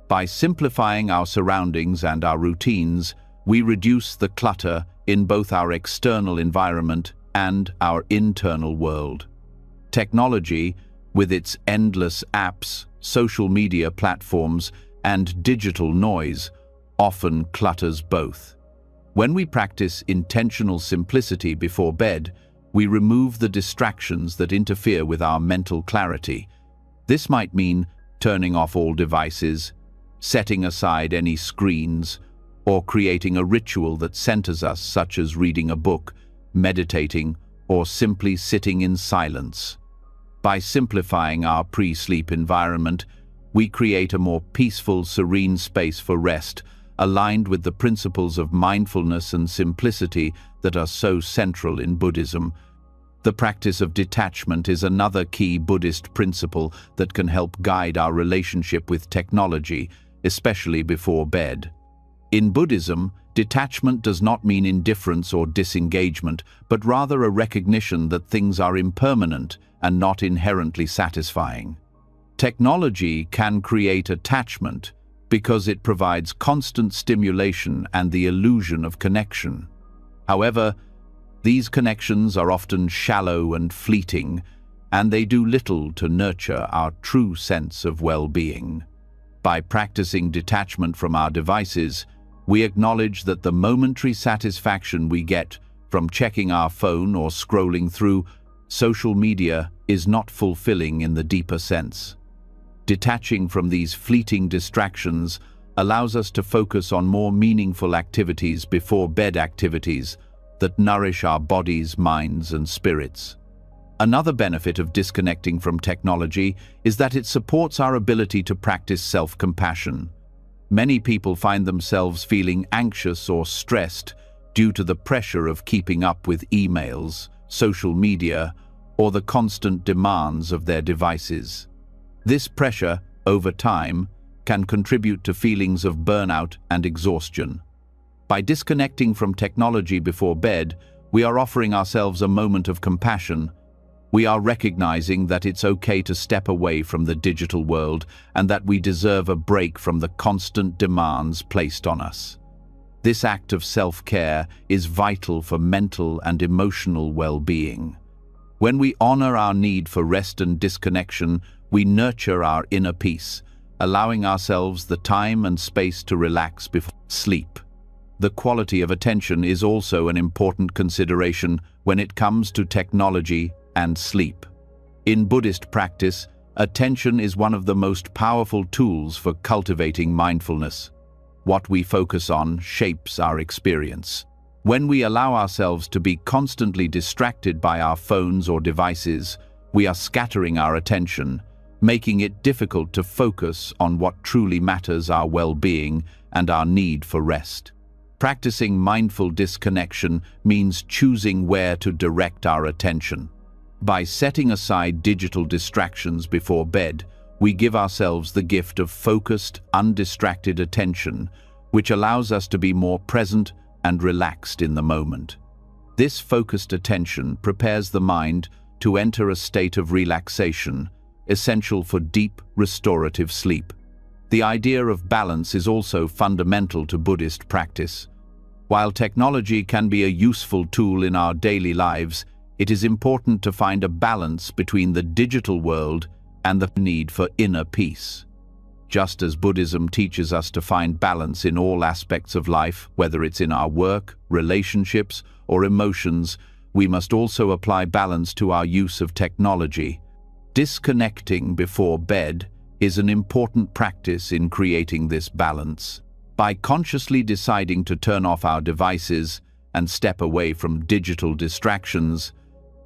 By simplifying our surroundings and our routines, we reduce the clutter in both our external environment and our internal world. Technology, with its endless apps, social media platforms, and digital noise, often clutters both. When we practice intentional simplicity before bed, we remove the distractions that interfere with our mental clarity. This might mean turning off all devices, setting aside any screens, or creating a ritual that centers us, such as reading a book, meditating, or simply sitting in silence. By simplifying our pre-sleep environment, we create a more peaceful, serene space for rest, aligned with the principles of mindfulness and simplicity that are so central in Buddhism. The practice of detachment is another key Buddhist principle that can help guide our relationship with technology, especially before bed. In Buddhism, detachment does not mean indifference or disengagement, but rather a recognition that things are impermanent and not inherently satisfying. Technology can create attachment because it provides constant stimulation and the illusion of connection. However, these connections are often shallow and fleeting, and they do little to nurture our true sense of well-being. By practicing detachment from our devices, we acknowledge that the momentary satisfaction we get from checking our phone or scrolling through social media is not fulfilling in the deeper sense. Detaching from these fleeting distractions allows us to focus on more meaningful activities before bed, activities that nourish our bodies, minds, and spirits. Another benefit of disconnecting from technology is that it supports our ability to practice self-compassion. Many people find themselves feeling anxious or stressed due to the pressure of keeping up with emails, social media, or the constant demands of their devices. This pressure, over time, can contribute to feelings of burnout and exhaustion. By disconnecting from technology before bed, we are offering ourselves a moment of compassion. We are recognizing that it's okay to step away from the digital world and that we deserve a break from the constant demands placed on us. This act of self-care is vital for mental and emotional well-being. When we honor our need for rest and disconnection, we nurture our inner peace, allowing ourselves the time and space to relax before sleep. The quality of attention is also an important consideration when it comes to technology and sleep. In Buddhist practice, attention is one of the most powerful tools for cultivating mindfulness. What we focus on shapes our experience. When we allow ourselves to be constantly distracted by our phones or devices, we are scattering our attention, making it difficult to focus on what truly matters: our well-being and our need for rest. Practicing mindful disconnection means choosing where to direct our attention. By setting aside digital distractions before bed, we give ourselves the gift of focused, undistracted attention, which allows us to be more present and relaxed in the moment. This focused attention prepares the mind to enter a state of relaxation, essential for deep, restorative sleep. The idea of balance is also fundamental to Buddhist practice. While technology can be a useful tool in our daily lives, it is important to find a balance between the digital world and the need for inner peace. Just as Buddhism teaches us to find balance in all aspects of life, whether it's in our work, relationships, or emotions, we must also apply balance to our use of technology. Disconnecting before bed is an important practice in creating this balance. By consciously deciding to turn off our devices and step away from digital distractions,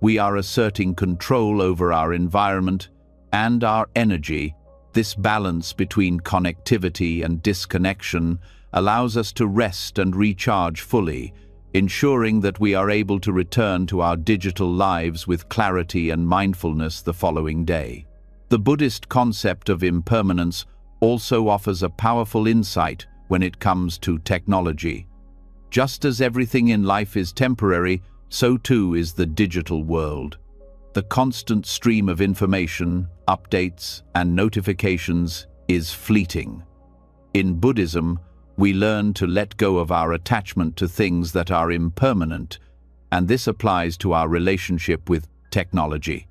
we are asserting control over our environment and our energy. This balance between connectivity and disconnection allows us to rest and recharge fully, ensuring that we are able to return to our digital lives with clarity and mindfulness the following day. The Buddhist concept of impermanence also offers a powerful insight when it comes to technology. Just as everything in life is temporary, so too is the digital world. The constant stream of information, updates, and notifications is fleeting. In Buddhism, we learn to let go of our attachment to things that are impermanent, and this applies to our relationship with technology.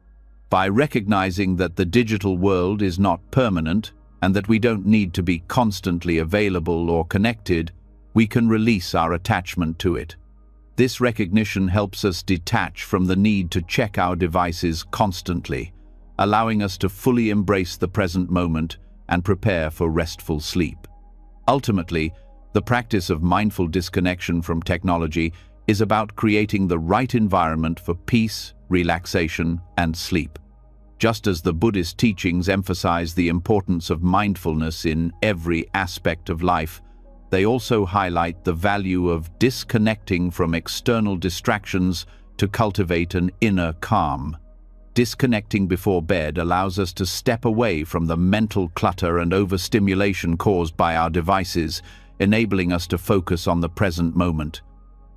By recognizing that the digital world is not permanent and that we don't need to be constantly available or connected, we can release our attachment to it. This recognition helps us detach from the need to check our devices constantly, allowing us to fully embrace the present moment and prepare for restful sleep. Ultimately, the practice of mindful disconnection from technology is about creating the right environment for peace, relaxation, and sleep. Just as the Buddhist teachings emphasize the importance of mindfulness in every aspect of life, they also highlight the value of disconnecting from external distractions to cultivate an inner calm. Disconnecting before bed allows us to step away from the mental clutter and overstimulation caused by our devices, enabling us to focus on the present moment.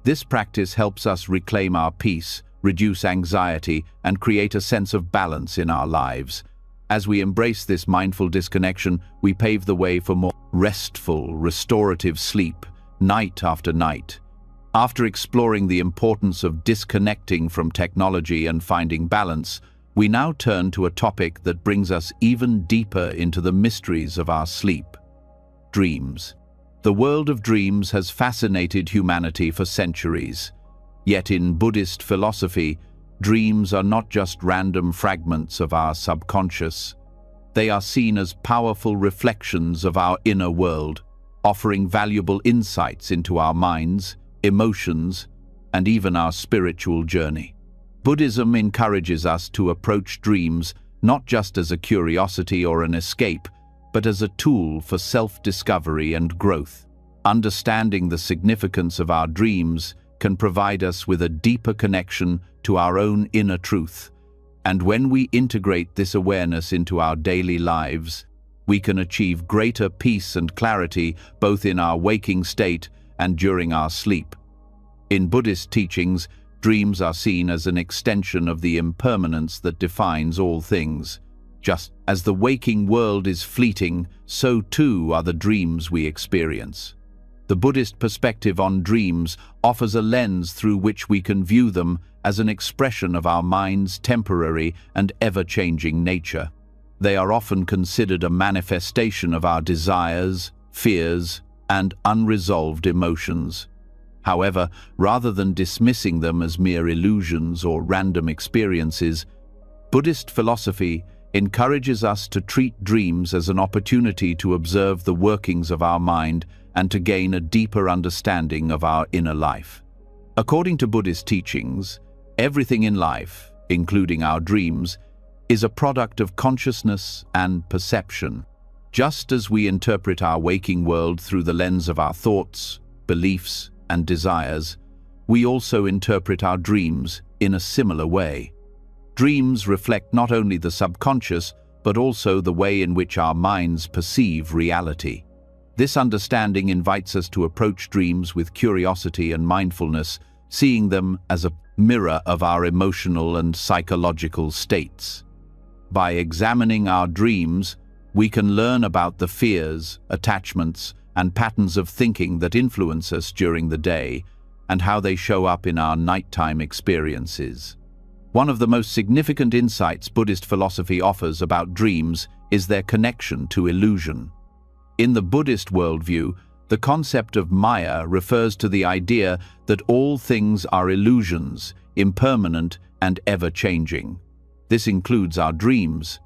This practice helps us reclaim our peace, reduce anxiety, and create a sense of balance in our lives. As we embrace this mindful disconnection, we pave the way for more restful, restorative sleep, night after night. After exploring the importance of disconnecting from technology and finding balance, we now turn to a topic that brings us even deeper into the mysteries of our sleep: dreams. The world of dreams has fascinated humanity for centuries. Yet in Buddhist philosophy, dreams are not just random fragments of our subconscious. They are seen as powerful reflections of our inner world, offering valuable insights into our minds, emotions, and even our spiritual journey. Buddhism encourages us to approach dreams not just as a curiosity or an escape, but as a tool for self-discovery and growth. Understanding the significance of our dreams can provide us with a deeper connection to our own inner truth. And when we integrate this awareness into our daily lives, we can achieve greater peace and clarity both in our waking state and during our sleep. In Buddhist teachings, dreams are seen as an extension of the impermanence that defines all things. Just as the waking world is fleeting, so too are the dreams we experience. The Buddhist perspective on dreams offers a lens through which we can view them as an expression of our mind's temporary and ever-changing nature. They are often considered a manifestation of our desires, fears, and unresolved emotions. However, rather than dismissing them as mere illusions or random experiences, Buddhist philosophy encourages us to treat dreams as an opportunity to observe the workings of our mind and to gain a deeper understanding of our inner life. According to Buddhist teachings, everything in life, including our dreams, is a product of consciousness and perception. Just as we interpret our waking world through the lens of our thoughts, beliefs, and desires, we also interpret our dreams in a similar way. Dreams reflect not only the subconscious, but also the way in which our minds perceive reality. This understanding invites us to approach dreams with curiosity and mindfulness, seeing them as a mirror of our emotional and psychological states. By examining our dreams, we can learn about the fears, attachments, and patterns of thinking that influence us during the day, and how they show up in our nighttime experiences. One of the most significant insights Buddhist philosophy offers about dreams is their connection to illusion. In the Buddhist worldview, the concept of Maya refers to the idea that all things are illusions, impermanent and ever-changing. This includes our dreams.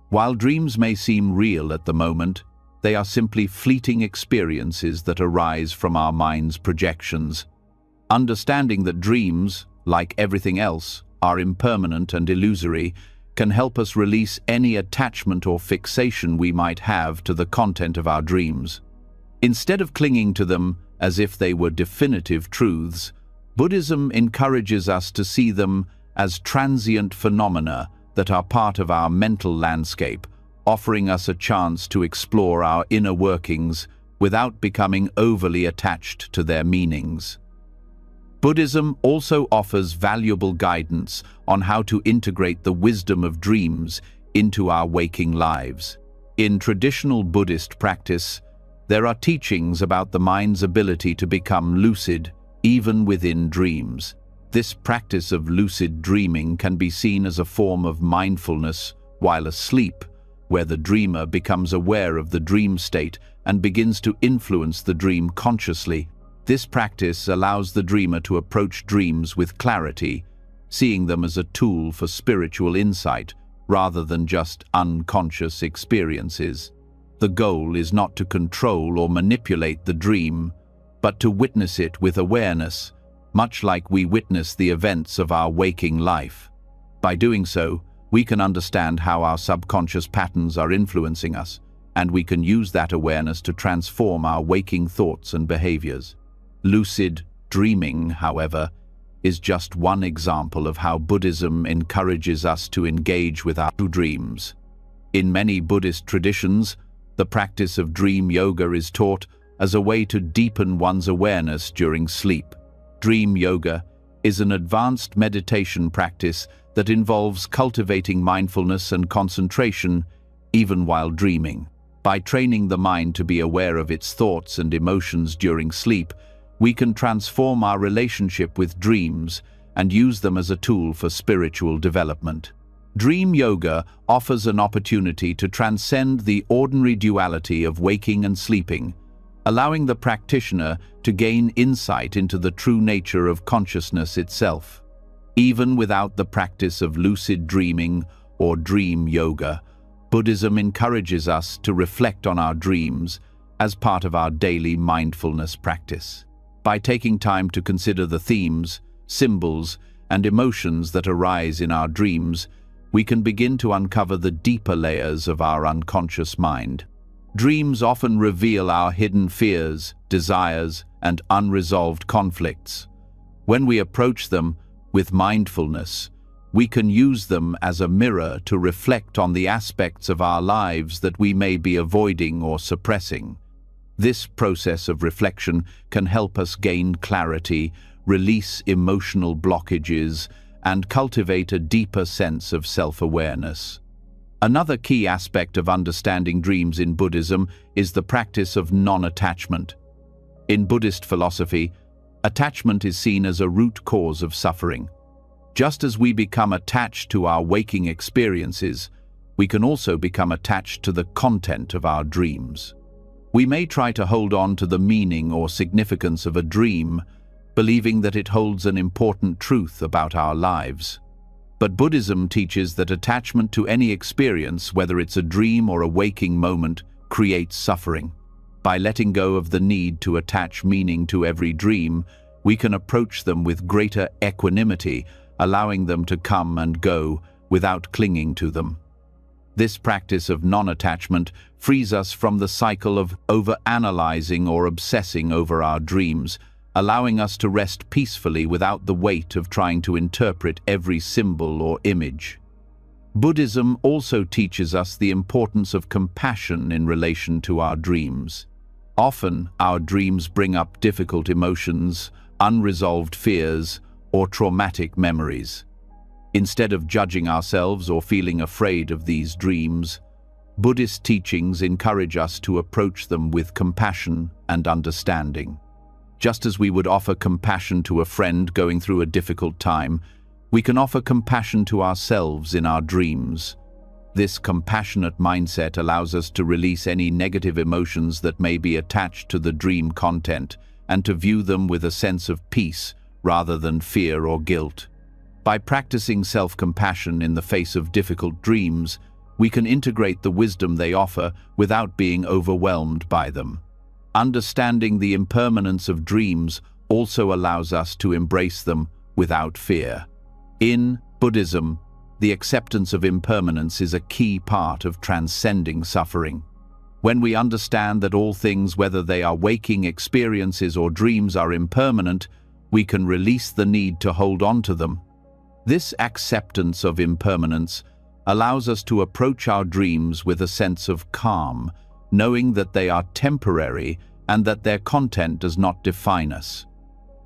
While dreams may seem real at the moment, they are simply fleeting experiences that arise from our mind's projections. Understanding that dreams, like everything else, are impermanent and illusory can help us release any attachment or fixation we might have to the content of our dreams. Instead of clinging to them as if they were definitive truths, Buddhism encourages us to see them as transient phenomena that are part of our mental landscape, offering us a chance to explore our inner workings without becoming overly attached to their meanings. Buddhism also offers valuable guidance on how to integrate the wisdom of dreams into our waking lives. In traditional Buddhist practice, there are teachings about the mind's ability to become lucid, even within dreams. This practice of lucid dreaming can be seen as a form of mindfulness while asleep, where the dreamer becomes aware of the dream state and begins to influence the dream consciously. This practice allows the dreamer to approach dreams with clarity, seeing them as a tool for spiritual insight rather than just unconscious experiences. The goal is not to control or manipulate the dream, but to witness it with awareness, much like we witness the events of our waking life. By doing so, we can understand how our subconscious patterns are influencing us, and we can use that awareness to transform our waking thoughts and behaviors. Lucid dreaming, however, is just one example of how Buddhism encourages us to engage with our dreams. In many Buddhist traditions, the practice of dream yoga is taught as a way to deepen one's awareness during sleep. Dream yoga is an advanced meditation practice that involves cultivating mindfulness and concentration even while dreaming. By training the mind to be aware of its thoughts and emotions during sleep, we can transform our relationship with dreams and use them as a tool for spiritual development. Dream yoga offers an opportunity to transcend the ordinary duality of waking and sleeping, allowing the practitioner to gain insight into the true nature of consciousness itself. Even without the practice of lucid dreaming or dream yoga, Buddhism encourages us to reflect on our dreams as part of our daily mindfulness practice. By taking time to consider the themes, symbols, and emotions that arise in our dreams, we can begin to uncover the deeper layers of our unconscious mind. Dreams often reveal our hidden fears, desires, and unresolved conflicts. When we approach them with mindfulness, we can use them as a mirror to reflect on the aspects of our lives that we may be avoiding or suppressing. This process of reflection can help us gain clarity, release emotional blockages, and cultivate a deeper sense of self-awareness. Another key aspect of understanding dreams in Buddhism is the practice of non-attachment. In Buddhist philosophy, attachment is seen as a root cause of suffering. Just as we become attached to our waking experiences, we can also become attached to the content of our dreams. We may try to hold on to the meaning or significance of a dream, believing that it holds an important truth about our lives. But Buddhism teaches that attachment to any experience, whether it's a dream or a waking moment, creates suffering. By letting go of the need to attach meaning to every dream, we can approach them with greater equanimity, allowing them to come and go without clinging to them. This practice of non-attachment frees us from the cycle of over-analyzing or obsessing over our dreams, allowing us to rest peacefully without the weight of trying to interpret every symbol or image. Buddhism also teaches us the importance of compassion in relation to our dreams. Often, our dreams bring up difficult emotions, unresolved fears, or traumatic memories. Instead of judging ourselves or feeling afraid of these dreams, Buddhist teachings encourage us to approach them with compassion and understanding. Just as we would offer compassion to a friend going through a difficult time, we can offer compassion to ourselves in our dreams. This compassionate mindset allows us to release any negative emotions that may be attached to the dream content and to view them with a sense of peace rather than fear or guilt. By practicing self-compassion in the face of difficult dreams, we can integrate the wisdom they offer without being overwhelmed by them. Understanding the impermanence of dreams also allows us to embrace them without fear. In Buddhism, the acceptance of impermanence is a key part of transcending suffering. When we understand that all things, whether they are waking experiences or dreams, are impermanent, we can release the need to hold on to them. This acceptance of impermanence allows us to approach our dreams with a sense of calm, knowing that they are temporary and that their content does not define us.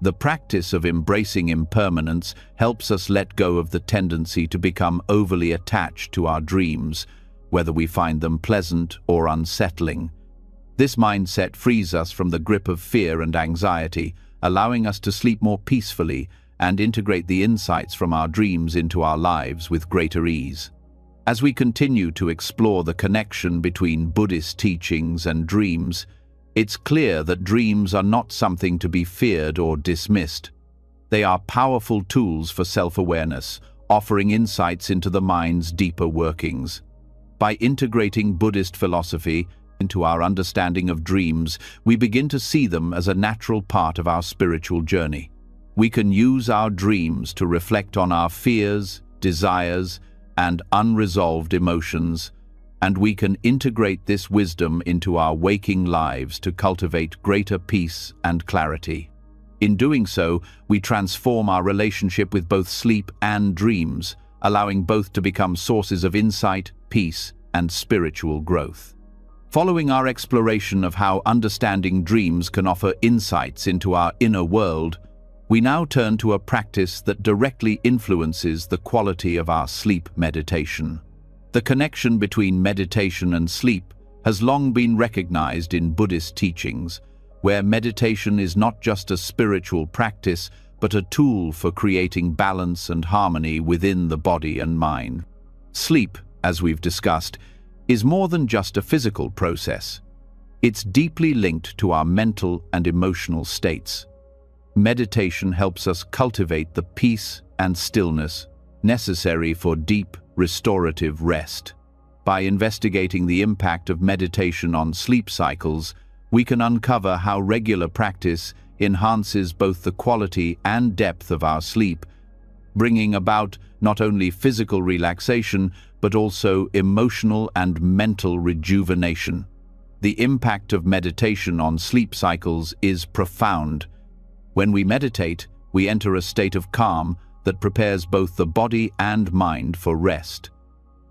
The practice of embracing impermanence helps us let go of the tendency to become overly attached to our dreams, whether we find them pleasant or unsettling. This mindset frees us from the grip of fear and anxiety, allowing us to sleep more peacefully and integrate the insights from our dreams into our lives with greater ease. As we continue to explore the connection between Buddhist teachings and dreams, it's clear that dreams are not something to be feared or dismissed. They are powerful tools for self-awareness, offering insights into the mind's deeper workings. By integrating Buddhist philosophy into our understanding of dreams, we begin to see them as a natural part of our spiritual journey. We can use our dreams to reflect on our fears, desires, and unresolved emotions, and we can integrate this wisdom into our waking lives to cultivate greater peace and clarity. In doing so, we transform our relationship with both sleep and dreams, allowing both to become sources of insight, peace, and spiritual growth. Following our exploration of how understanding dreams can offer insights into our inner world, we now turn to a practice that directly influences the quality of our sleep meditation. The connection between meditation and sleep has long been recognized in Buddhist teachings, where meditation is not just a spiritual practice, but a tool for creating balance and harmony within the body and mind. Sleep, as we've discussed, is more than just a physical process. It's deeply linked to our mental and emotional states. Meditation helps us cultivate the peace and stillness necessary for deep, restorative rest. By investigating the impact of meditation on sleep cycles, we can uncover how regular practice enhances both the quality and depth of our sleep, bringing about not only physical relaxation, but also emotional and mental rejuvenation. The impact of meditation on sleep cycles is profound. When we meditate, we enter a state of calm that prepares both the body and mind for rest.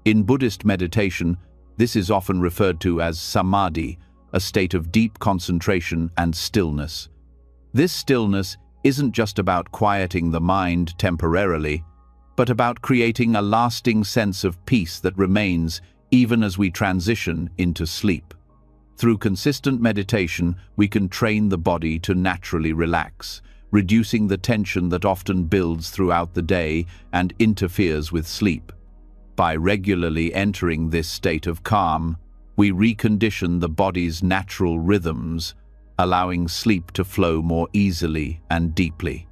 In Buddhist meditation, this is often referred to as samadhi, a state of deep concentration and stillness. This stillness isn't just about quieting the mind temporarily, but about creating a lasting sense of peace that remains even as we transition into sleep. Through consistent meditation, we can train the body to naturally relax, reducing the tension that often builds throughout the day and interferes with sleep. By regularly entering this state of calm, we recondition the body's natural rhythms, allowing sleep to flow more easily and deeply.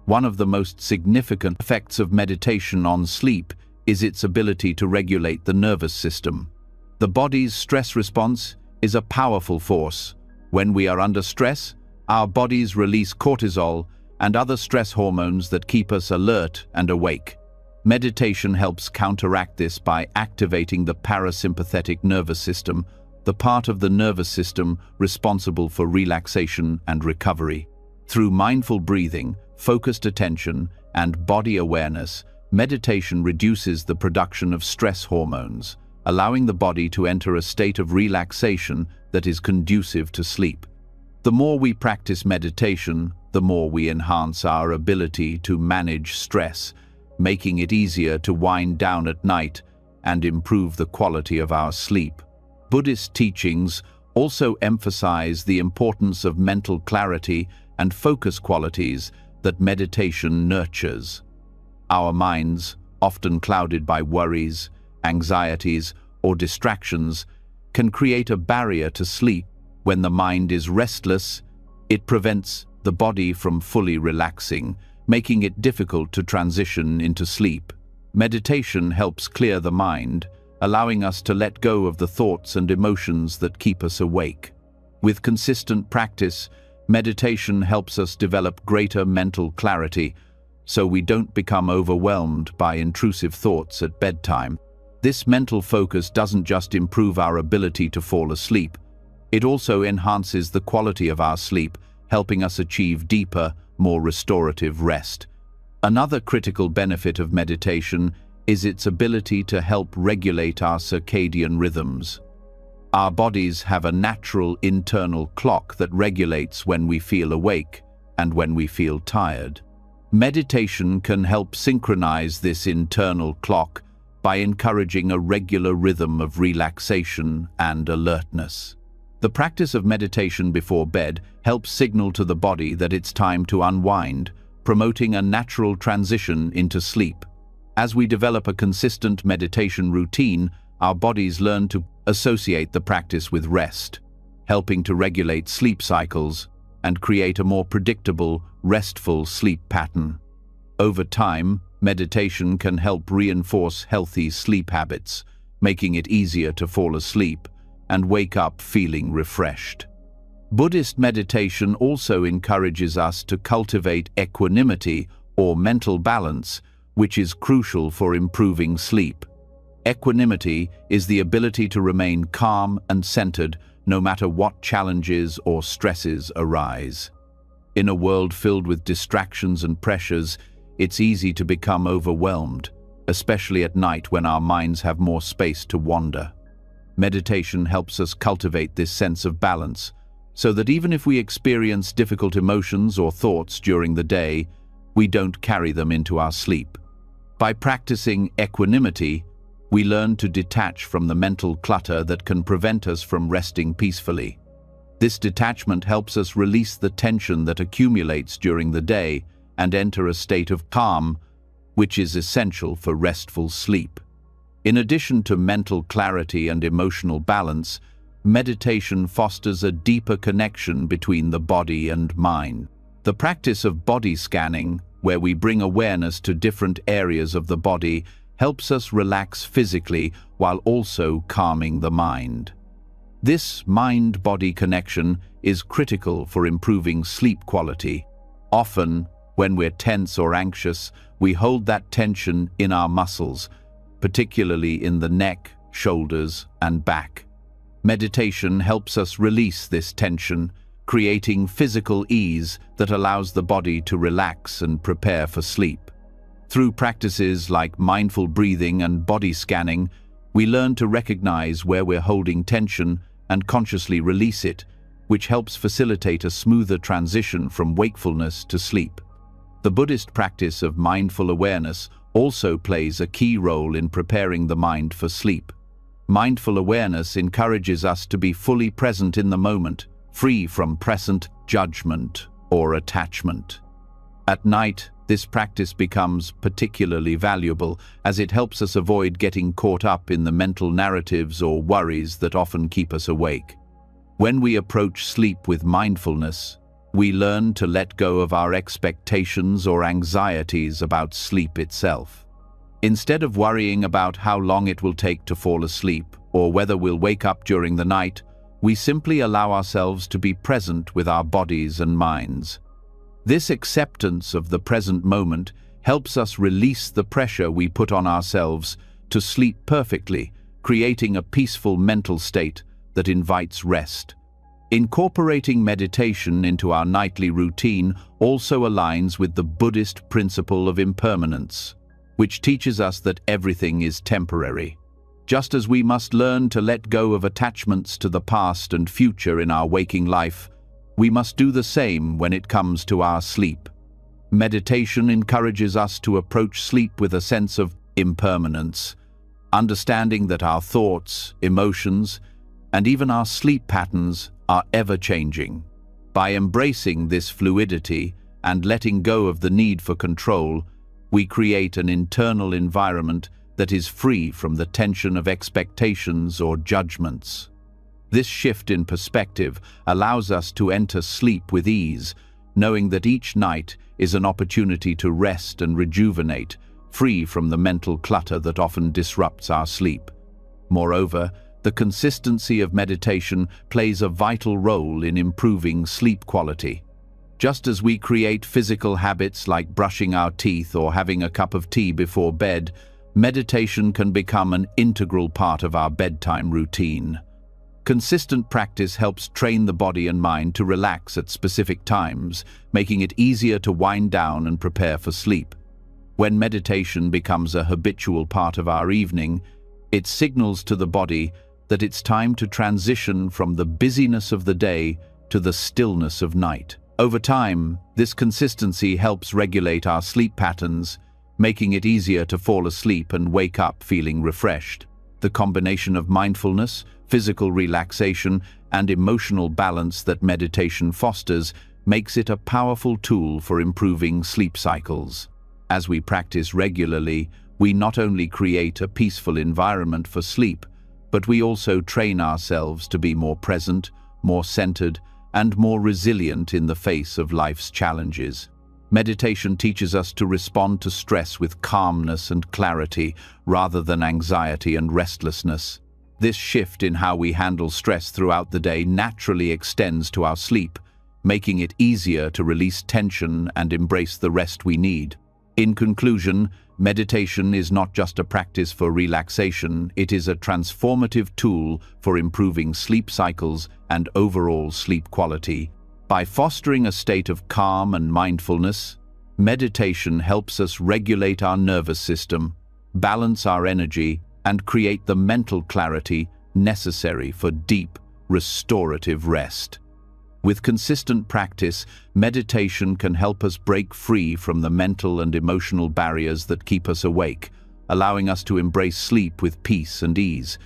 One of the most significant effects of meditation on sleep is its ability to regulate the nervous system. The body's stress response is a powerful force. When we are under stress, our bodies release cortisol and other stress hormones that keep us alert and awake. Meditation helps counteract this by activating the parasympathetic nervous system, the part of the nervous system responsible for relaxation and recovery. Through mindful breathing, focused attention, and body awareness, meditation reduces the production of stress hormones, allowing the body to enter a state of relaxation that is conducive to sleep. The more we practice meditation, the more we enhance our ability to manage stress, making it easier to wind down at night and improve the quality of our sleep. Buddhist teachings also emphasize the importance of mental clarity and focus qualities that meditation nurtures. Our minds, often clouded by worries, anxieties, or distractions, can create a barrier to sleep. When the mind is restless, it prevents the body from fully relaxing, making it difficult to transition into sleep. Meditation helps clear the mind, allowing us to let go of the thoughts and emotions that keep us awake. With consistent practice, meditation helps us develop greater mental clarity, so we don't become overwhelmed by intrusive thoughts at bedtime. This mental focus doesn't just improve our ability to fall asleep, it also enhances the quality of our sleep, helping us achieve deeper, more restorative rest. Another critical benefit of meditation is its ability to help regulate our circadian rhythms. Our bodies have a natural internal clock that regulates when we feel awake and when we feel tired. Meditation can help synchronize this internal clock by encouraging a regular rhythm of relaxation and alertness. The practice of meditation before bed helps signal to the body that it's time to unwind, promoting a natural transition into sleep. As we develop a consistent meditation routine, our bodies learn to associate the practice with rest, helping to regulate sleep cycles and create a more predictable, restful sleep pattern. Over time, meditation can help reinforce healthy sleep habits, making it easier to fall asleep and wake up feeling refreshed. Buddhist meditation also encourages us to cultivate equanimity or mental balance, which is crucial for improving sleep. Equanimity is the ability to remain calm and centered no matter what challenges or stresses arise. In a world filled with distractions and pressures, it's easy to become overwhelmed, especially at night when our minds have more space to wander. Meditation helps us cultivate this sense of balance, so that even if we experience difficult emotions or thoughts during the day, we don't carry them into our sleep. By practicing equanimity, we learn to detach from the mental clutter that can prevent us from resting peacefully. This detachment helps us release the tension that accumulates during the day and enter a state of calm, which is essential for restful sleep. In addition to mental clarity and emotional balance, meditation fosters a deeper connection between the body and mind. The practice of body scanning, where we bring awareness to different areas of the body, helps us relax physically while also calming the mind. This mind-body connection is critical for improving sleep quality. Often, when we're tense or anxious, we hold that tension in our muscles, particularly in the neck, shoulders, and back. Meditation helps us release this tension, creating physical ease that allows the body to relax and prepare for sleep. Through practices like mindful breathing and body scanning, we learn to recognize where we're holding tension and consciously release it, which helps facilitate a smoother transition from wakefulness to sleep. The Buddhist practice of mindful awareness also plays a key role in preparing the mind for sleep. Mindful awareness encourages us to be fully present in the moment, free from present judgment or attachment. At night, this practice becomes particularly valuable as it helps us avoid getting caught up in the mental narratives or worries that often keep us awake. When we approach sleep with mindfulness, we learn to let go of our expectations or anxieties about sleep itself. Instead of worrying about how long it will take to fall asleep or whether we'll wake up during the night, we simply allow ourselves to be present with our bodies and minds. This acceptance of the present moment helps us release the pressure we put on ourselves to sleep perfectly, creating a peaceful mental state that invites rest. Incorporating meditation into our nightly routine also aligns with the Buddhist principle of impermanence, which teaches us that everything is temporary. Just as we must learn to let go of attachments to the past and future in our waking life, we must do the same when it comes to our sleep. Meditation encourages us to approach sleep with a sense of impermanence, understanding that our thoughts, emotions, and even our sleep patterns are ever-changing. By embracing this fluidity and letting go of the need for control, we create an internal environment that is free from the tension of expectations or judgments. This shift in perspective allows us to enter sleep with ease, knowing that each night is an opportunity to rest and rejuvenate, free from the mental clutter that often disrupts our sleep. Moreover, the consistency of meditation plays a vital role in improving sleep quality. Just as we create physical habits like brushing our teeth or having a cup of tea before bed, meditation can become an integral part of our bedtime routine. Consistent practice helps train the body and mind to relax at specific times, making it easier to wind down and prepare for sleep. When meditation becomes a habitual part of our evening, it signals to the body that it's time to transition from the busyness of the day to the stillness of night. Over time, this consistency helps regulate our sleep patterns, making it easier to fall asleep and wake up feeling refreshed. The combination of mindfulness, physical relaxation, and emotional balance that meditation fosters makes it a powerful tool for improving sleep cycles. As we practice regularly, we not only create a peaceful environment for sleep, but we also train ourselves to be more present, more centered, and more resilient in the face of life's challenges. Meditation teaches us to respond to stress with calmness and clarity rather than anxiety and restlessness. This shift in how we handle stress throughout the day naturally extends to our sleep, making it easier to release tension and embrace the rest we need. In conclusion, meditation is not just a practice for relaxation, it is a transformative tool for improving sleep cycles and overall sleep quality. By fostering a state of calm and mindfulness, meditation helps us regulate our nervous system, balance our energy, and create the mental clarity necessary for deep, restorative rest. With consistent practice, meditation can help us break free from the mental and emotional barriers that keep us awake, allowing us to embrace sleep with peace and ease.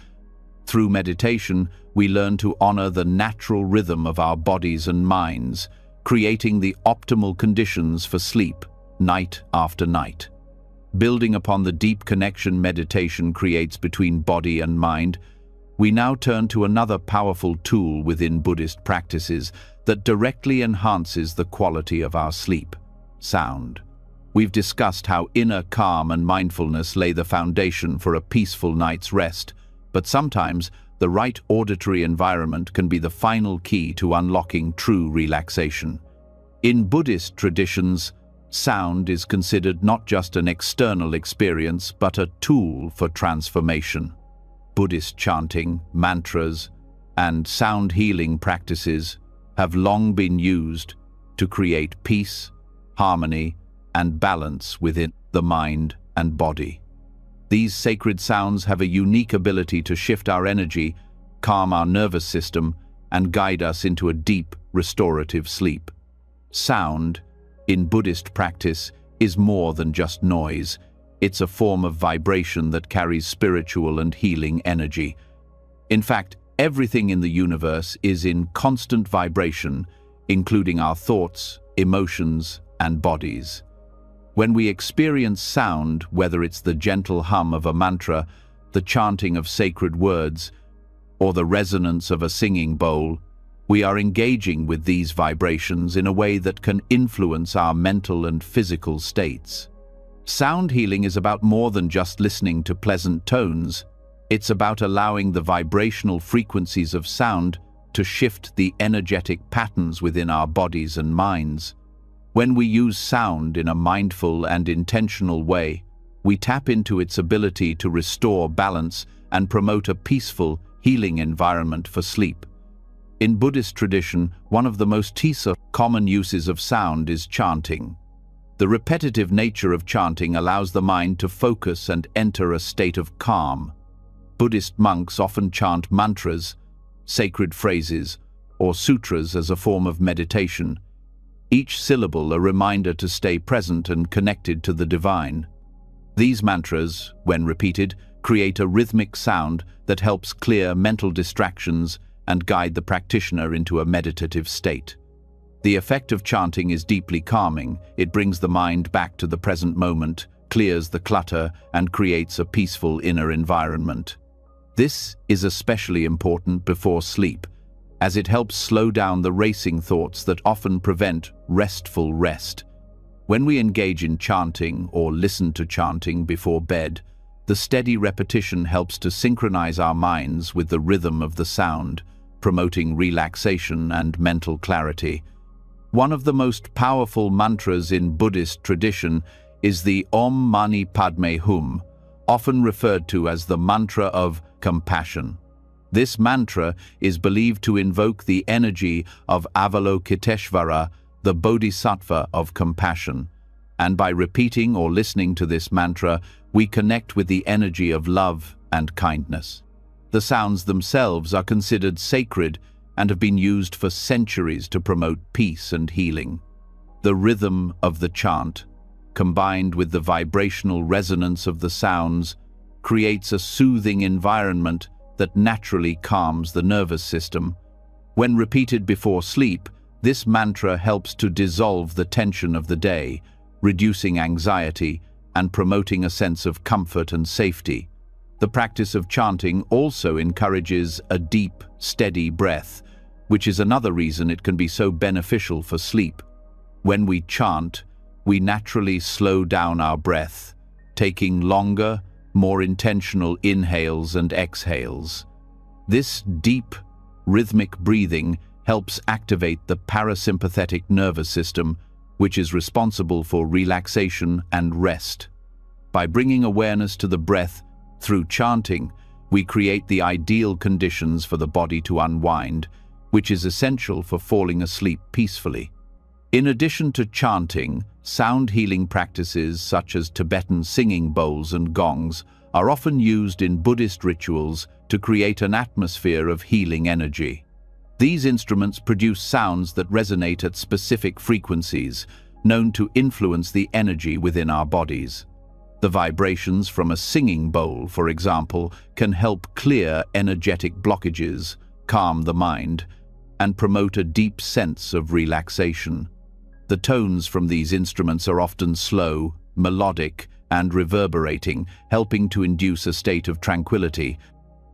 Through meditation, we learn to honor the natural rhythm of our bodies and minds, creating the optimal conditions for sleep, night after night. Building upon the deep connection meditation creates between body and mind, we now turn to another powerful tool within Buddhist practices that directly enhances the quality of our sleep: sound. We've discussed how inner calm and mindfulness lay the foundation for a peaceful night's rest, but sometimes the right auditory environment can be the final key to unlocking true relaxation. In Buddhist traditions, sound is considered not just an external experience, but a tool for transformation. Buddhist chanting, mantras, and sound healing practices have long been used to create peace, harmony, and balance within the mind and body. These sacred sounds have a unique ability to shift our energy, calm our nervous system, and guide us into a deep, restorative sleep. Sound, in Buddhist practice, is more than just noise. It's a form of vibration that carries spiritual and healing energy. In fact, everything in the universe is in constant vibration, including our thoughts, emotions, and bodies. When we experience sound, whether it's the gentle hum of a mantra, the chanting of sacred words, or the resonance of a singing bowl, we are engaging with these vibrations in a way that can influence our mental and physical states. Sound healing is about more than just listening to pleasant tones. It's about allowing the vibrational frequencies of sound to shift the energetic patterns within our bodies and minds. When we use sound in a mindful and intentional way, we tap into its ability to restore balance and promote a peaceful, healing environment for sleep. In Buddhist tradition, one of the most common uses of sound is chanting. The repetitive nature of chanting allows the mind to focus and enter a state of calm. Buddhist monks often chant mantras, sacred phrases, or sutras as a form of meditation, each syllable a reminder to stay present and connected to the divine. These mantras, when repeated, create a rhythmic sound that helps clear mental distractions and guide the practitioner into a meditative state. The effect of chanting is deeply calming. It brings the mind back to the present moment, clears the clutter, and creates a peaceful inner environment. This is especially important before sleep, as it helps slow down the racing thoughts that often prevent restful rest. When we engage in chanting or listen to chanting before bed, the steady repetition helps to synchronize our minds with the rhythm of the sound, promoting relaxation and mental clarity. One of the most powerful mantras in Buddhist tradition is the Om Mani Padme Hum, often referred to as the mantra of compassion. This mantra is believed to invoke the energy of Avalokiteshvara, the Bodhisattva of compassion. And by repeating or listening to this mantra, we connect with the energy of love and kindness. The sounds themselves are considered sacred and have been used for centuries to promote peace and healing. The rhythm of the chant, combined with the vibrational resonance of the sounds, creates a soothing environment that naturally calms the nervous system. When repeated before sleep, this mantra helps to dissolve the tension of the day, reducing anxiety and promoting a sense of comfort and safety. The practice of chanting also encourages a deep, steady breath, which is another reason it can be so beneficial for sleep. When we chant, we naturally slow down our breath, taking longer, more intentional inhales and exhales. This deep, rhythmic breathing helps activate the parasympathetic nervous system, which is responsible for relaxation and rest. By bringing awareness to the breath through chanting, we create the ideal conditions for the body to unwind, which is essential for falling asleep peacefully. In addition to chanting, sound healing practices such as Tibetan singing bowls and gongs are often used in Buddhist rituals to create an atmosphere of healing energy. These instruments produce sounds that resonate at specific frequencies, known to influence the energy within our bodies. The vibrations from a singing bowl, for example, can help clear energetic blockages, calm the mind, and promote a deep sense of relaxation. The tones from these instruments are often slow, melodic, and reverberating, helping to induce a state of tranquility.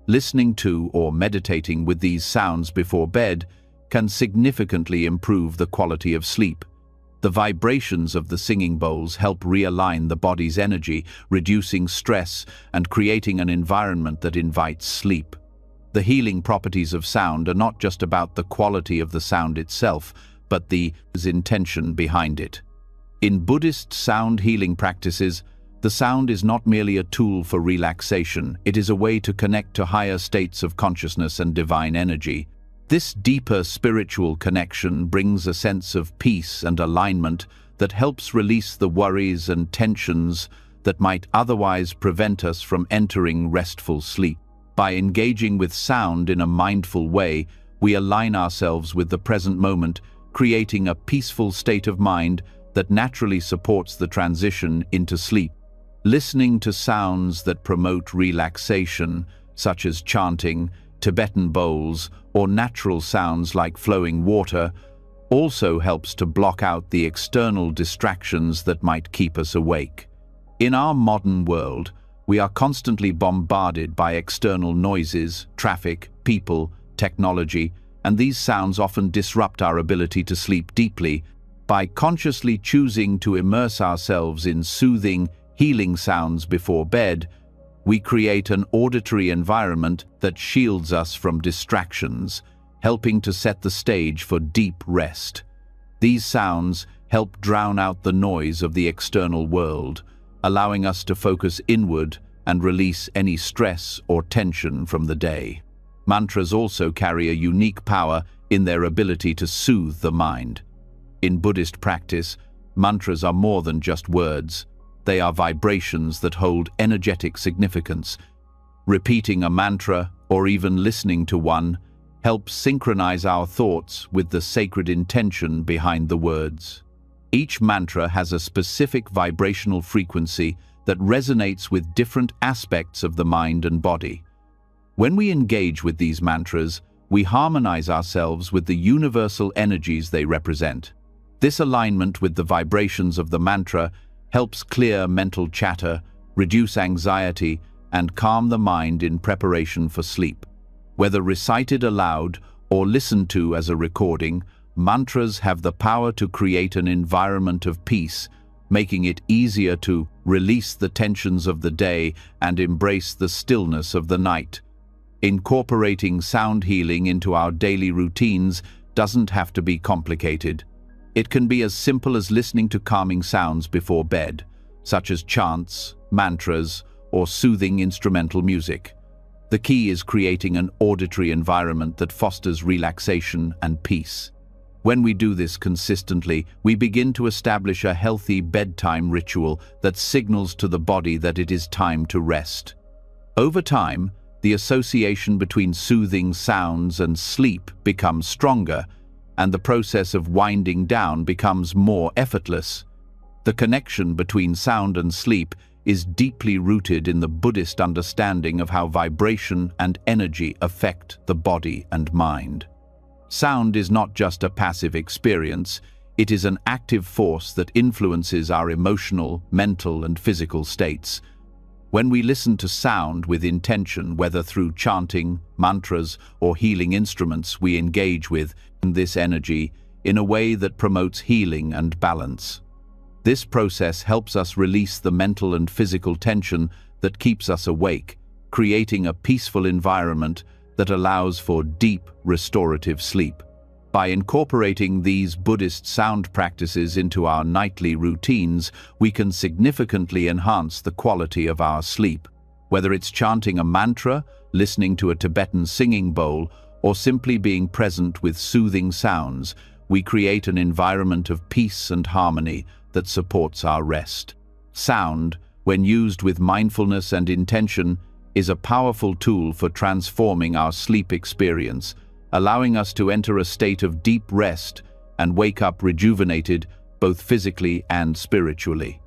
Listening to or meditating with these sounds before bed can significantly improve the quality of sleep. The vibrations of the singing bowls help realign the body's energy, reducing stress and creating an environment that invites sleep. The healing properties of sound are not just about the quality of the sound itself, but the intention behind it. In Buddhist sound healing practices, the sound is not merely a tool for relaxation, it is a way to connect to higher states of consciousness and divine energy. This deeper spiritual connection brings a sense of peace and alignment that helps release the worries and tensions that might otherwise prevent us from entering restful sleep. By engaging with sound in a mindful way, we align ourselves with the present moment, creating a peaceful state of mind that naturally supports the transition into sleep. Listening to sounds that promote relaxation, such as chanting, Tibetan bowls, or natural sounds like flowing water, also helps to block out the external distractions that might keep us awake. In our modern world, we are constantly bombarded by external noises, traffic, people, technology, and these sounds often disrupt our ability to sleep deeply. By consciously choosing to immerse ourselves in soothing, healing sounds before bed, we create an auditory environment that shields us from distractions, helping to set the stage for deep rest. These sounds help drown out the noise of the external world, allowing us to focus inward and release any stress or tension from the day. Mantras also carry a unique power in their ability to soothe the mind. In Buddhist practice, mantras are more than just words. They are vibrations that hold energetic significance. Repeating a mantra, or even listening to one, helps synchronize our thoughts with the sacred intention behind the words. Each mantra has a specific vibrational frequency that resonates with different aspects of the mind and body. When we engage with these mantras, we harmonize ourselves with the universal energies they represent. This alignment with the vibrations of the mantra helps clear mental chatter, reduce anxiety, and calm the mind in preparation for sleep. Whether recited aloud or listened to as a recording, mantras have the power to create an environment of peace, making it easier to release the tensions of the day and embrace the stillness of the night. Incorporating sound healing into our daily routines doesn't have to be complicated. It can be as simple as listening to calming sounds before bed, such as chants, mantras, or soothing instrumental music. The key is creating an auditory environment that fosters relaxation and peace. When we do this consistently, we begin to establish a healthy bedtime ritual that signals to the body that it is time to rest. Over time, the association between soothing sounds and sleep becomes stronger, and the process of winding down becomes more effortless. The connection between sound and sleep is deeply rooted in the Buddhist understanding of how vibration and energy affect the body and mind. Sound is not just a passive experience, it is an active force that influences our emotional, mental, and physical states. When we listen to sound with intention, whether through chanting, mantras, or healing instruments, we engage with this energy in a way that promotes healing and balance. This process helps us release the mental and physical tension that keeps us awake, creating a peaceful environment that allows for deep, restorative sleep. By incorporating these Buddhist sound practices into our nightly routines, we can significantly enhance the quality of our sleep. Whether it's chanting a mantra, listening to a Tibetan singing bowl, or simply being present with soothing sounds, we create an environment of peace and harmony that supports our rest. Sound, when used with mindfulness and intention, is a powerful tool for transforming our sleep experience, allowing us to enter a state of deep rest and wake up rejuvenated both physically and spiritually.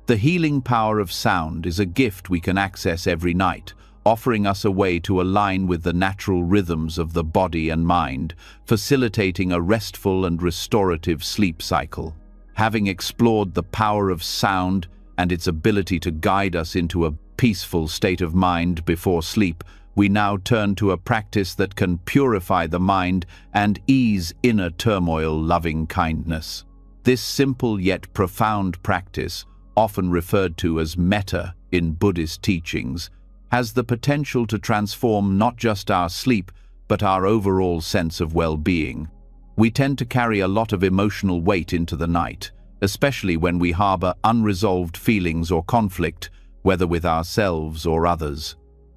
The healing power of sound is a gift we can access every night, offering us a way to align with the natural rhythms of the body and mind, facilitating a restful and restorative sleep cycle. Having explored the power of sound and its ability to guide us into a peaceful state of mind before sleep, we now turn to a practice that can purify the mind and ease inner turmoil: loving kindness. This simple yet profound practice, often referred to as metta in Buddhist teachings, has the potential to transform not just our sleep, but our overall sense of well-being. We tend to carry a lot of emotional weight into the night, especially when we harbor unresolved feelings or conflict, whether with ourselves or others.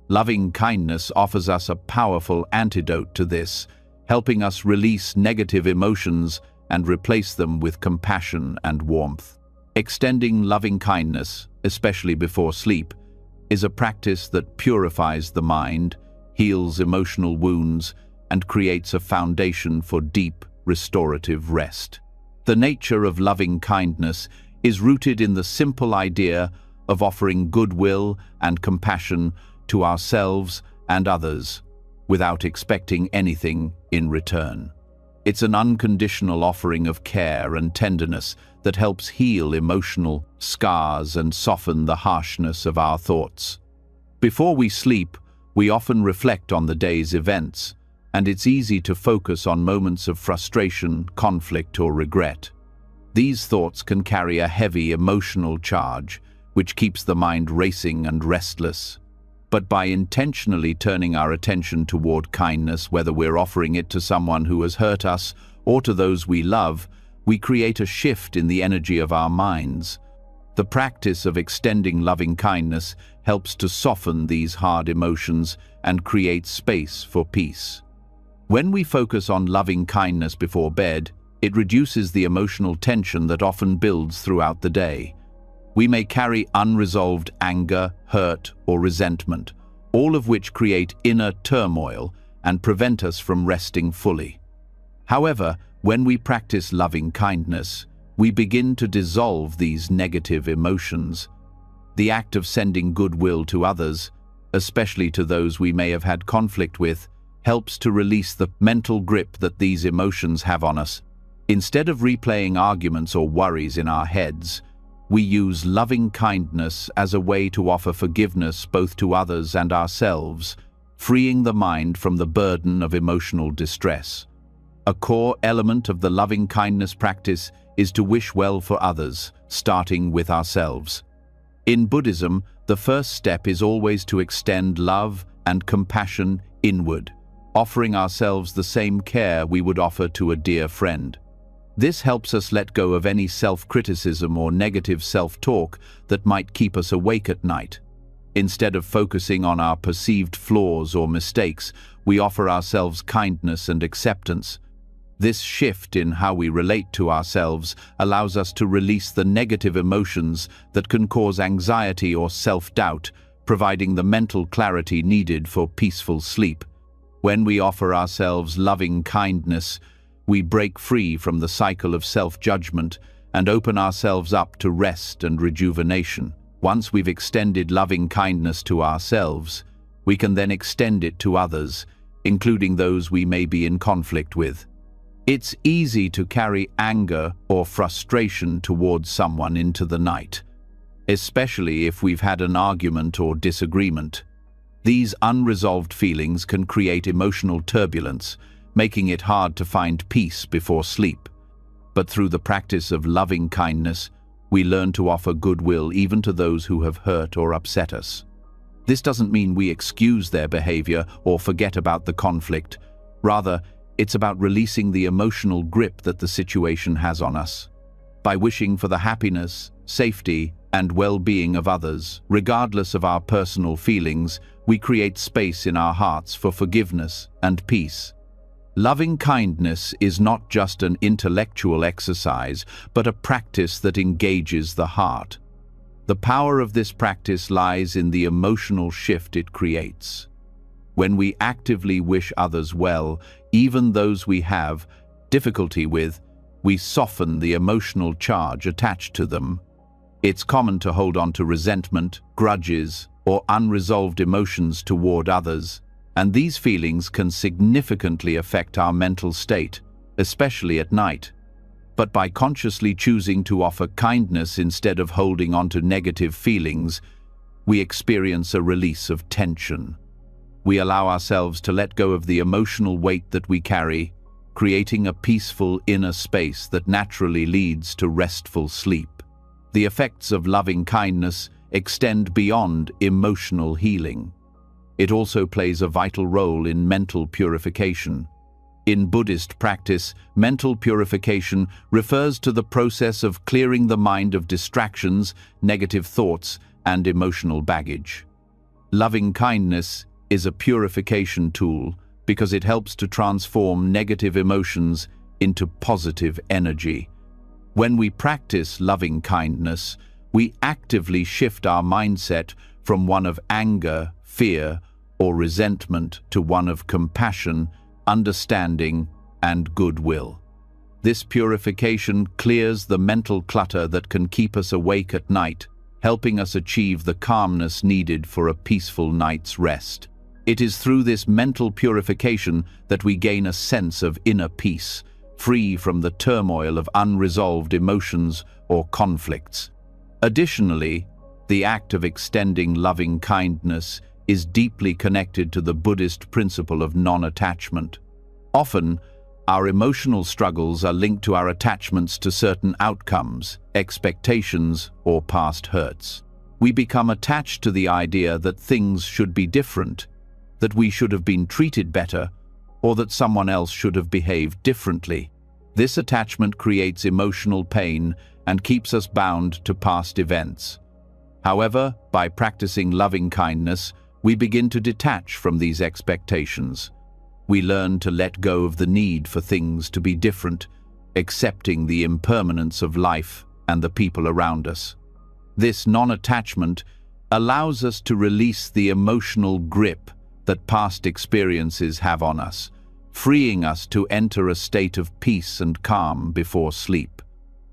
Loving kindness offers us a powerful antidote to this, helping us release negative emotions and replace them with compassion and warmth. Extending loving kindness, especially before sleep, is a practice that purifies the mind, heals emotional wounds, and creates a foundation for deep, restorative rest. The nature of loving kindness is rooted in the simple idea of offering goodwill and compassion to ourselves and others, without expecting anything in return. It's an unconditional offering of care and tenderness that helps heal emotional scars and soften the harshness of our thoughts. Before we sleep, we often reflect on the day's events, and it's easy to focus on moments of frustration, conflict, or regret. These thoughts can carry a heavy emotional charge, which keeps the mind racing and restless. But by intentionally turning our attention toward kindness, whether we're offering it to someone who has hurt us or to those we love, we create a shift in the energy of our minds. The practice of extending loving kindness helps to soften these hard emotions and create space for peace. When we focus on loving kindness before bed, it reduces the emotional tension that often builds throughout the day. We may carry unresolved anger, hurt, or resentment, all of which create inner turmoil and prevent us from resting fully. However, when we practice loving kindness, we begin to dissolve these negative emotions. The act of sending goodwill to others, especially to those we may have had conflict with, helps to release the mental grip that these emotions have on us. Instead of replaying arguments or worries in our heads, we use loving kindness as a way to offer forgiveness both to others and ourselves, freeing the mind from the burden of emotional distress. A core element of the loving kindness practice is to wish well for others, starting with ourselves. In Buddhism, the first step is always to extend love and compassion inward, offering ourselves the same care we would offer to a dear friend. This helps us let go of any self-criticism or negative self-talk that might keep us awake at night. Instead of focusing on our perceived flaws or mistakes, we offer ourselves kindness and acceptance. This shift in how we relate to ourselves allows us to release the negative emotions that can cause anxiety or self-doubt, providing the mental clarity needed for peaceful sleep. When we offer ourselves loving kindness, we break free from the cycle of self-judgment and open ourselves up to rest and rejuvenation. Once we've extended loving kindness to ourselves, we can then extend it to others, including those we may be in conflict with. It's easy to carry anger or frustration towards someone into the night, especially if we've had an argument or disagreement. These unresolved feelings can create emotional turbulence, making it hard to find peace before sleep. But through the practice of loving kindness, we learn to offer goodwill even to those who have hurt or upset us. This doesn't mean we excuse their behavior or forget about the conflict. Rather, it's about releasing the emotional grip that the situation has on us. By wishing for the happiness, safety, and well-being of others, regardless of our personal feelings, we create space in our hearts for forgiveness and peace. Loving kindness is not just an intellectual exercise, but a practice that engages the heart. The power of this practice lies in the emotional shift it creates. When we actively wish others well, even those we have difficulty with, we soften the emotional charge attached to them. It's common to hold on to resentment, grudges, or unresolved emotions toward others, and these feelings can significantly affect our mental state, especially at night. But by consciously choosing to offer kindness instead of holding on to negative feelings, we experience a release of tension. We allow ourselves to let go of the emotional weight that we carry, creating a peaceful inner space that naturally leads to restful sleep. The effects of loving kindness extend beyond emotional healing. It also plays a vital role in mental purification. In Buddhist practice, mental purification refers to the process of clearing the mind of distractions, negative thoughts, and emotional baggage. Loving kindness is a purification tool because it helps to transform negative emotions into positive energy. When we practice loving kindness, we actively shift our mindset from one of anger, fear, or resentment to one of compassion, understanding, and goodwill. This purification clears the mental clutter that can keep us awake at night, helping us achieve the calmness needed for a peaceful night's rest. It is through this mental purification that we gain a sense of inner peace, free from the turmoil of unresolved emotions or conflicts. Additionally, the act of extending loving kindness is deeply connected to the Buddhist principle of non-attachment. Often, our emotional struggles are linked to our attachments to certain outcomes, expectations, or past hurts. We become attached to the idea that things should be different, that we should have been treated better, or that someone else should have behaved differently. This attachment creates emotional pain and keeps us bound to past events. However, by practicing loving kindness, we begin to detach from these expectations. We learn to let go of the need for things to be different, accepting the impermanence of life and the people around us. This non-attachment allows us to release the emotional grip that past experiences have on us, freeing us to enter a state of peace and calm before sleep.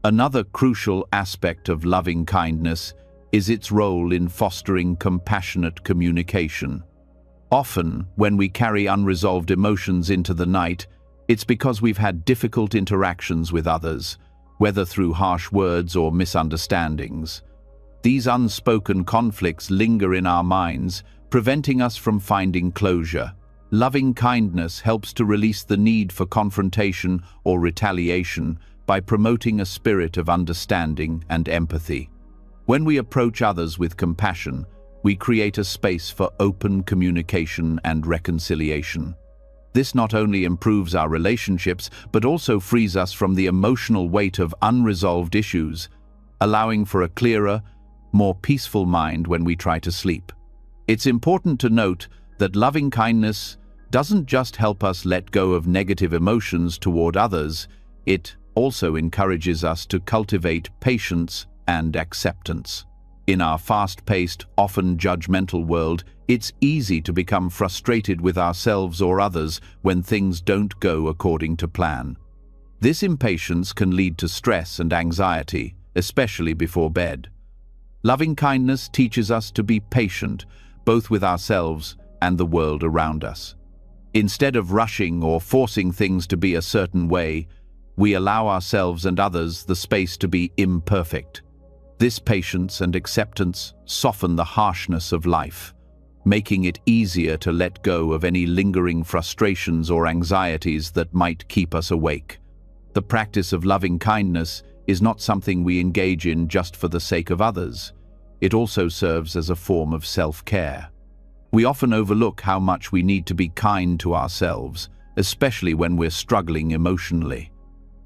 Another crucial aspect of loving kindness is its role in fostering compassionate communication. Often, when we carry unresolved emotions into the night, it's because we've had difficult interactions with others, whether through harsh words or misunderstandings. These unspoken conflicts linger in our minds, preventing us from finding closure. Loving kindness helps to release the need for confrontation or retaliation by promoting a spirit of understanding and empathy. When we approach others with compassion, we create a space for open communication and reconciliation. This not only improves our relationships, but also frees us from the emotional weight of unresolved issues, allowing for a clearer, more peaceful mind when we try to sleep. It's important to note that loving kindness doesn't just help us let go of negative emotions toward others, it also encourages us to cultivate patience and acceptance. In our fast-paced, often judgmental world, it's easy to become frustrated with ourselves or others when things don't go according to plan. This impatience can lead to stress and anxiety, especially before bed. Loving kindness teaches us to be patient, both with ourselves and the world around us. Instead of rushing or forcing things to be a certain way, we allow ourselves and others the space to be imperfect. This patience and acceptance soften the harshness of life, making it easier to let go of any lingering frustrations or anxieties that might keep us awake. The practice of loving kindness is not something we engage in just for the sake of others. It also serves as a form of self-care. We often overlook how much we need to be kind to ourselves, especially when we're struggling emotionally.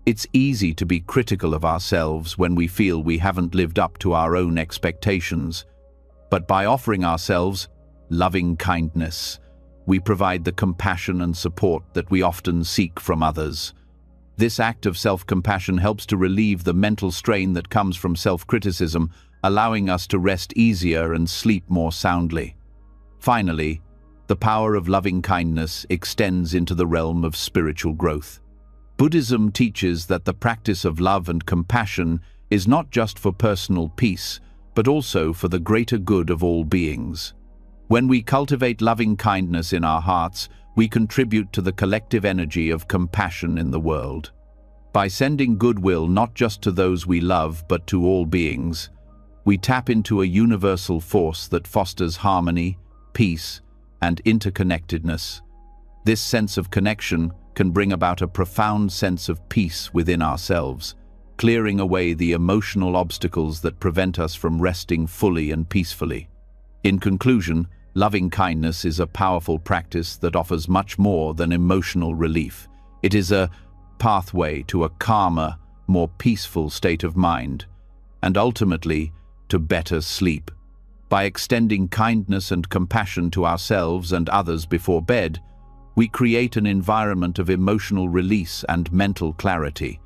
It's easy to be critical of ourselves when we feel we haven't lived up to our own expectations. But by offering ourselves loving kindness, we provide the compassion and support that we often seek from others. This act of self-compassion helps to relieve the mental strain that comes from self-criticism, allowing us to rest easier and sleep more soundly. Finally, the power of loving kindness extends into the realm of spiritual growth. Buddhism teaches that the practice of love and compassion is not just for personal peace, but also for the greater good of all beings. When we cultivate loving kindness in our hearts, we contribute to the collective energy of compassion in the world. By sending goodwill not just to those we love, but to all beings, we tap into a universal force that fosters harmony, peace, and interconnectedness. This sense of connection can bring about a profound sense of peace within ourselves, clearing away the emotional obstacles that prevent us from resting fully and peacefully. In conclusion, loving kindness is a powerful practice that offers much more than emotional relief. It is a pathway to a calmer, more peaceful state of mind, and ultimately to better sleep. By extending kindness and compassion to ourselves and others before bed, we create an environment of emotional release and mental clarity.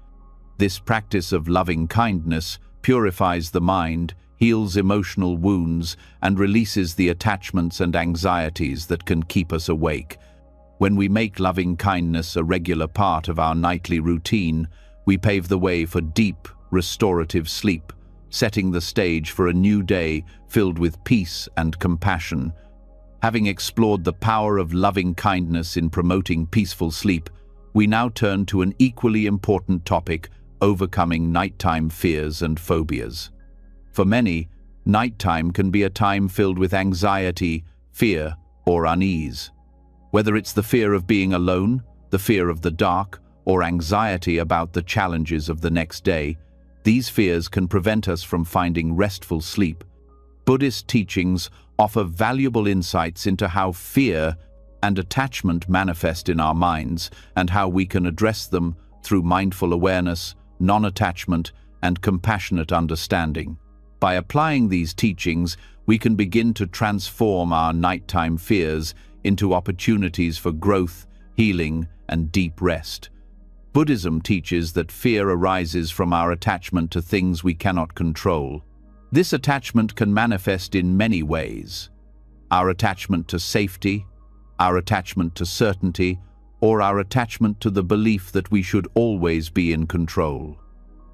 This practice of loving kindness purifies the mind, heals emotional wounds, and releases the attachments and anxieties that can keep us awake. When we make loving kindness a regular part of our nightly routine, we pave the way for deep, restorative sleep, setting the stage for a new day filled with peace and compassion. Having explored the power of loving kindness in promoting peaceful sleep, we now turn to an equally important topic: overcoming nighttime fears and phobias. For many, nighttime can be a time filled with anxiety, fear, or unease. Whether it's the fear of being alone, the fear of the dark, or anxiety about the challenges of the next day, these fears can prevent us from finding restful sleep. Buddhist teachings offer valuable insights into how fear and attachment manifest in our minds and how we can address them through mindful awareness, non-attachment, and compassionate understanding. By applying these teachings, we can begin to transform our nighttime fears into opportunities for growth, healing, and deep rest. Buddhism teaches that fear arises from our attachment to things we cannot control. This attachment can manifest in many ways: our attachment to safety, our attachment to certainty, or our attachment to the belief that we should always be in control.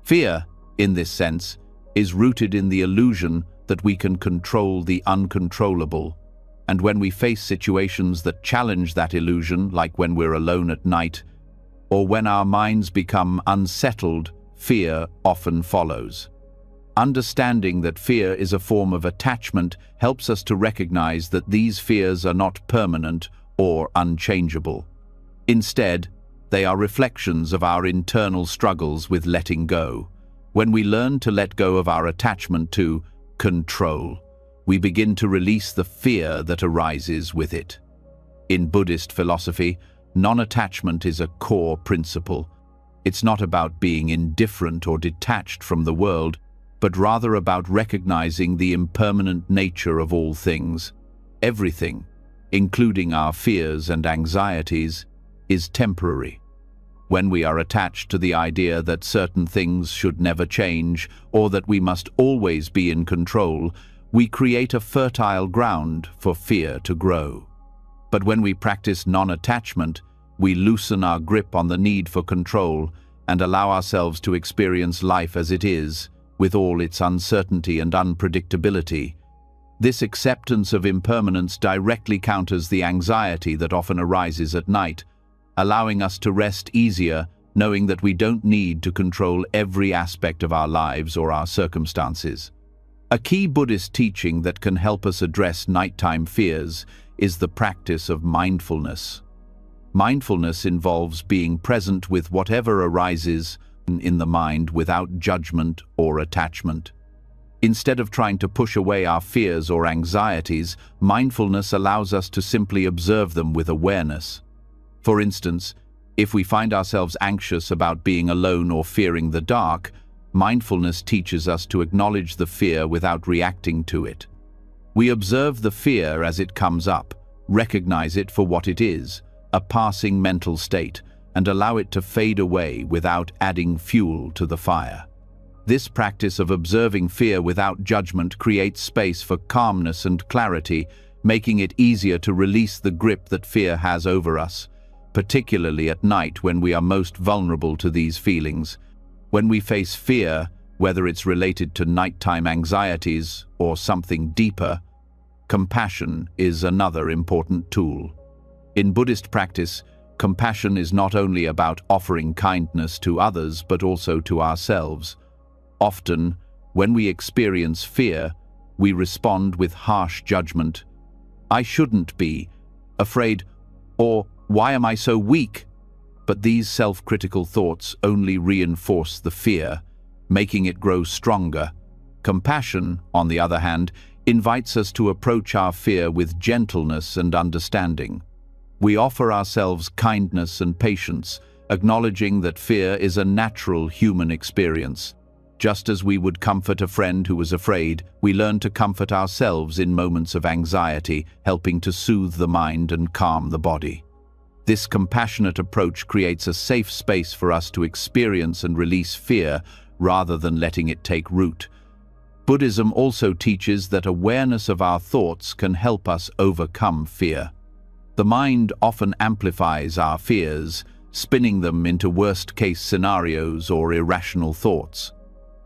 Fear, in this sense, is rooted in the illusion that we can control the uncontrollable, and when we face situations that challenge that illusion, like when we're alone at night, or when our minds become unsettled, fear often follows. Understanding that fear is a form of attachment helps us to recognize that these fears are not permanent or unchangeable. Instead, they are reflections of our internal struggles with letting go. When we learn to let go of our attachment to control, we begin to release the fear that arises with it. In Buddhist philosophy, non-attachment is a core principle. It's not about being indifferent or detached from the world, but rather about recognizing the impermanent nature of all things. Everything, including our fears and anxieties, is temporary. When we are attached to the idea that certain things should never change or that we must always be in control, we create a fertile ground for fear to grow. But when we practice non-attachment, we loosen our grip on the need for control and allow ourselves to experience life as it is, with all its uncertainty and unpredictability. This acceptance of impermanence directly counters the anxiety that often arises at night, allowing us to rest easier, knowing that we don't need to control every aspect of our lives or our circumstances. A key Buddhist teaching that can help us address nighttime fears is the practice of mindfulness. Mindfulness involves being present with whatever arises in the mind without judgment or attachment. Instead of trying to push away our fears or anxieties, mindfulness allows us to simply observe them with awareness. For instance, if we find ourselves anxious about being alone or fearing the dark, mindfulness teaches us to acknowledge the fear without reacting to it. We observe the fear as it comes up, recognize it for what it is, a passing mental state, and allow it to fade away without adding fuel to the fire. This practice of observing fear without judgment creates space for calmness and clarity, making it easier to release the grip that fear has over us, particularly at night when we are most vulnerable to these feelings. When we face fear, whether it's related to nighttime anxieties or something deeper, compassion is another important tool. In Buddhist practice, compassion is not only about offering kindness to others but also to ourselves. Often, when we experience fear, we respond with harsh judgment. "I shouldn't be," "afraid," or "why am I so weak?" But these self-critical thoughts only reinforce the fear, making it grow stronger. Compassion, on the other hand, invites us to approach our fear with gentleness and understanding. We offer ourselves kindness and patience, acknowledging that fear is a natural human experience. Just as we would comfort a friend who was afraid, we learn to comfort ourselves in moments of anxiety, helping to soothe the mind and calm the body. This compassionate approach creates a safe space for us to experience and release fear rather than letting it take root. Buddhism also teaches that awareness of our thoughts can help us overcome fear. The mind often amplifies our fears, spinning them into worst-case scenarios or irrational thoughts.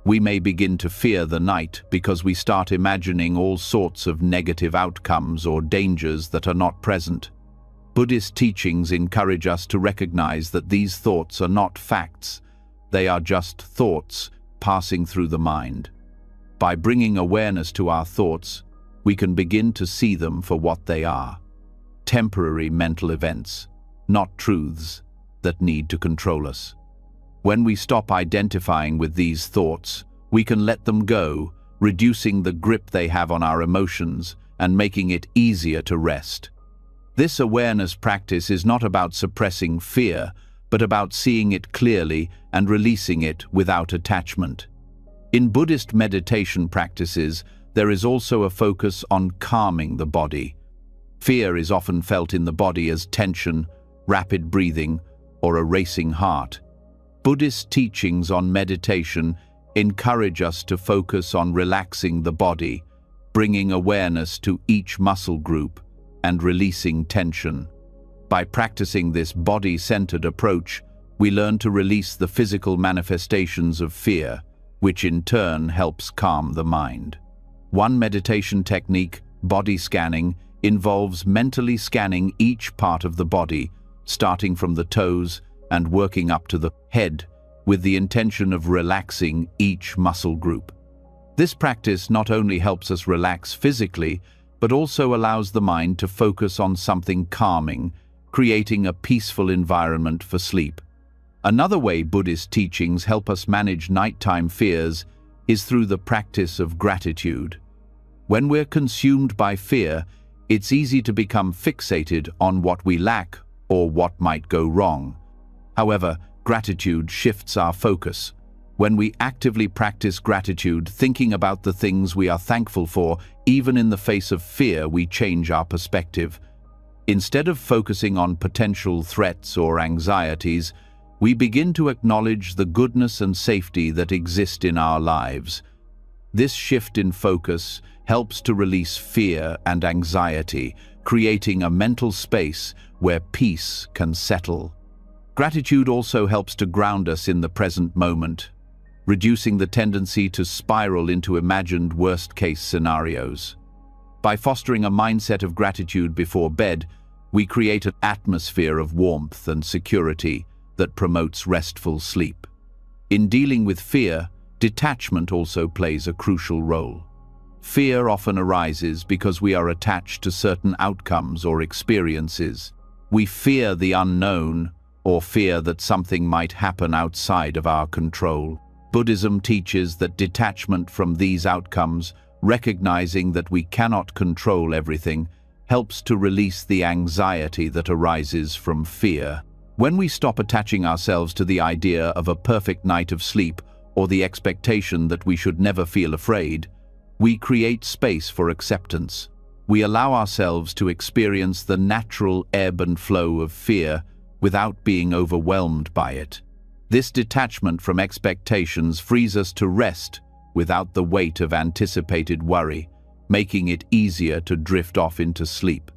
We may begin to fear the night because we start imagining all sorts of negative outcomes or dangers that are not present. Buddhist teachings encourage us to recognize that these thoughts are not facts. They are just thoughts passing through the mind. By bringing awareness to our thoughts, we can begin to see them for what they are: temporary mental events, not truths that need to control us. When we stop identifying with these thoughts, we can let them go, reducing the grip they have on our emotions and making it easier to rest. This awareness practice is not about suppressing fear, but about seeing it clearly and releasing it without attachment. In Buddhist meditation practices, there is also a focus on calming the body. Fear is often felt in the body as tension, rapid breathing, or a racing heart. Buddhist teachings on meditation encourage us to focus on relaxing the body, bringing awareness to each muscle group, and releasing tension. By practicing this body-centered approach, we learn to release the physical manifestations of fear, which in turn helps calm the mind. One meditation technique, body scanning, involves mentally scanning each part of the body, starting from the toes and working up to the head, with the intention of relaxing each muscle group. This practice not only helps us relax physically, but also allows the mind to focus on something calming, creating a peaceful environment for sleep. Another way Buddhist teachings help us manage nighttime fears is through the practice of gratitude. When we're consumed by fear, it's easy to become fixated on what we lack or what might go wrong. However, gratitude shifts our focus. When we actively practice gratitude, thinking about the things we are thankful for, even in the face of fear, we change our perspective. Instead of focusing on potential threats or anxieties, we begin to acknowledge the goodness and safety that exist in our lives. This shift in focus helps to release fear and anxiety, creating a mental space where peace can settle. Gratitude also helps to ground us in the present moment, reducing the tendency to spiral into imagined worst-case scenarios. By fostering a mindset of gratitude before bed, we create an atmosphere of warmth and security that promotes restful sleep. In dealing with fear, detachment also plays a crucial role. Fear often arises because we are attached to certain outcomes or experiences. We fear the unknown or fear that something might happen outside of our control. Buddhism teaches that detachment from these outcomes, recognizing that we cannot control everything, helps to release the anxiety that arises from fear. When we stop attaching ourselves to the idea of a perfect night of sleep or the expectation that we should never feel afraid, we create space for acceptance. We allow ourselves to experience the natural ebb and flow of fear without being overwhelmed by it. This detachment from expectations frees us to rest without the weight of anticipated worry, making it easier to drift off into sleep.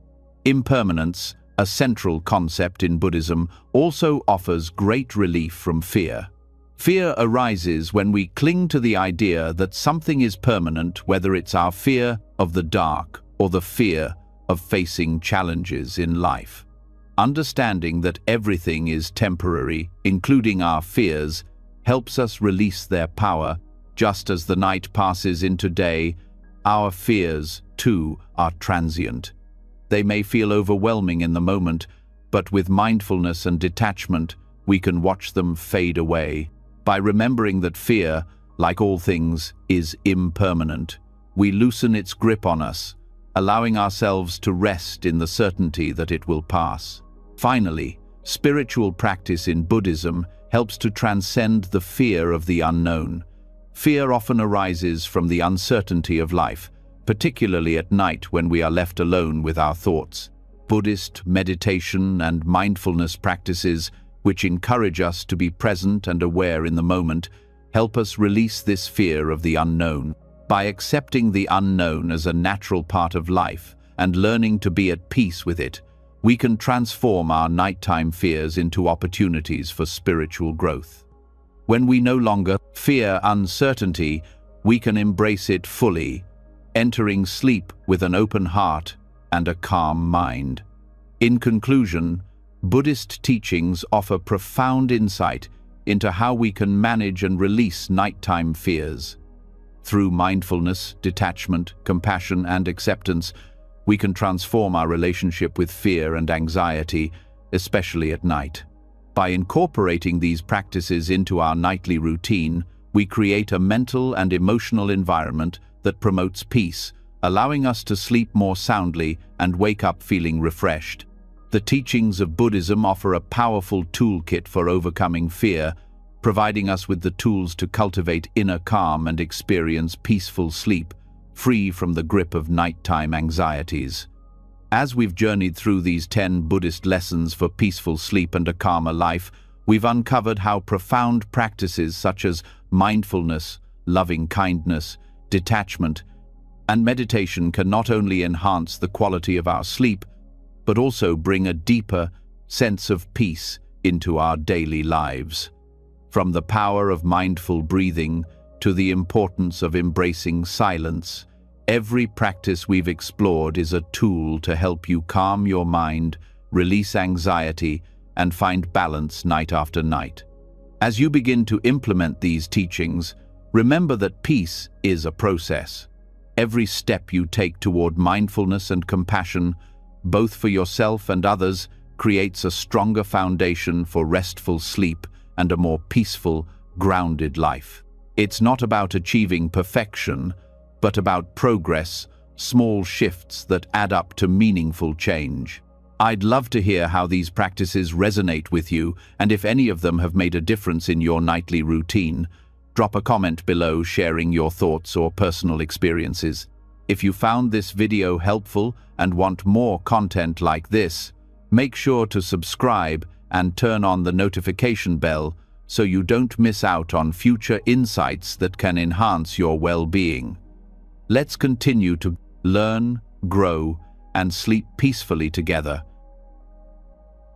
Impermanence, a central concept in Buddhism, also offers great relief from fear. Fear arises when we cling to the idea that something is permanent, whether it's our fear of the dark or the fear of facing challenges in life. Understanding that everything is temporary, including our fears, helps us release their power. Just as the night passes into day, our fears, too, are transient. They may feel overwhelming in the moment, but with mindfulness and detachment, we can watch them fade away. By remembering that fear, like all things, is impermanent, we loosen its grip on us, allowing ourselves to rest in the certainty that it will pass. Finally, spiritual practice in Buddhism helps to transcend the fear of the unknown. Fear often arises from the uncertainty of life, particularly at night when we are left alone with our thoughts. Buddhist meditation and mindfulness practices, which encourage us to be present and aware in the moment, help us release this fear of the unknown. By accepting the unknown as a natural part of life and learning to be at peace with it, we can transform our nighttime fears into opportunities for spiritual growth. When we no longer fear uncertainty, we can embrace it fully, entering sleep with an open heart and a calm mind. In conclusion, Buddhist teachings offer profound insight into how we can manage and release nighttime fears. Through mindfulness, detachment, compassion, and acceptance, we can transform our relationship with fear and anxiety, especially at night. By incorporating these practices into our nightly routine, we create a mental and emotional environment that promotes peace, allowing us to sleep more soundly and wake up feeling refreshed. The teachings of Buddhism offer a powerful toolkit for overcoming fear, providing us with the tools to cultivate inner calm and experience peaceful sleep, free from the grip of nighttime anxieties. As we've journeyed through these 10 Buddhist lessons for peaceful sleep and a calmer life, we've uncovered how profound practices such as mindfulness, loving kindness, detachment, and meditation can not only enhance the quality of our sleep, but also bring a deeper sense of peace into our daily lives. From the power of mindful breathing to the importance of embracing silence, every practice we've explored is a tool to help you calm your mind, release anxiety, and find balance night after night. As you begin to implement these teachings, remember that peace is a process. Every step you take toward mindfulness and compassion, both for yourself and others, creates a stronger foundation for restful sleep and a more peaceful, grounded life. It's not about achieving perfection, but about progress, small shifts that add up to meaningful change. I'd love to hear how these practices resonate with you, and if any of them have made a difference in your nightly routine. Drop a comment below sharing your thoughts or personal experiences. If you found this video helpful and want more content like this, make sure to subscribe and turn on the notification bell so you don't miss out on future insights that can enhance your well-being. Let's continue to learn, grow, and sleep peacefully together.